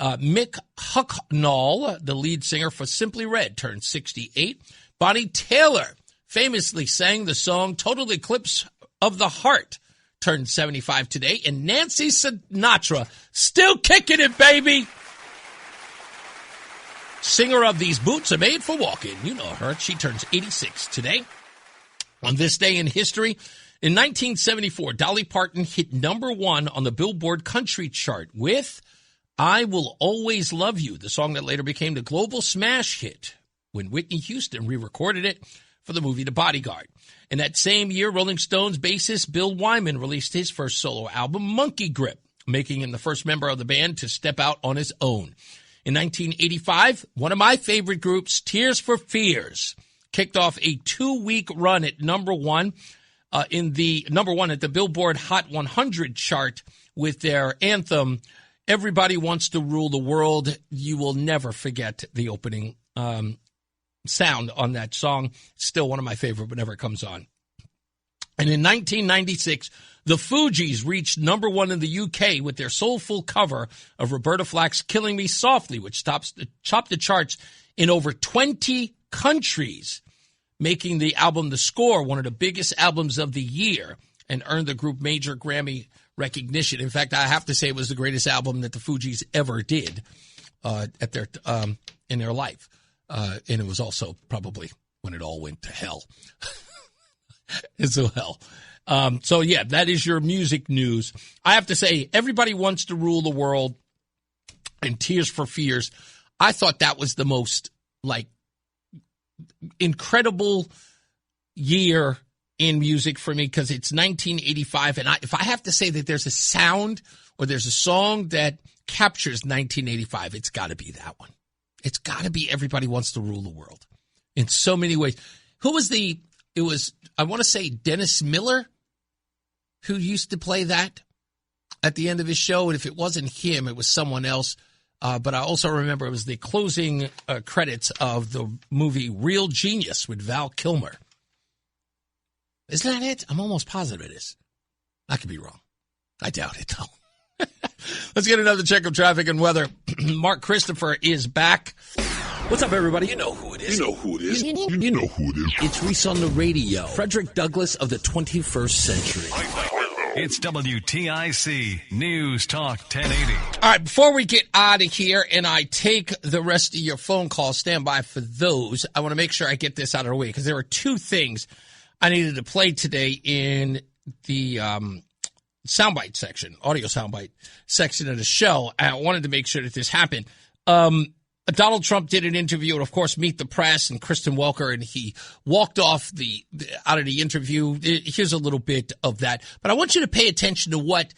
Mick Hucknall, the lead singer for Simply Red, turns 68. Bonnie Taylor famously sang the song Total Eclipse of the Heart, turned 75 today. And Nancy Sinatra, still kicking it, baby. Singer of These Boots Are Made for Walking. You know her. She turns 86 today. On this day in history, in 1974, Dolly Parton hit #1 on the Billboard Country chart with I Will Always Love You, the song that later became the global smash hit when Whitney Houston re-recorded it for the movie The Bodyguard. In that same year, Rolling Stones bassist Bill Wyman released his first solo album, Monkey Grip, making him the first member of the band to step out on his own. In 1985, one of my favorite groups, Tears for Fears, kicked off a 2-week run at #1 at the Billboard Hot 100 chart with their anthem, Everybody Wants to Rule the World. You will never forget the opening sound on that song. Still one of my favorite whenever it comes on. And in 1996, the Fugees reached #1 in the UK with their soulful cover of Roberta Flack's Killing Me Softly, which topped the charts in over 20 countries, making the album The Score one of the biggest albums of the year and earned the group major Grammy recognition. In fact, I have to say it was the greatest album that the Fugees ever did in their life. And it was also probably when it all went to hell. So hell. So yeah, that is your music news. I have to say, Everybody Wants to Rule the World and Tears for Fears, I thought that was the most incredible year in music for me because it's 1985. And if I have to say that there's a sound or there's a song that captures 1985, it's got to be that one. It's got to be Everybody Wants to Rule the World in so many ways. It was, I want to say, Dennis Miller, who used to play that at the end of his show. And if it wasn't him, it was someone else. But I also remember it was the closing credits of the movie Real Genius with Val Kilmer. Isn't that it? I'm almost positive it is. I could be wrong. I doubt it, though. Let's get another check of traffic and weather. Mark Christopher is back. What's up, everybody? You know who it is. You know who it is. You know who it is. It's Reese on the radio. Frederick Douglass of the 21st century. It's WTIC News Talk 1080. All right, before we get out of here and I take the rest of your phone calls, stand by for those. I want to make sure I get this out of the way because there are two things I needed to play today in the soundbite section, audio soundbite section of the show. I wanted to make sure that this happened. Donald Trump did an interview and, of course, Meet the Press and Kristen Welker, and he walked off out of the interview. Here's a little bit of that. But I want you to pay attention to what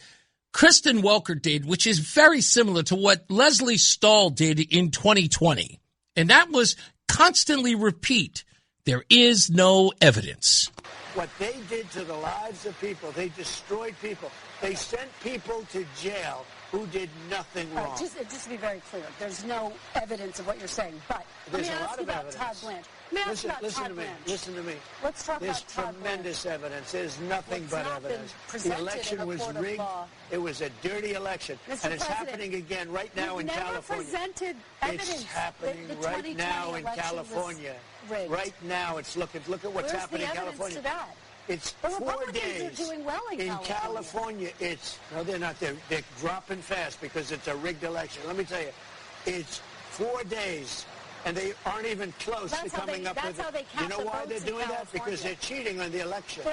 Kristen Welker did, which is very similar to what Leslie Stahl did in 2020. And that was constantly repeat, there is no evidence. What they did to the lives of people, they destroyed people. They sent people to jail who did nothing wrong. Right, just to be very clear, there's no evidence of what you're saying. But there's let me ask you about Todd Blanche. Listen to me. Let's talk about Todd Blanche. There's tremendous evidence. There's nothing but evidence. The election was rigged. It was a dirty election. And it's happening again right now in California. Presented evidence. It's happening right now in California. Right now, look at what's happening in California. To that? It's the 4 days. Republicans are doing well in California. No, they're not. They're dropping fast because it's a rigged election. Let me tell you, it's 4 days, and they aren't even close to coming up with it. You know why they're doing that? Because they're cheating on the election.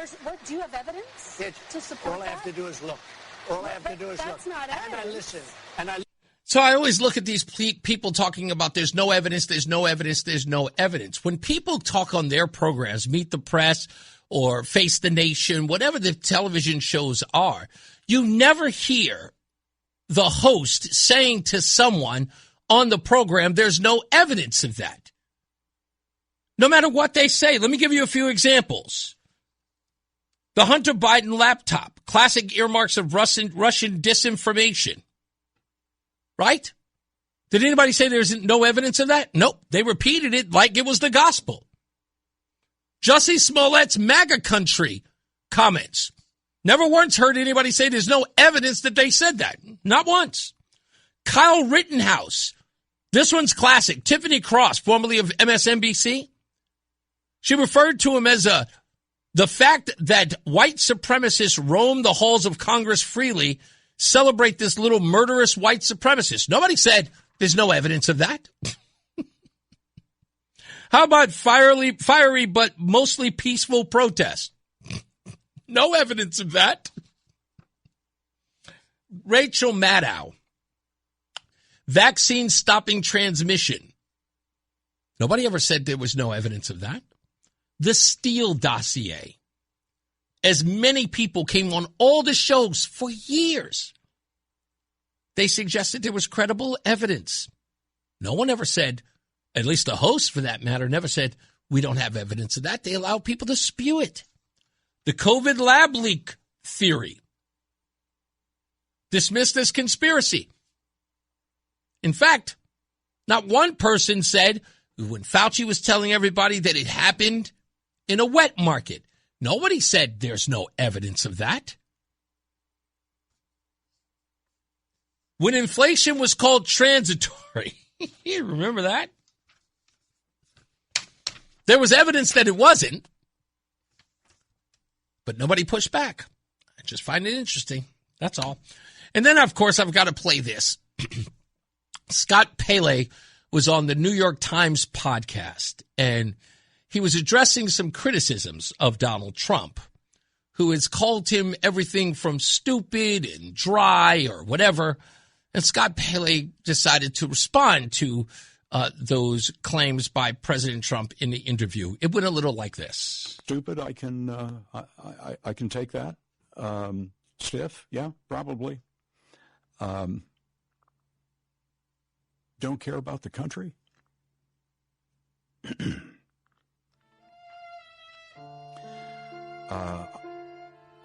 Do you have evidence to support all I have to do is look. All I have to do is look. Not and I listen. And I. So I always look at these people talking about there's no evidence, there's no evidence, there's no evidence. When people talk on their programs, Meet the Press or Face the Nation, whatever the television shows are, you never hear the host saying to someone on the program, there's no evidence of that. No matter what they say. Let me give you a few examples. The Hunter Biden laptop, classic earmarks of Russian disinformation. Right? Did anybody say there's no evidence of that? Nope. They repeated it like it was the gospel. Jussie Smollett's MAGA country comments. Never once heard anybody say there's no evidence that they said that. Not once. Kyle Rittenhouse. This one's classic. Tiffany Cross, formerly of MSNBC. She referred to him as the fact that white supremacists roam the halls of Congress freely celebrate this little murderous white supremacist. Nobody said there's no evidence of that. How about fiery but mostly peaceful protest? No evidence of that. Rachel Maddow. Vaccine stopping transmission. Nobody ever said there was no evidence of that. The Steele dossier. As many people came on all the shows for years, they suggested there was credible evidence. No one ever said, at least the host for that matter, never said, we don't have evidence of that. They allowed people to spew it. The COVID lab leak theory. Dismissed as conspiracy. In fact, not one person said when Fauci was telling everybody that it happened in a wet market. Nobody said there's no evidence of that. When inflation was called transitory, you remember that? There was evidence that it wasn't, but nobody pushed back. I just find it interesting. That's all. And then, of course, I've got to play this. Scott Pelley was on the New York Times podcast, and he was addressing some criticisms of Donald Trump, who has called him everything from stupid and dry or whatever. And Scott Pelley decided to respond to those claims by President Trump in the interview. It went a little like this. Stupid, I can take that. Stiff, yeah, probably. Don't care about the country.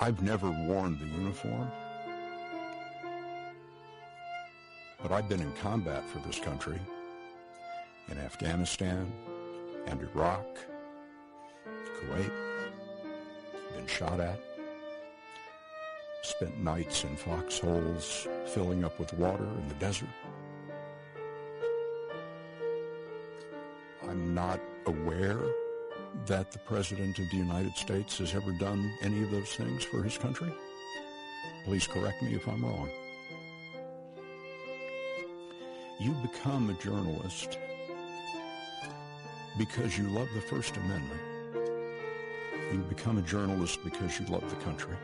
I've never worn the uniform, but I've been in combat for this country, in Afghanistan and Iraq, Kuwait, been shot at, spent nights in foxholes filling up with water in the desert. I'm not aware that the President of the United States has ever done any of those things for his country. Please correct me if I'm wrong. You become a journalist because you love the First Amendment. You become a journalist because you love the country.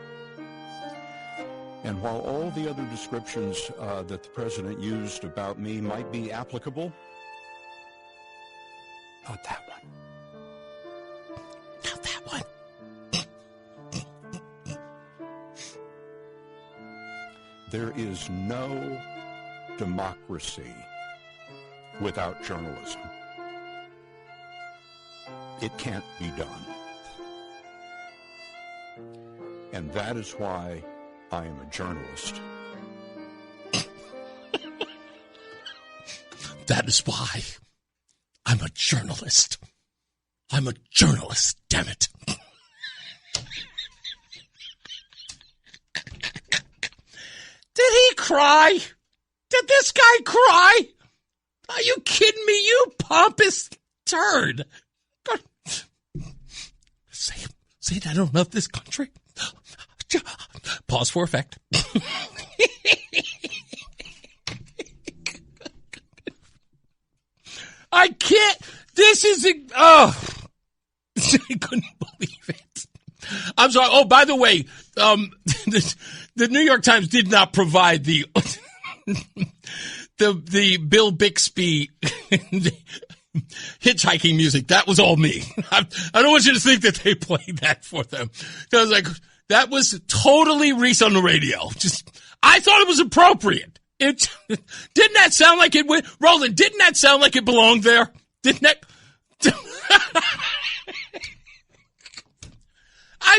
And while all the other descriptions that the President used about me might be applicable, not that one. Not that one. There is no democracy without journalism. It can't be done. And that is why I am a journalist. That is why I'm a journalist. I'm a journalist, damn it. Did he cry? Did this guy cry? Are you kidding me, you pompous turd? Say that I don't love this country. Pause for effect. I can't. This is I couldn't believe it. I'm sorry. Oh, by the way, the New York Times did not provide the Bill Bixby hitchhiking music. That was all me. I don't want you to think that they played that for them. I was like, that was totally Reese on the radio. I thought it was appropriate. Didn't that sound like it went, Roland? Didn't that sound like it belonged there? Didn't that?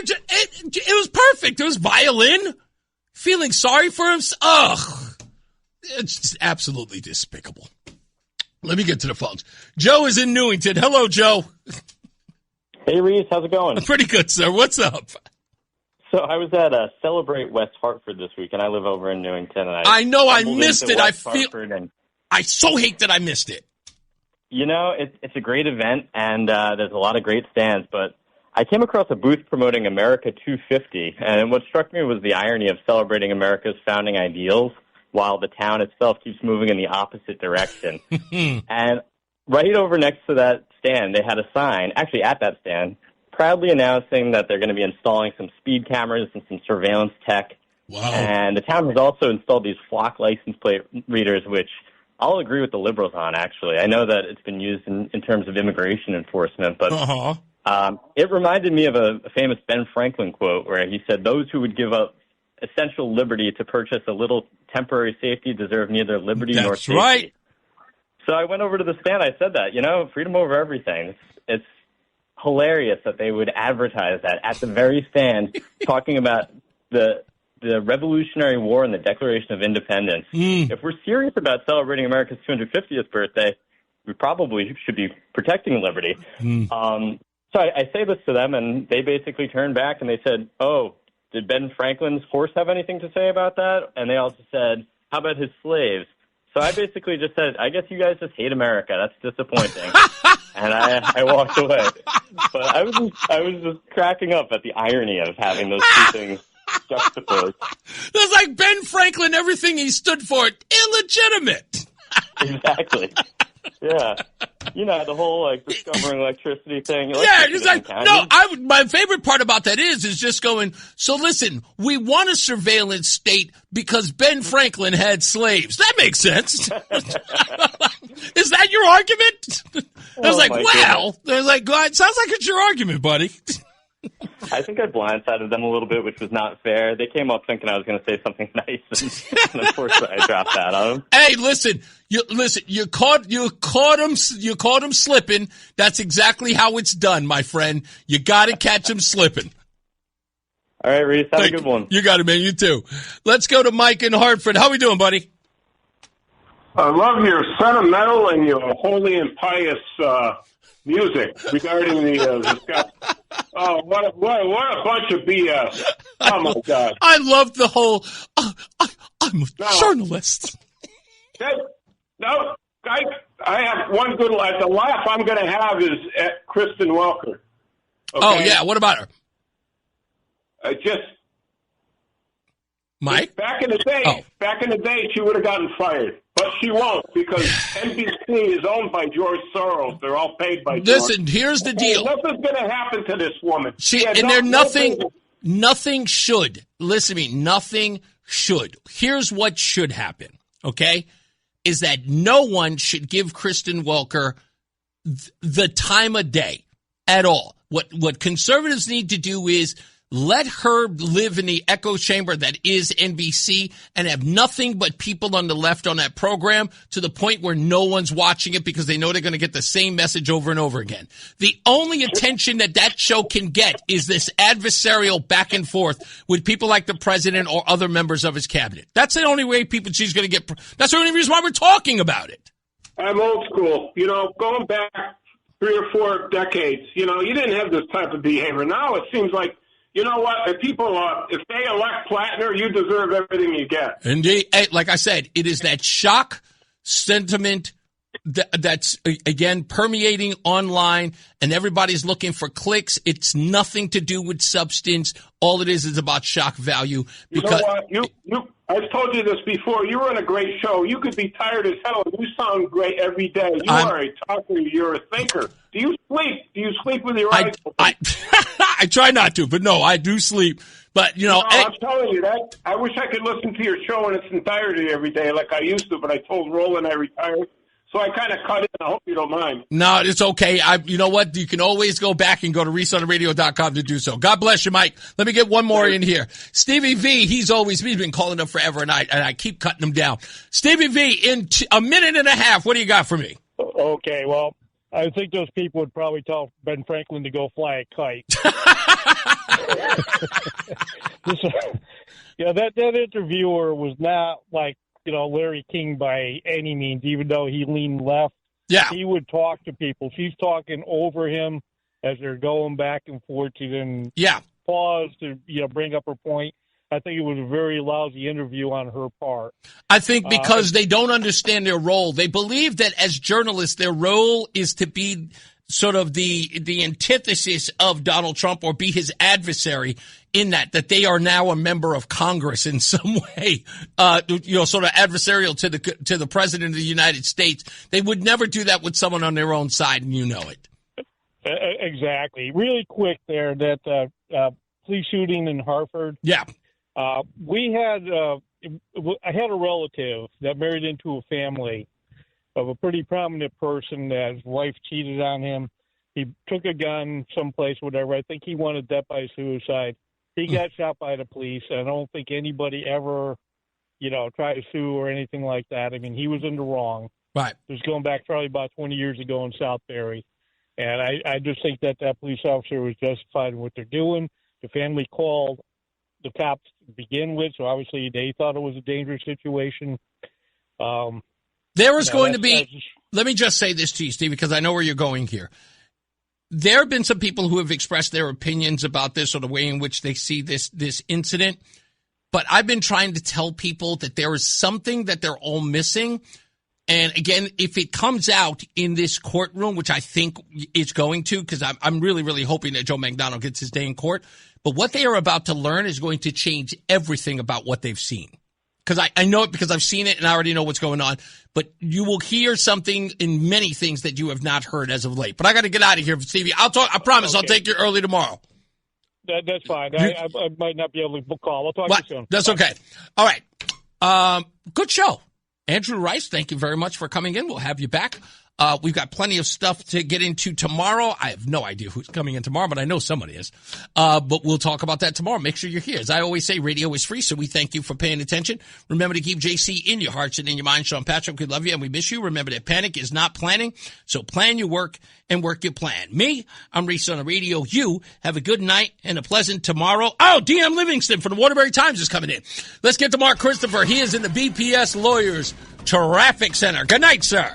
It was perfect. There was violin. Feeling sorry for him. Ugh. It's just absolutely despicable. Let me get to the phones. Joe is in Newington. Hello, Joe. Hey, Reese. How's it going? Pretty good, sir. What's up? So I was at Celebrate West Hartford this week, and I live over in Newington. And I know I missed it. I so hate that I missed it. You know, it's a great event, and there's a lot of great stands, but I came across a booth promoting America 250, and what struck me was the irony of celebrating America's founding ideals while the town itself keeps moving in the opposite direction. And right over next to that stand, they had a sign, actually at that stand, proudly announcing that they're going to be installing some speed cameras and some surveillance tech. Wow. And the town has also installed these flock license plate readers, which I'll agree with the liberals on, actually. I know that it's been used in terms of immigration enforcement, but it reminded me of a famous Ben Franklin quote where he said, "Those who would give up essential liberty to purchase a little temporary safety deserve neither liberty nor safety." That's right. So I went over to the stand. I said that, freedom over everything. It's hilarious that they would advertise that at the very stand, talking about the Revolutionary War and the Declaration of Independence. If we're serious about celebrating America's 250th birthday, we probably should be protecting liberty. So I say this to them, and they basically turned back and they said, "Oh, did Ben Franklin's horse have anything to say about that?" And they also said, "How about his slaves?" So I basically just said, "I guess you guys just hate America. That's disappointing." And I walked away. But I was just cracking up at the irony of having those two things juxtaposed. That's like Ben Franklin, everything he stood for, illegitimate. Exactly. Yeah. The whole, discovering electricity thing. Yeah, it's like, no, my favorite part about that is just going, so listen, we want a surveillance state because Ben Franklin had slaves. That makes sense. Is that your argument? I was like, wow. They're like, it sounds like it's your argument, buddy. I think I blindsided them a little bit, which was not fair. They came up thinking I was going to say something nice, and unfortunately, I dropped that on them. Hey, listen, you caught him slipping. That's exactly how it's done, my friend. You got to catch him slipping. All right, Reese, have a good one. You got it, man. You too. Let's go to Mike in Hartford. How we doing, buddy? I love your sentimental and your holy and pious music regarding the Scott. Oh, what a bunch of BS! Oh my God! I love the whole. I'm a journalist. No, I have one good laugh. The laugh I'm going to have is at Kristen Welker. Okay? Oh yeah, what about her? Mike. Back in the day, she would have gotten fired. But she won't, because NBC is owned by George Soros. They're all paid by George. Listen, here's the deal. Nothing's going to happen to this woman. Nothing should. Listen to me. Nothing should. Here's what should happen, okay, is that no one should give Kristen Welker the time of day at all. What conservatives need to do is let her live in the echo chamber that is NBC and have nothing but people on the left on that program to the point where no one's watching it because they know they're going to get the same message over and over again. The only attention that show can get is this adversarial back and forth with people like the president or other members of his cabinet. That's the only way she's going to get. That's the only reason why we're talking about it. I'm old school. Going back 3 or 4 decades, you didn't have this type of behavior. Now it seems like, you know what? If they elect Plattner, you deserve everything you get. Indeed. Like I said, it is that shock sentiment that's, again, permeating online, and everybody's looking for clicks. It's nothing to do with substance. All it is about shock value. Because you know what? I've told you this before. You run a great show. You could be tired as hell. You sound great every day. You are a talker. You're a thinker. Do you sleep? Do you sleep with your eyes open? I try not to, but no, I do sleep. But, I'm telling you that. I wish I could listen to your show in its entirety every day like I used to, but I told Roland I retired. So I kind of cut it. I hope you don't mind. No, it's okay. You know what? You can always go back and go to ReeseOnTheRadio.com to do so. God bless you, Mike. Let me get one more in here. Stevie V, he's been calling up forever, and I keep cutting him down. Stevie V, in a minute and a half, what do you got for me? Okay, well, I think those people would probably tell Ben Franklin to go fly a kite. That interviewer was not like, Larry King by any means, even though he leaned left. Yeah. He would talk to people. She's talking over him as they're going back and forth. She didn't pause to, bring up her point. I think it was a very lousy interview on her part. I think because they don't understand their role. They believe that as journalists, their role is to be sort of the antithesis of Donald Trump or be his adversary in that they are now a member of Congress in some way, sort of adversarial to the president of the United States. They would never do that with someone on their own side, and you know it. Exactly. Really quick there, that police shooting in Hartford. Yeah. I had a relative that married into a family of a pretty prominent person that his wife cheated on him. He took a gun someplace, whatever. I think he wanted death by suicide. He got shot by the police. I don't think anybody ever, tried to sue or anything like that. I mean, he was in the wrong. Right. It was going back probably about 20 years ago in Southbury. And I just think that police officer was justified in what they're doing. The family called the cops to begin with, so obviously they thought it was a dangerous situation. There is going to be, let me just say this to you, Steve, because I know where you're going here. There have been some people who have expressed their opinions about this or the way in which they see this incident. But I've been trying to tell people that there is something that they're all missing. And again, if it comes out in this courtroom, which I think it's going to, because I'm really, really hoping that Joe McDonnell gets his day in court. But what they are about to learn is going to change everything about what they've seen. Because I know it because I've seen it and I already know what's going on. But you will hear something in many things that you have not heard as of late. But I got to get out of here, Stevie. I promise I'll take you early tomorrow. That's fine. I might not be able to call. I'll talk to you soon. That's okay. All right. Good show. Andrew Rice, thank you very much for coming in. We'll have you back. We've got plenty of stuff to get into tomorrow. I have no idea who's coming in tomorrow, but I know somebody is. But we'll talk about that tomorrow. Make sure you're here. As I always say, radio is free, so we thank you for paying attention. Remember to keep JC in your hearts and in your mind. Sean Patrick, we love you and we miss you. Remember that panic is not planning, so plan your work and work your plan. Me, I'm Reese on the radio. You have a good night and a pleasant tomorrow. Oh, DM Livingston from the Waterbury Times is coming in. Let's get to Mark Christopher. He is in the BPS Lawyers Traffic Center. Good night, sir.